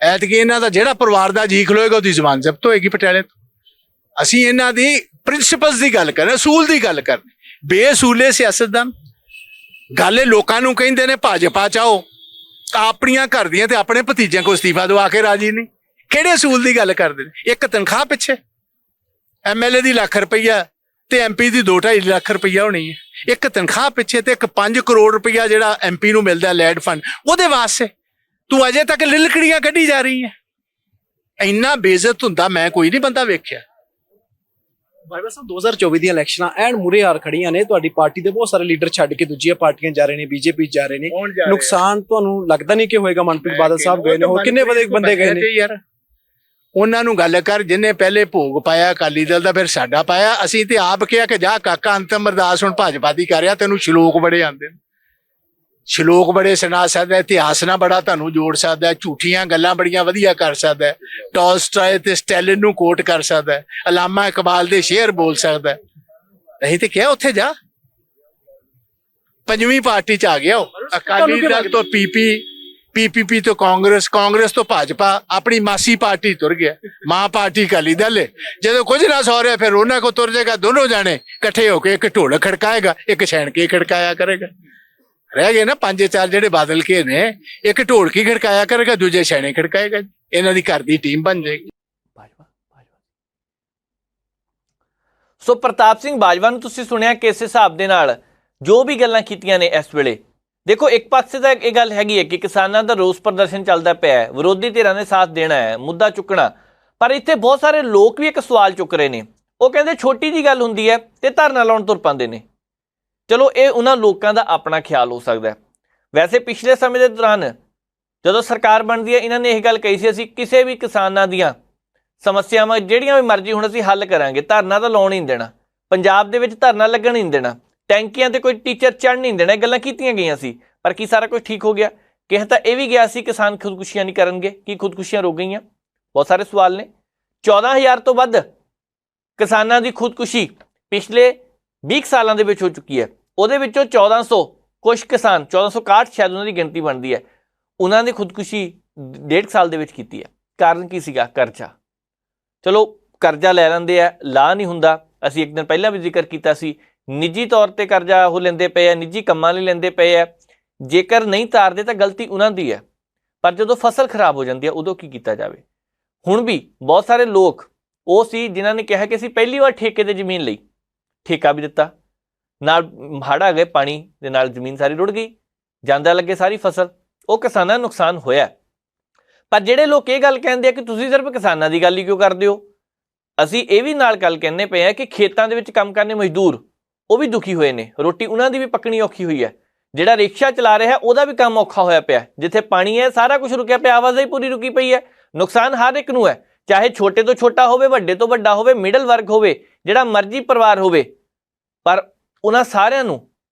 ਐਤਕੀ ਇਹਨਾਂ ਦਾ ਜਿਹੜਾ ਪਰਿਵਾਰ ਦਾ ਜੀ ਖਲੋਏਗਾ ਉਹਦੀ ਜ਼ਮਾਨਤ ਜ਼ਬਤ ਹੋਏਗੀ ਪਟਿਆਲੇ ਤੋਂ। ਅਸੀਂ ਇਹਨਾਂ ਦੀ ਪ੍ਰਿੰਸੀਪਲਸ ਦੀ ਗੱਲ ਕਰ ਰਹੇ, ਅਸੂਲ ਦੀ ਗੱਲ ਕਰ ਰਹੇ। ਬੇਅਸੂਲੇ ਸਿਆਸਤਦਾਨ ਗੱਲ ਲੋਕਾਂ ਨੂੰ ਕਹਿੰਦੇ ਨੇ ਭਾਜਪਾ ਚਾਹੋ, ਆਪਣੀਆਂ ਘਰ ਦੀਆਂ ਤੇ ਆਪਣੇ ਭਤੀਜਿਆਂ ਕੋਲ ਅਸਤੀਫਾ ਦਵਾ ਕੇ ਰਾਜੀ ਨਹੀਂ। ਕਿਹੜੇ ਅਸੂਲ ਦੀ ਗੱਲ ਕਰਦੇ ਨੇ? ਇੱਕ ਤਨਖਾਹ ਪਿੱਛੇ MLA ਦੀ ਲੱਖ ਰੁਪਈਆ ਤੇ MP ਦੀ 2.5 ਲੱਖ ਰੁਪਈਆ ਹੋਣੀ ਹੈ। ਇੱਕ ਤਨਖਾਹ ਪਿੱਛੇ ਤੇ ਇੱਕ 5 ਕਰੋੜ ਰੁਪਈਆ ਜਿਹੜਾ MP ਨੂੰ ਮਿਲਦਾ ਲੈਡ ਫੰਡ, ਉਹਦੇ ਵਾਸਤੇ ਤੂੰ ਅਜੇ ਤੱਕ ਲਿਲਕੜੀਆਂ ਕੱਢੀ ਜਾ ਰਹੀ ਹੈ। ਇੰਨਾ ਬੇਇੱਜ਼ਤ ਹੁੰਦਾ ਮੈਂ ਕੋਈ ਨਹੀਂ ਬੰਦਾ ਵੇਖਿਆ। ਬਾਜਵਾ ਸਾਹਿਬ, 2024 ਦੀਆਂ ਇਲੈਕਸ਼ਨਾਂ ਐਨ ਮੂਰੇ ਆ ਖੜੀਆਂ ਨੇ। ਤੁਹਾਡੀ ਪਾਰਟੀ ਦੇ ਬਹੁਤ ਸਾਰੇ ਲੀਡਰ ਛੱਡ ਕੇ ਦੂਜੀਆਂ ਪਾਰਟੀਆਂ ਜਾ ਰਹੇ ਨੇ, BJP ਜਾ ਰਹੇ ਨੇ। ਨੁਕਸਾਨ ਤੁਹਾਨੂੰ ਲੱਗਦਾ ਨਹੀਂ ਕਿ ਹੋਏਗਾ? ਮਨਪ੍ਰੀਤ ਬਾਦਲ ਸਾਹਿਬ ਗਏ ਨੇ, ਹੋਰ ਕਿੰਨੇ ਬੰਦੇ ਗਏ ਨੇ ਯਾਰ। ਉਹਨਾਂ ਨੂੰ ਗੱਲ ਕਰ ਜਿਹਨੇ ਪਹਿਲੇ ਭੋਗ ਪਾਇਆ ਅਕਾਲੀ ਦਲ ਦਾ, ਫਿਰ ਸਾਡਾ ਪਾਇਆ। ਅਸੀਂ ਤੇ ਆਪ ਕਿਹਾ ਕਿ ਜਾ ਕਾਕਾ ਅੰਤਮ ਅਰਦਾਸ ਹੁਣ ਭਾਜਪਾ ਦੀ ਕਰ ਰਿਹਾ, ਤੈਨੂੰ ਸ਼ਲੋਕ ਬੜੇ ਆਉਂਦੇ ਨੇ, ਸ਼ਲੋਕ ਬੜੇ ਸੁਣਾ ਸਕਦਾ, ਇਤਿਹਾਸ ਨਾਲ ਬੜਾ ਤੁਹਾਨੂੰ ਜੋੜ ਸਕਦਾ, ਝੂਠੀਆਂ ਗੱਲਾਂ ਬੜੀਆਂ ਵਧੀਆ ਕਰ ਸਕਦਾ, ਟਾਲਸਟਾਏ ਤੇ ਸਟੈਲਿਨ ਨੂੰ ਕੋਟ ਕਰ ਸਕਦਾ, ਅਲਾਮਾ ਇਕਬਾਲ ਦੇ ਸ਼ੇਅਰ ਬੋਲ ਸਕਦਾ। ਅਸੀਂ ਤੇ ਕਿਹਾ ਉੱਥੇ ਜਾ, ਪੰਜਵੀਂ ਪਾਰਟੀ ਚ ਆ ਗਿਆ ਉਹ। ਅਕਾਲੀ ਦਲ ਤੋਂ PPP ਤੋਂ ਕਾਂਗਰਸ ਤੋਂ ਭਾਜਪਾ, ਆਪਣੀ ਮਾਸੀ ਪਾਰਟੀ ਤੁਰ ਗਿਆ। ਮਾਂ ਪਾਰਟੀ ਅਕਾਲੀ ਦਲ ਹੈ। ਜਦੋਂ ਕੁਝ ਨਾ ਸੌ ਰਿਹਾ ਫਿਰ ਉਹਨਾਂ ਕੋ ਤੁਰ ਜਾਏਗਾ। ਦੋਨੋਂ ਜਾਣੇ ਇਕੱਠੇ ਹੋ ਕੇ ਇੱਕ ਢੋਲ ਖੜਕਾਏਗਾ, ਇੱਕ ਛੈਣ ਕੇ ਖੜਕਾਇਆ ਕਰੇਗਾ। ਰਹਿ ਗਏ ਨਾ 5-4 ਜਿਹੜੇ ਬਾਦਲ ਕੇ ਨੇ, ਇੱਕ ਢੋਲਕੀ ਖੜਕਾਇਆ ਕਰੇਗਾ, ਦੂਜੇ ਛੈਣੇ ਖੜਕਾਏਗਾ। ਇਹਨਾਂ ਦੀ ਘਰ ਦੀ ਟੀਮ ਬਣ ਜਾਏਗੀ। ਸੋ ਪ੍ਰਤਾਪ ਸਿੰਘ ਬਾਜਵਾ ਨੂੰ ਤੁਸੀਂ ਸੁਣਿਆ ਕਿਸ ਹਿਸਾਬ ਦੇ ਨਾਲ ਜੋ ਵੀ ਗੱਲਾਂ ਕੀਤੀਆਂ ਨੇ ਇਸ ਵੇਲੇ। ਦੇਖੋ, ਇੱਕ ਪਾਸੇ ਤਾਂ ਇਹ ਗੱਲ ਹੈਗੀ ਹੈ ਕਿ ਕਿਸਾਨਾਂ ਦਾ ਰੋਸ ਪ੍ਰਦਰਸ਼ਨ ਚੱਲਦਾ ਪਿਆ ਹੈ, ਵਿਰੋਧੀ ਧਿਰਾਂ ਨੇ ਸਾਥ ਦੇਣਾ ਹੈ, ਮੁੱਦਾ ਚੁੱਕਣਾ। ਪਰ ਇੱਥੇ ਬਹੁਤ ਸਾਰੇ ਲੋਕ ਵੀ ਇੱਕ ਸਵਾਲ ਚੁੱਕ ਰਹੇ ਨੇ। ਉਹ ਕਹਿੰਦੇ ਛੋਟੀ ਜੀ ਗੱਲ ਹੁੰਦੀ ਹੈ ਤੇ ਧਰਨਾ ਲਾਉਣ ਤੁਰ ਪੈਂਦੇ ਨੇ। ਚਲੋ, ਇਹ ਉਹਨਾਂ ਲੋਕਾਂ ਦਾ ਆਪਣਾ ਖਿਆਲ ਹੋ ਸਕਦਾ ਹੈ। ਵੈਸੇ ਪਿਛਲੇ ਸਮੇਂ ਦੇ ਦੌਰਾਨ ਜਦੋਂ ਸਰਕਾਰ ਬਣਦੀ ਹੈ, ਇਹਨਾਂ ਨੇ ਇਹ ਗੱਲ ਕਹੀ ਸੀ, ਅਸੀਂ ਕਿਸੇ ਵੀ ਕਿਸਾਨਾਂ ਦੀਆਂ ਸਮੱਸਿਆਵਾਂ ਜਿਹੜੀਆਂ ਵੀ ਮਰਜ਼ੀ ਹੁਣ ਅਸੀਂ ਹੱਲ ਕਰਾਂਗੇ, ਧਰਨਾ ਤਾਂ ਲਾਉਣ ਹੀ ਨਹੀਂ ਦੇਣਾ, ਪੰਜਾਬ ਦੇ ਵਿੱਚ ਧਰਨਾ ਲੱਗਣ ਹੀ ਨਹੀਂ ਦੇਣਾ। ਟੈਂਕੀਆਂ ਤੇ ਕੋਈ ਟੀਚਰ ਚੜ੍ਹ ਨਹੀਂ ਦੇਣਾ, ਇਹ ਗੱਲਾਂ ਕੀਤੀਆਂ ਗਈਆਂ ਸੀ। ਪਰ ਕੀ ਸਾਰਾ ਕੁਝ ਠੀਕ ਹੋ ਗਿਆ? ਕਿਹਾ ਤਾਂ ਇਹ ਵੀ ਗਿਆ ਸੀ ਕਿਸਾਨ ਖੁਦਕੁਸ਼ੀਆਂ ਨਹੀਂ ਕਰਨਗੇ, ਕੀ ਖੁਦਕੁਸ਼ੀਆਂ ਰੁਕ ਗਈਆਂ? ਬਹੁਤ ਸਾਰੇ ਸਵਾਲ ਨੇ। 14,000 ਤੋਂ ਵੱਧ ਕਿਸਾਨਾਂ ਦੀ ਖੁਦਕੁਸ਼ੀ ਪਿਛਲੇ 20 ਸਾਲਾਂ ਦੇ ਵਿੱਚ ਹੋ ਚੁੱਕੀ ਹੈ। ਉਹਦੇ ਵਿੱਚੋਂ 1400 ਕੁਛ ਕਿਸਾਨ, 1461 ਸ਼ਾਇਦ ਉਹਨਾਂ ਦੀ ਗਿਣਤੀ ਬਣਦੀ ਹੈ, ਉਹਨਾਂ ਨੇ ਖੁਦਕੁਸ਼ੀ 1.5 ਸਾਲ ਦੇ ਵਿੱਚ ਕੀਤੀ ਹੈ। ਕਾਰਨ ਕੀ ਸੀਗਾ? ਕਰਜ਼ਾ। ਚਲੋ ਕਰਜ਼ਾ ਲੈ ਲੈਂਦੇ ਆ, ਲਾ ਨਹੀਂ ਹੁੰਦਾ। ਅਸੀਂ ਇੱਕ ਦਿਨ ਪਹਿਲਾਂ ਵੀ ਜ਼ਿਕਰ ਕੀਤਾ ਸੀ, ਨਿੱਜੀ ਤੌਰ ਤੇ ਕਰਜ਼ਾ ਉਹ ਲੈਂਦੇ ਪਏ ਆ, ਨਿੱਜੀ ਕੰਮਾਂ ਲਈ ਲੈਂਦੇ ਪਏ ਆ। ਜੇਕਰ ਨਹੀਂ ਤਾਰਦੇ ਤਾਂ ਗਲਤੀ ਉਹਨਾਂ ਦੀ ਹੈ, ਪਰ ਜਦੋਂ ਫਸਲ ਖਰਾਬ ਹੋ ਜਾਂਦੀ ਹੈ ਉਦੋਂ ਕੀ ਕੀਤਾ ਜਾਵੇ? ਹੁਣ ਵੀ ਬਹੁਤ ਸਾਰੇ ਲੋਕ ਉਹ ਸੀ ਜਿਨ੍ਹਾਂ ਨੇ ਕਿਹਾ ਕਿ ਅਸੀਂ ਪਹਿਲੀ ਵਾਰ ਠੇਕੇ ਤੇ ਜ਼ਮੀਨ ਲਈ, ਠੇਕਾ ਵੀ ਦਿੱਤਾ, ਨਾਲ ਹੜ੍ਹ ਆ ਗਏ, ਪਾਣੀ ਦੇ ਨਾਲ ਜ਼ਮੀਨ ਸਾਰੀ ਰੁੜ ਗਈ, ਜਾਂਦਾ ਲੱਗੇ ਸਾਰੀ ਫਸਲ, ਉਹ ਕਿਸਾਨਾਂ ਨੂੰ ਨੁਕਸਾਨ ਹੋਇਆ। ਪਰ ਜਿਹੜੇ ਲੋਕ ਇਹ ਗੱਲ ਕਹਿੰਦੇ ਆ ਕਿ ਤੁਸੀਂ ਸਿਰਫ ਕਿਸਾਨਾਂ ਦੀ ਗੱਲ ਹੀ ਕਿਉਂ ਕਰਦੇ ਹੋ, ਅਸੀਂ ਇਹ ਵੀ ਨਾਲ ਗੱਲ ਕਹਿੰਦੇ ਪਏ ਆ ਕਿ ਖੇਤਾਂ ਦੇ ਵਿੱਚ ਕੰਮ ਕਰਨੇ ਮਜ਼ਦੂਰ ਉਹ ਵੀ ਦੁਖੀ ਹੋਏ ਨੇ, ਰੋਟੀ ਉਹਨਾਂ ਦੀ ਵੀ ਪੱਕਣੀ ਔਖੀ ਹੋਈ ਹੈ। ਜਿਹੜਾ ਰਿਕਸ਼ਾ ਚਲਾ ਰਿਹਾ ਉਹਦਾ ਵੀ ਕੰਮ ਔਖਾ ਹੋਇਆ ਪਿਆ, ਜਿੱਥੇ ਪਾਣੀ ਹੈ ਸਾਰਾ ਕੁਝ ਰੁਕਿਆ ਪਿਆ, ਆਵਾਜਾਈ ਪੂਰੀ ਰੁਕੀ ਪਈ ਹੈ। ਨੁਕਸਾਨ ਹਰ ਇੱਕ ਨੂੰ ਹੈ, ਚਾਹੇ ਛੋਟੇ ਤੋਂ ਛੋਟਾ ਹੋਵੇ, ਵੱਡੇ ਤੋਂ ਵੱਡਾ ਹੋਵੇ, ਮਿਡਲ ਵਰਗ ਹੋਵੇ, ਜਿਹੜਾ ਮਰਜ਼ੀ ਪਰਿਵਾਰ ਹੋਵੇ। ਪਰ ਉਹਨਾਂ ਸਾਰਿਆਂ ਨੂੰ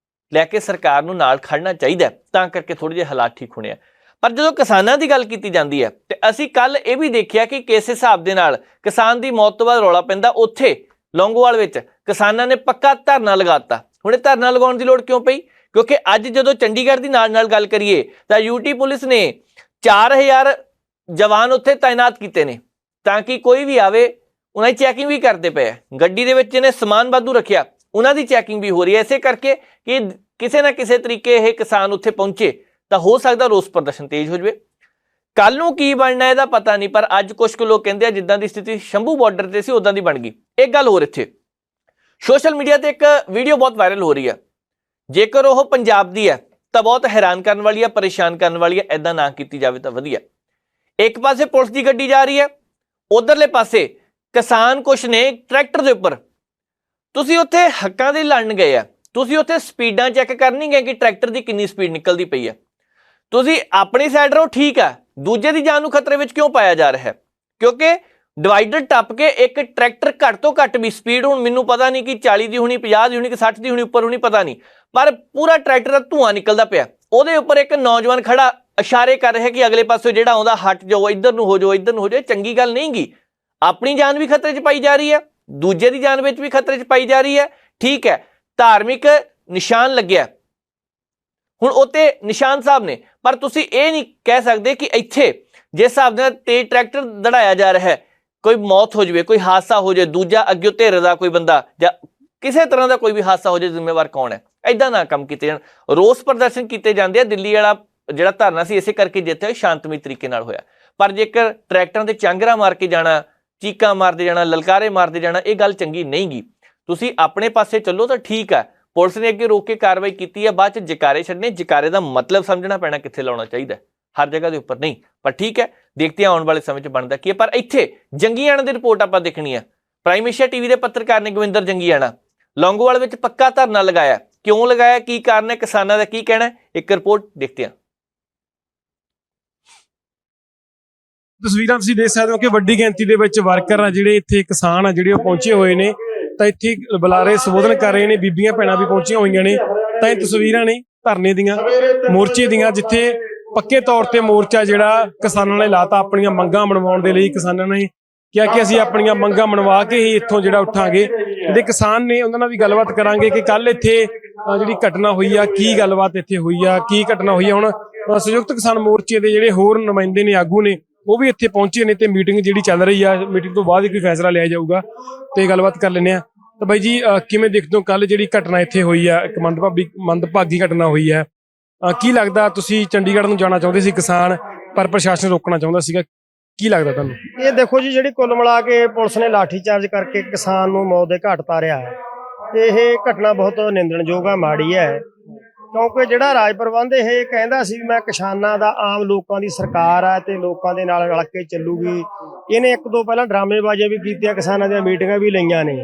ਲੈ ਕੇ ਸਰਕਾਰ ਨੂੰ ਨਾਲ ਖੜਨਾ ਚਾਹੀਦਾ, ਤਾਂ ਕਰਕੇ ਥੋੜ੍ਹੇ ਜਿਹੇ ਹਾਲਾਤ ਠੀਕ ਹੋਣੇ ਆ। ਪਰ ਜਦੋਂ ਕਿਸਾਨਾਂ ਦੀ ਗੱਲ ਕੀਤੀ ਜਾਂਦੀ ਹੈ ਤੇ ਅਸੀਂ ਕੱਲ ਇਹ ਵੀ ਦੇਖਿਆ ਕਿ ਕਿਸ ਹਿਸਾਬ ਦੇ ਨਾਲ ਕਿਸਾਨ ਦੀ ਮੌਤ ਤੋਂ ਬਾਅਦ ਰੌਲਾ ਪੈਂਦਾ, ਉੱਥੇ ਲੌਂਗੋਵਾਲ ਵਿੱਚ ਕਿਸਾਨਾਂ ਨੇ ਪੱਕਾ ਧਰਨਾ ਲਗਾਤਾ। ਹੁਣ ਇਹ ਧਰਨਾ ਲਗਾਉਣ ਦੀ ਲੋੜ ਕਿਉਂ ਪਈ? ਕਿਉਂਕਿ ਅੱਜ ਜਦੋਂ ਚੰਡੀਗੜ੍ਹ ਦੀ ਨਾਲ ਗੱਲ ਕਰੀਏ ਤਾਂ ਯੂਟੀ ਪੁਲਿਸ ਨੇ 4000 ਜਵਾਨ ਉੱਥੇ ਤਾਇਨਾਤ ਕੀਤੇ ਨੇ, ਤਾਂ ਕਿ ਕੋਈ ਵੀ ਆਵੇ ਉਹਨਾਂ ਦੀ ਚੈਕਿੰਗ ਵੀ ਕਰਦੇ ਪਏ। ਗੱਡੀ ਦੇ ਵਿੱਚ ਜਿਹਨੇ ਸਮਾਨ ਵਾਧੂ ਰੱਖਿਆ ਉਹਨਾਂ ਦੀ ਚੈਕਿੰਗ ਵੀ ਹੋ ਰਹੀ ਹੈ, ਇਸੇ ਕਰਕੇ ਕਿ ਕਿਸੇ ਨਾ ਕਿਸੇ ਤਰੀਕੇ ਇਹ ਕਿਸਾਨ ਉੱਥੇ ਪਹੁੰਚੇ ਤਾਂ ਹੋ ਸਕਦਾ ਰੋਸ ਪ੍ਰਦਰਸ਼ਨ ਤੇਜ਼ ਹੋ ਜਾਵੇ। ਕੱਲ ਨੂੰ ਕੀ ਬਣਨਾ ਇਹਦਾ ਪਤਾ ਨਹੀਂ, ਪਰ ਅੱਜ ਕੁਝ ਕੁ ਲੋਕ ਕਹਿੰਦੇ ਆ ਜਿੱਦਾਂ ਦੀ ਸਥਿਤੀ ਸ਼ੰਭੂ ਬਾਰਡਰ ਤੇ ਸੀ ਉਦਾਂ ਦੀ ਬਣ ਗਈ। ਇੱਕ ਗੱਲ ਹੋਰ, ਇੱਥੇ ਸੋਸ਼ਲ ਮੀਡੀਆ ਤੇ ਇੱਕ ਵੀਡੀਓ ਬਹੁਤ ਵਾਇਰਲ ਹੋ ਰਹੀ ਹੈ, ਜੇਕਰ ਉਹ ਪੰਜਾਬ ਦੀ ਹੈ ਤਾਂ ਬਹੁਤ ਹੈਰਾਨ ਕਰਨ ਵਾਲੀ ਹੈ, ਪਰੇਸ਼ਾਨ ਕਰਨ ਵਾਲੀ ਹੈ। ਐਦਾਂ ਨਾ ਕੀਤੀ ਜਾਵੇ ਤਾਂ ਵਧੀਆ। ਇੱਕ ਪਾਸੇ ਪੁਲਿਸ ਦੀ ਗੱਡੀ ਜਾ ਰਹੀ ਹੈ, ਉਧਰਲੇ ਪਾਸੇ ਕਿਸਾਨ ਕੁਛ ਨੇ ਟਰੈਕਟਰ ਦੇ ਉੱਪਰ। ਤੁਸੀਂ ਉੱਥੇ ਹੱਕਾਂ ਦੇ ਲੜਨ ਗਏ ਆ, ਤੁਸੀਂ ਉੱਥੇ ਸਪੀਡਾਂ ਚੈੱਕ ਕਰਨੀ ਗਏ ਕਿ ਟਰੈਕਟਰ ਦੀ ਕਿੰਨੀ ਸਪੀਡ ਨਿਕਲਦੀ ਪਈ ਹੈ। ਤੁਸੀਂ ਆਪਣੀ ਸਾਈਡ ਰਹੋ, ਠੀਕ ਹੈ, ਦੂਜੇ ਦੀ ਜਾਨ ਨੂੰ ਖਤਰੇ ਵਿੱਚ ਕਿਉਂ ਪਾਇਆ ਜਾ ਰਿਹਾ ਹੈ? ਕਿਉਂਕਿ ਡਿਵਾਈਡਰ ਟੱਪ ਕੇ ਇੱਕ ਟਰੈਕਟਰ ਘੱਟ ਤੋਂ ਘੱਟ ਵੀ ਸਪੀਡ, ਹੁਣ ਮੈਨੂੰ ਪਤਾ ਨਹੀਂ ਕਿ 40 ਦੀ ਹੋਣੀ, 50 ਦੀ ਹੋਣੀ, ਕਿ 60 ਦੀ ਹੋਣੀ, ਉੱਪਰ ਹੋਣੀ, ਪਤਾ ਨਹੀਂ, ਪਰ ਪੂਰਾ ਟਰੈਕਟਰ ਦਾ ਧੂੰਆਂ ਨਿਕਲਦਾ ਪਿਆ। ਉਹਦੇ ਉੱਪਰ ਇੱਕ ਨੌਜਵਾਨ ਖੜਾ ਇਸ਼ਾਰੇ ਕਰ ਰਿਹਾ ਕਿ ਅਗਲੇ ਪਾਸੇ ਜਿਹੜਾ ਆਉਂਦਾ ਹਟ ਜਾਓ, ਇੱਧਰ ਨੂੰ ਹੋ ਜਾਓ, ਇੱਧਰ ਨੂੰ ਹੋ ਜਾਓ। ਚੰਗੀ ਗੱਲ ਨਹੀਂ ਗੀ। ਆਪਣੀ ਜਾਨ ਵੀ ਖਤਰੇ 'ਚ ਪਾਈ ਜਾ ਰਹੀ ਹੈ, ਦੂਜੇ ਦੀ ਜਾਨ ਵਿੱਚ ਵੀ ਖਤਰੇ 'ਚ ਪਾਈ ਜਾ ਰਹੀ ਹੈ। ਠੀਕ ਹੈ, ਧਾਰਮਿਕ ਨਿਸ਼ਾਨ ਲੱਗਿਆ, ਹੁਣ ਉੱਤੇ ਨਿਸ਼ਾਨ ਸਾਹਿਬ ਨੇ, ਪਰ ਤੁਸੀਂ ਇਹ ਨਹੀਂ ਕਹਿ ਸਕਦੇ ਕਿ ਇੱਥੇ ਜਿਸ ਹਿਸਾਬ ਨਾਲ ਤੇਜ਼ ਟਰੈਕਟਰ ਦੜਾਇਆ ਜਾ ਰਿਹਾ ਹੈ, ਕੋਈ ਮੌਤ ਹੋ ਜਾਵੇ, ਕੋਈ ਹਾਦਸਾ ਹੋ ਜਾਵੇ, ਦੂਜਾ ਅੱਗੇ ਧਿਰ ਦਾ ਕੋਈ ਬੰਦਾ ਜਾਂ ਕਿਸੇ ਤਰ੍ਹਾਂ ਦਾ ਕੋਈ ਵੀ ਹਾਦਸਾ ਹੋ ਜਾਵੇ, ਜ਼ਿੰਮੇਵਾਰ ਕੌਣ ਹੈ? ਐਦਾਂ ਨਾ ਕੰਮ ਕੀਤੇ ਜਾਣ। ਰੋਸ ਪ੍ਰਦਰਸ਼ਨ ਕੀਤੇ ਜਾਂਦੇ ਆ। ਦਿੱਲੀ ਵਾਲਾ ਜਿਹੜਾ ਧਰਨਾ ਸੀ ਇਸੇ ਕਰਕੇ ਜਿੱਥੇ ਸ਼ਾਂਤਮਈ ਤਰੀਕੇ ਨਾਲ ਹੋਇਆ, ਪਰ ਜੇਕਰ ਟਰੈਕਟਰਾਂ ਦੇ ਚਾਂਗਰਾ ਮਾਰ ਕੇ ਜਾਣਾ, ਚੀਕਾਂ ਮਾਰਦੇ ਜਾਣਾ, ਲਲਕਾਰੇ ਮਾਰਦੇ ਜਾਣਾ, ਇਹ ਗੱਲ ਚੰਗੀ ਨਹੀਂ ਗੀ। ਤੁਸੀਂ ਆਪਣੇ ਪਾਸੇ ਚੱਲੋ ਤਾਂ ਠੀਕ ਹੈ। ਪੁਲਿਸ ਨੇ ਅੱਗੇ ਰੋਕ ਕੇ ਕਾਰਵਾਈ ਕੀਤੀ ਹੈ, ਬਾਅਦ 'ਚ ਜਕਾਰੇ ਛੱਡਨੇ, ਜਕਾਰੇ ਦਾ ਮਤਲਬ ਸਮਝਣਾ ਪੈਣਾ, ਕਿੱਥੇ ਲਾਉਣਾ ਚਾਹੀਦਾ, ਹਰ ਜਗ੍ਹਾ ਦੇ ਉੱਪਰ ਨਹੀਂ। ਪਰ ਠੀਕ ਹੈ, ਦੇਖਦੇ ਹਾਂ ਆਉਣ ਵਾਲੇ ਸਮੇਂ 'ਚ ਬਣਦਾ ਕੀ ਹੈ। ਪਰ ਇੱਥੇ ਜੰਗੀਆਣਾ ਦੀ ਰਿਪੋਰਟ ਆਪਾਂ ਦੇਖਣੀ ਹੈ। ਪ੍ਰਾਈਮ ਏਸ਼ੀਆ ਟੀਵੀ ਦੇ ਪੱਤਰਕਾਰ ਨੇ ਗਵਿੰਦਰ ਜੰਗੀਆਣਾ ਲੌਂਗੋਵਾਲ ਵਿੱਚ ਪੱਕਾ ਧਰਨਾ ਲਗਾਇਆ। ਕਿਉਂ ਲਗਾਇਆ, ਕੀ ਕਾਰਨ ਹੈ, ਕਿਸਾਨਾਂ ਦਾ ਕੀ ਕਹਿਣਾ, ਇੱਕ ਰਿਪੋਰਟ ਦੇਖਦੇ ਹਾਂ। ਤਸਵੀਰਾਂ ਤੁਸੀਂ ਦੇਖ ਸਕਦੇ ਹੋ ਕਿ ਵੱਡੀ ਗਿਣਤੀ ਦੇ ਵਿੱਚ ਵਰਕਰ ਆ ਜਿਹੜੇ ਇੱਥੇ ਕਿਸਾਨ ਆ ਜਿਹੜੇ ਉਹ ਪਹੁੰਚੇ ਹੋਏ ਨੇ, ਤਾਂ ਇੱਥੇ ਬੁਲਾਰੇ ਸੰਬੋਧਨ ਕਰ ਰਹੇ ਨੇ, ਬੀਬੀਆਂ ਭੈਣਾਂ ਵੀ ਪਹੁੰਚੀਆਂ ਹੋਈਆਂ ਨੇ। ਤਾਂ ਇਹ ਤਸਵੀਰਾਂ ਨੇ ਧਰਨੇ ਦੀਆਂ, ਮੋਰਚੇ ਦੀਆਂ, ਜਿੱਥੇ ਪੱਕੇ ਤੌਰ ਤੇ ਮੋਰਚਾ ਜਿਹੜਾ ਕਿਸਾਨਾਂ ਨੇ ਲਾਤਾ ਆਪਣੀਆਂ ਮੰਗਾਂ ਮਨਵਾਉਣ ਦੇ ਲਈ। ਕਿਸਾਨਾਂ ਨੇ ਕਿਹਾ ਕਿ ਅਸੀਂ ਆਪਣੀਆਂ ਮੰਗਾਂ ਮਨਵਾ ਕੇ ਹੀ ਇੱਥੋਂ ਜਿਹੜਾ ਉੱਠਾਂਗੇ। ਜਿਹੜੇ ਕਿਸਾਨ ਨੇ ਉਹਨਾਂ ਨਾਲ ਵੀ ਗੱਲਬਾਤ ਕਰਾਂਗੇ ਕਿ ਕੱਲ ਇੱਥੇ ਜਿਹੜੀ ਘਟਨਾ ਹੋਈ ਆ, ਕੀ ਗੱਲਬਾਤ ਇੱਥੇ ਹੋਈ ਆ, ਕੀ ਘਟਨਾ ਹੋਈ ਆ। ਹੁਣ ਸੰਯੁਕਤ ਕਿਸਾਨ ਮੋਰਚੇ ਦੇ ਜਿਹੜੇ ਹੋਰ ਨੁਮਾਇੰਦੇ ਨੇ, ਆਗੂ ਨੇ, ਉਹ ਵੀ ਇੱਥੇ ਪਹੁੰਚੇ ਨੇ ਤੇ ਮੀਟਿੰਗ ਜਿਹੜੀ ਚੱਲ ਰਹੀ ਆ, ਮੀਟਿੰਗ ਤੋਂ ਬਾਅਦ ਹੀ ਕੋਈ ਫੈਸਲਾ ਲਿਆ ਜਾਊਗਾ ਤੇ ਗੱਲਬਾਤ ਕਰ ਲੈਂਦੇ ਆ। ਤਾਂ ਬਾਈ ਜੀ, ਕਿਵੇਂ ਦੇਖਦੇ ਹੋ ਕੱਲ ਜਿਹੜੀ ਘਟਨਾ ਇੱਥੇ ਹੋਈ ਆ, ਇੱਕ ਮੰਦਭਾਗੀ ਘਟਨਾ ਹੋਈ ਹੈ, ਕੀ ਲੱਗਦਾ? ਤੁਸੀਂ ਚੰਡੀਗੜ੍ਹ ਨੂੰ ਜਾਣਾ ਚਾਹੁੰਦੇ ਸੀ ਕਿਸਾਨ, ਪਰ ਪ੍ਰਸ਼ਾਸਨ ਰੋਕਣਾ ਚਾਹੁੰਦਾ ਸੀਗਾ, ਕੀ ਲੱਗਦਾ ਤੁਹਾਨੂੰ? ਇਹ ਦੇਖੋ ਜੀ, ਜਿਹੜੀ ਕੁੱਲ ਮਿਲਾ ਕੇ ਪੁਲਿਸ ਨੇ ਲਾਠੀਚਾਰਜ ਕਰਕੇ ਕਿਸਾਨ ਨੂੰ ਮੌਤ ਦੇ ਘਾਟ ਉਤਾਰਿਆ ਹੈ, ਤੇ ਇਹ ਘਟਨਾ ਬਹੁਤ ਨਿੰਦਣਯੋਗ ਹੈ, ਮਾੜੀ ਹੈ। ਕਿਉਂਕਿ ਜਿਹੜਾ ਰਾਜ ਪ੍ਰਬੰਧ ਇਹ ਕਹਿੰਦਾ ਸੀ ਮੈਂ ਕਿਸਾਨਾਂ ਦਾ, ਆਮ ਲੋਕਾਂ ਦੀ ਸਰਕਾਰ ਹੈ ਤੇ ਲੋਕਾਂ ਦੇ ਨਾਲ ਰਲ ਕੇ ਚੱਲੂਗੀ, ਇਹਨੇ ਇੱਕ ਦੋ ਪਹਿਲਾਂ ਡਰਾਮੇਬਾਜ਼ੀਆਂ ਵੀ ਕੀਤੀਆਂ, ਕਿਸਾਨਾਂ ਦੀਆਂ ਮੀਟਿੰਗਾਂ ਵੀ ਲਈਆਂ ਨੇ।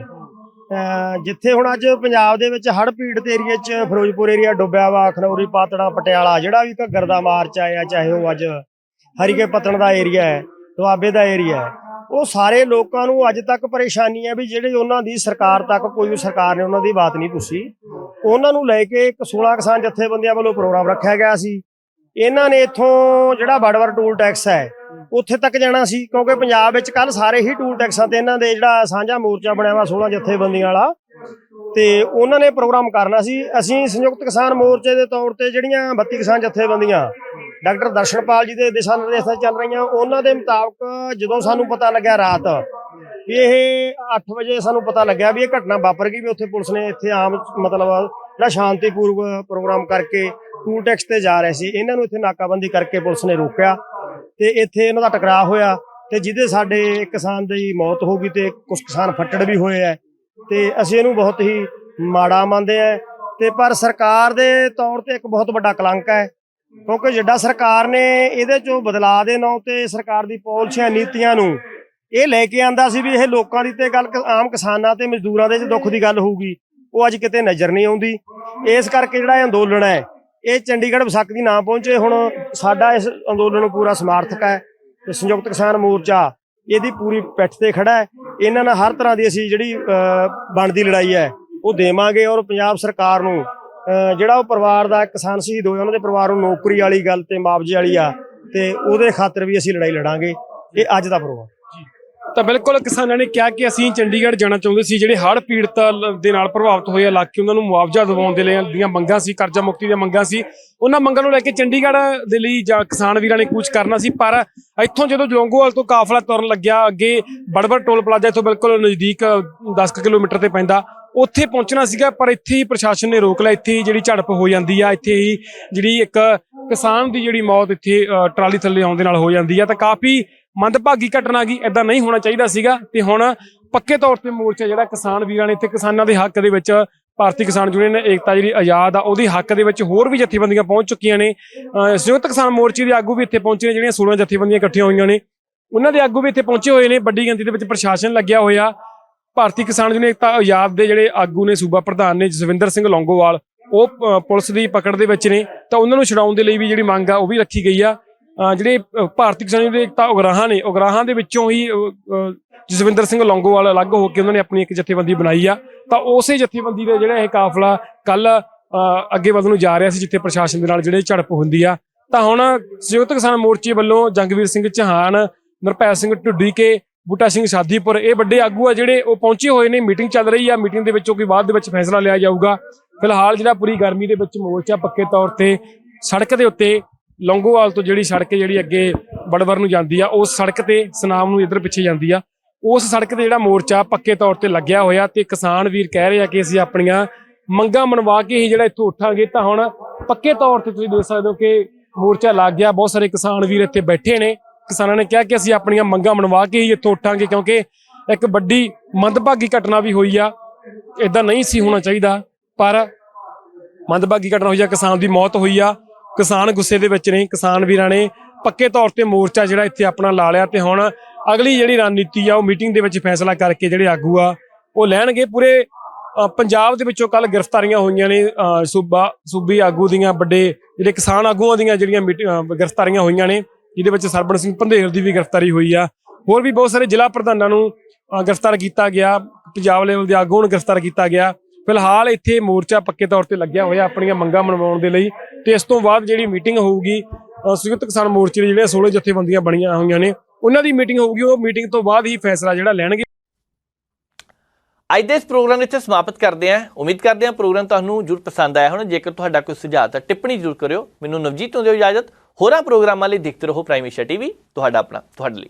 ਜਿੱਥੇ ਹੁਣ ਅੱਜ ਪੰਜਾਬ ਦੇ ਵਿੱਚ ਹੜ੍ਹ ਪੀੜਤ ਏਰੀਏ 'ਚ ਫਿਰੋਜ਼ਪੁਰ ਏਰੀਆ ਡੁੱਬਿਆ ਵਾ, ਖਨੌਰੀ, ਪਾਤੜਾਂ, ਪਟਿਆਲਾ, ਜਿਹੜਾ ਵੀ ਘੱਗਰ ਦਾ ਮਾਰਚ ਆਇਆ, ਚਾਹੇ ਉਹ ਅੱਜ ਹਰੀਕੇ ਪੱਤਣ ਦਾ ਏਰੀਆ ਹੈ, ਦੁਆਬੇ ਦਾ ਏਰੀਆ ਹੈ, ਉਹ ਸਾਰੇ ਲੋਕਾਂ ਨੂੰ ਅੱਜ ਤੱਕ ਪਰੇਸ਼ਾਨੀ ਹੈ ਵੀ ਜਿਹੜੇ ਉਹਨਾਂ ਦੀ ਸਰਕਾਰ ਤੱਕ ਕੋਈ ਵੀ ਸਰਕਾਰ ਨੇ ਉਹਨਾਂ ਦੀ ਬਾਤ ਨਹੀਂ ਪੁੱਛੀ। ਉਹਨਾਂ ਨੂੰ ਲੈ ਕੇ ਇੱਕ 16 ਕਿਸਾਨ ਜਥੇਬੰਦੀਆਂ ਵੱਲੋਂ ਪ੍ਰੋਗਰਾਮ ਰੱਖਿਆ ਗਿਆ ਸੀ। ਇਹਨਾਂ ਨੇ ਇੱਥੋਂ ਜਿਹੜਾ ਬੜਵਰ ਟੂਲ ਟੈਕਸ ਹੈ ਉੱਥੇ ਤੱਕ ਜਾਣਾ ਸੀ, ਕਿਉਂਕਿ ਪੰਜਾਬ ਵਿੱਚ ਕੱਲ ਸਾਰੇ ਹੀ ਟੂਲ ਟੈਕਸਾਂ ਤੇ ਇਹਨਾਂ ਦੇ ਜਿਹੜਾ ਸਾਂਝਾ ਮੋਰਚਾ ਬਣਿਆ ਵਾ 16 ਜਥੇਬੰਦੀਆਂ ਵਾਲਾ, ਤੇ ਉਹਨਾਂ ਨੇ ਪ੍ਰੋਗਰਾਮ ਕਰਨਾ ਸੀ। ਅਸੀਂ ਸੰਯੁਕਤ ਕਿਸਾਨ ਮੋਰਚੇ ਦੇ ਤੌਰ ਤੇ ਜਿਹੜੀਆਂ 32 ਕਿਸਾਨ ਜਥੇਬੰਦੀਆਂ ਡਾਕਟਰ ਦਰਸ਼ਨਪਾਲ ਜੀ ਦੇ ਦਿਸ਼ਾ ਨਿਰਦੇਸ਼ਾਂ ਚੱਲ ਰਹੀਆਂ, ਉਹਨਾਂ ਦੇ ਮੁਤਾਬਕ ਜਦੋਂ ਸਾਨੂੰ ਪਤਾ ਲੱਗਿਆ ਰਾਤ ਵੀ ਇਹ 8 ਵਜੇ ਸਾਨੂੰ ਪਤਾ ਲੱਗਿਆ ਵੀ ਇਹ ਘਟਨਾ ਵਾਪਰ ਗਈ, ਵੀ ਉੱਥੇ ਪੁਲਿਸ ਨੇ ਇੱਥੇ ਆਮ ਮਤਲਬ ਜਿਹੜਾ ਸ਼ਾਂਤੀਪੂਰਵਕ ਪ੍ਰੋਗਰਾਮ ਕਰਕੇ ਟੂਲ ਟੈਕਸ ਤੇ ਜਾ ਰਹੇ ਸੀ, ਇਹਨਾਂ ਨੂੰ ਇੱਥੇ ਨਾਕਾਬੰਦੀ ਕਰਕੇ ਪੁਲਿਸ ਨੇ ਰੋਕਿਆ ਤੇ ਇੱਥੇ ਇਹਨਾਂ ਦਾ ਟਕਰਾਅ ਹੋਇਆ ਤੇ ਜਿਹਦੇ ਸਾਡੇ ਕਿਸਾਨ ਦੀ ਮੌਤ ਹੋ ਗਈ ਤੇ ਕੁਝ ਕਿਸਾਨ ਫੱਟੜ ਵੀ ਹੋਏ ਆ। ਤੇ ਅਸੀਂ ਇਹਨੂੰ ਬਹੁਤ ਹੀ ਮਾੜਾ ਮੰਨਦੇ ਆ ਤੇ ਪਰ ਸਰਕਾਰ ਦੇ ਤੌਰ ਤੇ ਇੱਕ ਬਹੁਤ ਵੱਡਾ ਕਲੰਕ ਹੈ, ਕਿਉਂਕਿ ਜਿੱਡਾ ਸਰਕਾਰ ਨੇ ਇਹਦੇ ਚੋਂ ਬਦਲਾਅ ਦੇ ਨਾਂ ਤੇ ਸਰਕਾਰ ਦੀ ਪਾਲਿਸੀਆਂ ਨੀਤੀਆਂ ਨੂੰ ਇਹ ਲੈ ਕੇ ਆਂਦਾ ਸੀ ਵੀ ਇਹ ਲੋਕਾਂ ਦੀ ਤੇ ਗੱਲ ਆਮ ਕਿਸਾਨਾਂ ਤੇ ਮਜ਼ਦੂਰਾਂ ਦੇ ਦੁੱਖ ਦੀ ਗੱਲ ਹੋਊਗੀ, ਉਹ ਅੱਜ ਕਿਤੇ ਨਜ਼ਰ ਨਹੀਂ ਆਉਂਦੀ। ਇਸ ਕਰਕੇ ਜਿਹੜਾ ਇਹ ਅੰਦੋਲਨ ਹੈ ਇਹ ਚੰਡੀਗੜ੍ਹ ਵਿਸਾਖੀ ਨਾ ਪਹੁੰਚੇ। ਹੁਣ ਸਾਡਾ ਇਸ ਅੰਦੋਲਨ ਨੂੰ ਪੂਰਾ ਸਮਰਥਕ ਹੈ ਤੇ ਸੰਯੁਕਤ ਕਿਸਾਨ ਮੋਰਚਾ ਇਹਦੀ ਪੂਰੀ ਪਿੱਠ ਤੇ ਖੜਾ ਹੈ। ਇਹਨਾਂ ਨਾਲ ਹਰ ਤਰ੍ਹਾਂ ਦੀ ਅਸੀਂ ਜਿਹੜੀ ਬਣਦੀ ਲੜਾਈ ਹੈ ਉਹ ਦੇਵਾਂਗੇ ਔਰ ਪੰਜਾਬ ਸਰਕਾਰ ਨੂੰ ਜਿਹੜਾ ਉਹ ਪਰਿਵਾਰ ਦਾ ਕਿਸਾਨ ਸ਼ਹੀਦ ਹੋਏ ਉਹਨਾਂ ਦੇ ਪਰਿਵਾਰ ਨੂੰ ਨੌਕਰੀ ਵਾਲੀ ਗੱਲ ਤੇ ਮੁਆਵਜ਼ੇ ਵਾਲੀ ਆ ਤੇ ਉਹਦੇ ਖਾਤਰ ਵੀ ਅਸੀਂ ਲੜਾਈ ਲੜਾਂਗੇ। ਇਹ ਅੱਜ ਦਾ ਪ੍ਰੋਗਰਾਮ। ਤਾਂ ਬਿਲਕੁਲ ਕਿਸਾਨਾਂ ਨੇ ਕਿਹਾ ਕਿ ਅਸੀਂ ਚੰਡੀਗੜ੍ਹ ਜਾਣਾ ਚਾਹੁੰਦੇ ਸੀ, ਜਿਹੜੇ ਹੜ੍ਹ ਪੀੜਤ ਦੇ ਨਾਲ ਪ੍ਰਭਾਵਿਤ ਹੋਏ ਇਲਾਕੇ ਉਹਨਾਂ ਨੂੰ ਮੁਆਵਜ਼ਾ ਦਿਵਾਉਣ ਦੇ ਲਈ ਦੀਆਂ ਮੰਗਾਂ ਸੀ, ਕਰਜ਼ਾ ਮੁਕਤੀ ਦੀਆਂ ਮੰਗਾਂ ਸੀ, ਉਹਨਾਂ ਮੰਗਾਂ ਨੂੰ ਲੈ ਕੇ ਚੰਡੀਗੜ੍ਹ ਦੇ ਲਈ ਜਾਂ ਕਿਸਾਨ ਵੀਰਾਂ ਨੇ ਕੂਚ ਕਰਨਾ ਸੀ। ਪਰ ਇੱਥੋਂ ਜਦੋਂ ਲੌਂਗੋਵਾਲ ਤੋਂ ਕਾਫਲਾ ਤੁਰਨ ਲੱਗਿਆ ਅੱਗੇ ਬੜਬੜ ਟੋਲ ਪਲਾਜ਼ਾ ਤੋਂ ਬਿਲਕੁਲ ਨਜ਼ਦੀਕ 10 ਕਿਲੋਮੀਟਰ ਤੇ ਪੈਂਦਾ, ਉੱਥੇ ਪਹੁੰਚਣਾ ਸੀਗਾ ਪਰ ਇੱਥੇ ਹੀ ਪ੍ਰਸ਼ਾਸਨ ਨੇ ਰੋਕ ਲਿਆ। ਇੱਥੇ ਹੀ ਜਿਹੜੀ ਝੜਪ ਹੋ ਜਾਂਦੀ ਆ, ਇੱਥੇ ਹੀ ਜਿਹੜੀ ਇੱਕ ਕਿਸਾਨ ਦੀ ਜਿਹੜੀ ਮੌਤ ਇੱਥੇ ਟਰਾਲੀ ਥੱਲੇ ਆਉਣ ਦੇ ਨਾਲ ਹੋ ਜਾਂਦੀ ਆ। ਤਾਂ ਕਾਫੀ ਮੰਦਭਾਗੀ ਘਟਨਾ ਗਈ, ਏਦਾਂ ਨਹੀਂ ਹੋਣਾ ਚਾਹੀਦਾ ਸੀਗਾ। ਤੇ ਹੁਣ ਪੱਕੇ ਤੌਰ ਤੇ ਮੋਰਚਾ ਜਿਹੜਾ ਕਿਸਾਨ ਵੀਰਾਂ ਨੇ ਇੱਥੇ ਕਿਸਾਨਾਂ ਦੇ ਹੱਕ ਦੇ ਵਿੱਚ ਭਾਰਤੀ ਕਿਸਾਨ ਯੂਨੀਅਨ ਏਕਤਾ ਜਿਹੜੀ ਆਜ਼ਾਦ ਆ ਉਹਦੇ ਹੱਕ ਦੇ ਵਿੱਚ ਹੋਰ ਵੀ ਜਥੇਬੰਦੀਆਂ ਪਹੁੰਚ ਚੁੱਕੀਆਂ ਨੇ। ਸੰਯੁਕਤ ਕਿਸਾਨ ਮੋਰਚੇ ਦੇ ਆਗੂ ਵੀ ਇੱਥੇ ਪਹੁੰਚੇ ਨੇ, ਜਿਹੜੀਆਂ 16 ਜਥੇਬੰਦੀਆਂ ਇਕੱਠੀਆਂ ਹੋਈਆਂ ਨੇ ਉਹਨਾਂ ਦੇ ਆਗੂ ਵੀ ਇੱਥੇ ਪਹੁੰਚੇ ਹੋਏ ਨੇ। ਵੱਡੀ ਗਿਣਤੀ ਦੇ ਵਿੱਚ ਪ੍ਰਸ਼ਾਸਨ ਲੱਗਿਆ ਹੋਇਆ। ਭਾਰਤੀ ਕਿਸਾਨ ਯੂਨੀਅਨ ਏਕਤਾ ਆਜ਼ਾਦ ਦੇ ਜਿਹੜੇ ਆਗੂ ਨੇ, ਸੂਬਾ ਪ੍ਰਧਾਨ ਨੇ ਜਸਵਿੰਦਰ ਸਿੰਘ ਲੌਂਗੋਵਾਲ, ਉਹ ਪੁਲਿਸ ਦੀ ਪਕੜ ਦੇ ਵਿੱਚ ਨੇ। ਤਾਂ ਉਹਨਾਂ ਨੂੰ ਛਡਾਉਣ ਦੇ ਲਈ ਵੀ ਜਿਹੜੀ ਮੰਗ ਆ ਉਹ ਵੀ ਰੱਖੀ ਗਈ ਆ। ਜਿਹੜੇ ਭਾਰਤੀ ਕਿਸਾਨ ਯੂਨੀਅਨ ਏਕਤਾ ਉਗਰਾਹਾਂ ਨੇ, ਉਗਰਾਹਾਂ ਦੇ ਵਿੱਚੋਂ ਹੀ ਜਸਵਿੰਦਰ ਸਿੰਘ ਲੌਂਗੋਵਾਲ ਅਲੱਗ ਹੋ ਕੇ ਉਹਨਾਂ ਨੇ ਆਪਣੀ ਇੱਕ ਜਥੇਬੰਦੀ ਬਣਾਈ ਆ। ਤਾਂ ਉਸੇ ਜਥੇਬੰਦੀ ਦੇ ਜਿਹੜਾ ਇਹ ਕਾਫਲਾ ਕੱਲ ਅੱਗੇ ਵਧਣ ਨੂੰ ਜਾ ਰਿਹਾ ਸੀ, ਜਿੱਥੇ ਪ੍ਰਸ਼ਾਸਨ ਦੇ ਨਾਲ ਜਿਹੜੇ ਝੜਪ ਹੁੰਦੀ ਆ। ਤਾਂ ਹੁਣ ਸੰਯੁਕਤ ਕਿਸਾਨ ਮੋਰਚੇ ਵੱਲੋਂ ਜੰਗਵੀਰ ਸਿੰਘ ਚੌਹਾਨ, ਨਿਰਭੈ ਸਿੰਘ ਢੁੱਡੀਕੇ, ਬੂਟਾ ਸਿੰਘ ਸ਼ਾਦੀਪੁਰ, ਇਹ ਵੱਡੇ ਆਗੂ ਆ ਜਿਹੜੇ ਉਹ ਪਹੁੰਚੇ ਹੋਏ ਨੇ। ਮੀਟਿੰਗ ਚੱਲ ਰਹੀ ਆ, ਮੀਟਿੰਗ ਦੇ ਵਿੱਚੋਂ ਕੋਈ ਬਾਅਦ ਦੇ ਵਿੱਚ ਫੈਸਲਾ ਲਿਆ ਜਾਊਗਾ। ਫਿਲਹਾਲ ਜਿਹੜਾ ਪੂਰੀ ਗਰਮੀ ਦੇ ਵਿੱਚ ਮੋਰਚਾ ਪੱਕੇ ਤੌਰ ਤੇ ਸੜਕ ਦੇ ਉੱਤੇ ਲੌਂਗੋਵਾਲ ਤੋਂ ਜਿਹੜੀ ਸੜਕ ਜਿਹੜੀ ਅੱਗੇ ਬੜਵਰ ਨੂੰ ਜਾਂਦੀ ਆ, ਉਸ ਸੜਕ ਤੇ ਸੁਨਾਮ ਨੂੰ ਇੱਧਰ ਪਿੱਛੇ ਜਾਂਦੀ ਆ, ਉਸ ਸੜਕ ਤੇ ਜਿਹੜਾ ਮੋਰਚਾ ਪੱਕੇ ਤੌਰ ਤੇ ਲੱਗਿਆ ਹੋਇਆ। ਤੇ ਕਿਸਾਨ ਵੀਰ ਕਹਿ ਰਹੇ ਆ ਕਿ ਅਸੀਂ ਆਪਣੀਆਂ ਮੰਗਾਂ ਮਨਵਾ ਕੇ ਹੀ ਜਿਹੜਾ ਇੱਥੋਂ ਉੱਠਾਂਗੇ। ਤਾਂ ਹੁਣ ਪੱਕੇ ਤੌਰ ਤੇ ਤੁਸੀਂ ਦੇਖ ਸਕਦੇ ਹੋ ਕਿ ਮੋਰਚਾ ਲੱਗ ਗਿਆ। ਬਹੁਤ ਸਾਰੇ ਕਿਸਾਨ ਵੀਰ ਇੱਥੇ ਬੈਠੇ ਨੇ। ਕਿਸਾਨਾਂ ਨੇ ਕਿਹਾ ਕਿ ਅਸੀਂ ਆਪਣੀਆਂ ਮੰਗਾਂ ਮਨਵਾ ਕੇ ਹੀ ਇੱਥੋਂ ਉੱਠਾਂਗੇ, ਕਿਉਂਕਿ ਇੱਕ ਵੱਡੀ ਮੰਦਭਾਗੀ ਘਟਨਾ ਵੀ ਹੋਈ ਆ। ਇਦਾਂ ਨਹੀਂ ਸੀ ਹੋਣਾ ਚਾਹੀਦਾ, ਪਰ ਮੰਦਭਾਗੀ ਘਟਨਾ ਹੋਈ ਆ, ਕਿਸਾਨ ਦੀ ਮੌਤ ਹੋਈ ਆ। ਕਿਸਾਨ ਗੁੱਸੇ ਦੇ ਵਿੱਚ ਨੇ। ਕਿਸਾਨ ਵੀਰਾਂ ਨੇ ਪੱਕੇ ਤੌਰ ਤੇ ਮੋਰਚਾ ਜਿਹੜਾ ਇੱਥੇ ਆਪਣਾ ਲਾ ਲਿਆ ਤੇ ਹੁਣ ਅਗਲੀ ਜਿਹੜੀ ਰਣਨੀਤੀ ਆ ਉਹ ਮੀਟਿੰਗ ਦੇ ਵਿੱਚ ਫੈਸਲਾ ਕਰਕੇ ਜਿਹੜੇ ਆਗੂ ਆ ਉਹ ਲੈਣਗੇ। ਪੂਰੇ ਪੰਜਾਬ ਦੇ ਵਿੱਚੋਂ ਕੱਲ ਗ੍ਰਿਫਤਾਰੀਆਂ ਹੋਈਆਂ ਨੇ ਸੂਬੀ ਆਗੂ ਦੀਆਂ, ਵੱਡੇ ਜਿਹੜੇ ਕਿਸਾਨ ਆਗੂਆਂ ਦੀਆਂ ਜਿਹੜੀਆਂ ਗ੍ਰਿਫਤਾਰੀਆਂ ਹੋਈਆਂ ਨੇ, ਜਿਹਦੇ ਵਿੱਚ ਸਰਬਣ ਸਿੰਘ ਪੰਧੇਰ ਦੀ ਵੀ ਗ੍ਰਿਫਤਾਰੀ ਹੋਈ ਆ। ਹੋਰ ਵੀ ਬਹੁਤ ਸਾਰੇ ਜ਼ਿਲ੍ਹਾ ਪ੍ਰਧਾਨਾਂ ਨੂੰ ਗ੍ਰਿਫਤਾਰ ਕੀਤਾ ਗਿਆ, ਪੰਜਾਬ ਲੈਵਲ ਦੇ ਆਗੂਆਂ ਨੂੰ ਗ੍ਰਿਫਤਾਰ ਕੀਤਾ ਗਿਆ। ਫਿਲਹਾਲ ਇੱਥੇ ਮੋਰਚਾ ਪੱਕੇ ਤੌਰ ਤੇ ਲੱਗਿਆ ਹੋਇਆ ਆਪਣੀਆਂ ਮੰਗਾਂ ਮਨਵਾਉਣ ਦੇ ਲਈ। ਤੇ ਇਸ ਤੋਂ ਬਾਅਦ ਜਿਹੜੀ ਮੀਟਿੰਗ ਹੋਊਗੀ ਸੰਯੁਕਤ ਕਿਸਾਨ ਮੋਰਚੇ ਦੇ ਜਿਹੜੀਆਂ 16 ਜਥੇਬੰਦੀਆਂ ਬਣੀਆਂ ਹੋਈਆਂ ਨੇ ਉਹਨਾਂ ਦੀ ਮੀਟਿੰਗ ਹੋਊਗੀ। ਉਹ ਮੀਟਿੰਗ ਤੋਂ ਬਾਅਦ ਹੀ ਫੈਸਲਾ ਜਿਹੜਾ ਲੈਣਗੇ। ਅੱਜ ਦੇ ਇਸ ਪ੍ਰੋਗਰਾਮ ਨੂੰ ਇੱਥੇ ਸਮਾਪਤ ਕਰਦੇ ਹਾਂ। ਉਮੀਦ ਕਰਦੇ ਹਾਂ ਪ੍ਰੋਗਰਾਮ ਤੁਹਾਨੂੰ ਜ਼ਰੂਰ ਪਸੰਦ ਆਇਆ ਹੋਣਾ। ਜੇਕਰ ਤੁਹਾਡਾ ਕੋਈ ਸੁਝਾਅ ਤਾਂ ਟਿੱਪਣੀ ਜ਼ਰੂਰ ਕਰਿਓ। ਮੈਨੂੰ ਨਵਜੀਤ ਤੋਂ ਦਿਓ ਇਜਾਜ਼ਤ। ਹੋਰਾਂ ਪ੍ਰੋਗਰਾਮਾਂ ਲਈ ਦੇਖਦੇ ਰਹੋ ਪ੍ਰਾਈਮ ਏਸ਼ੀਆ ਟੀਵੀ, ਤੁਹਾਡਾ ਆਪਣਾ ਤੁਹਾਡੇ ਲਈ।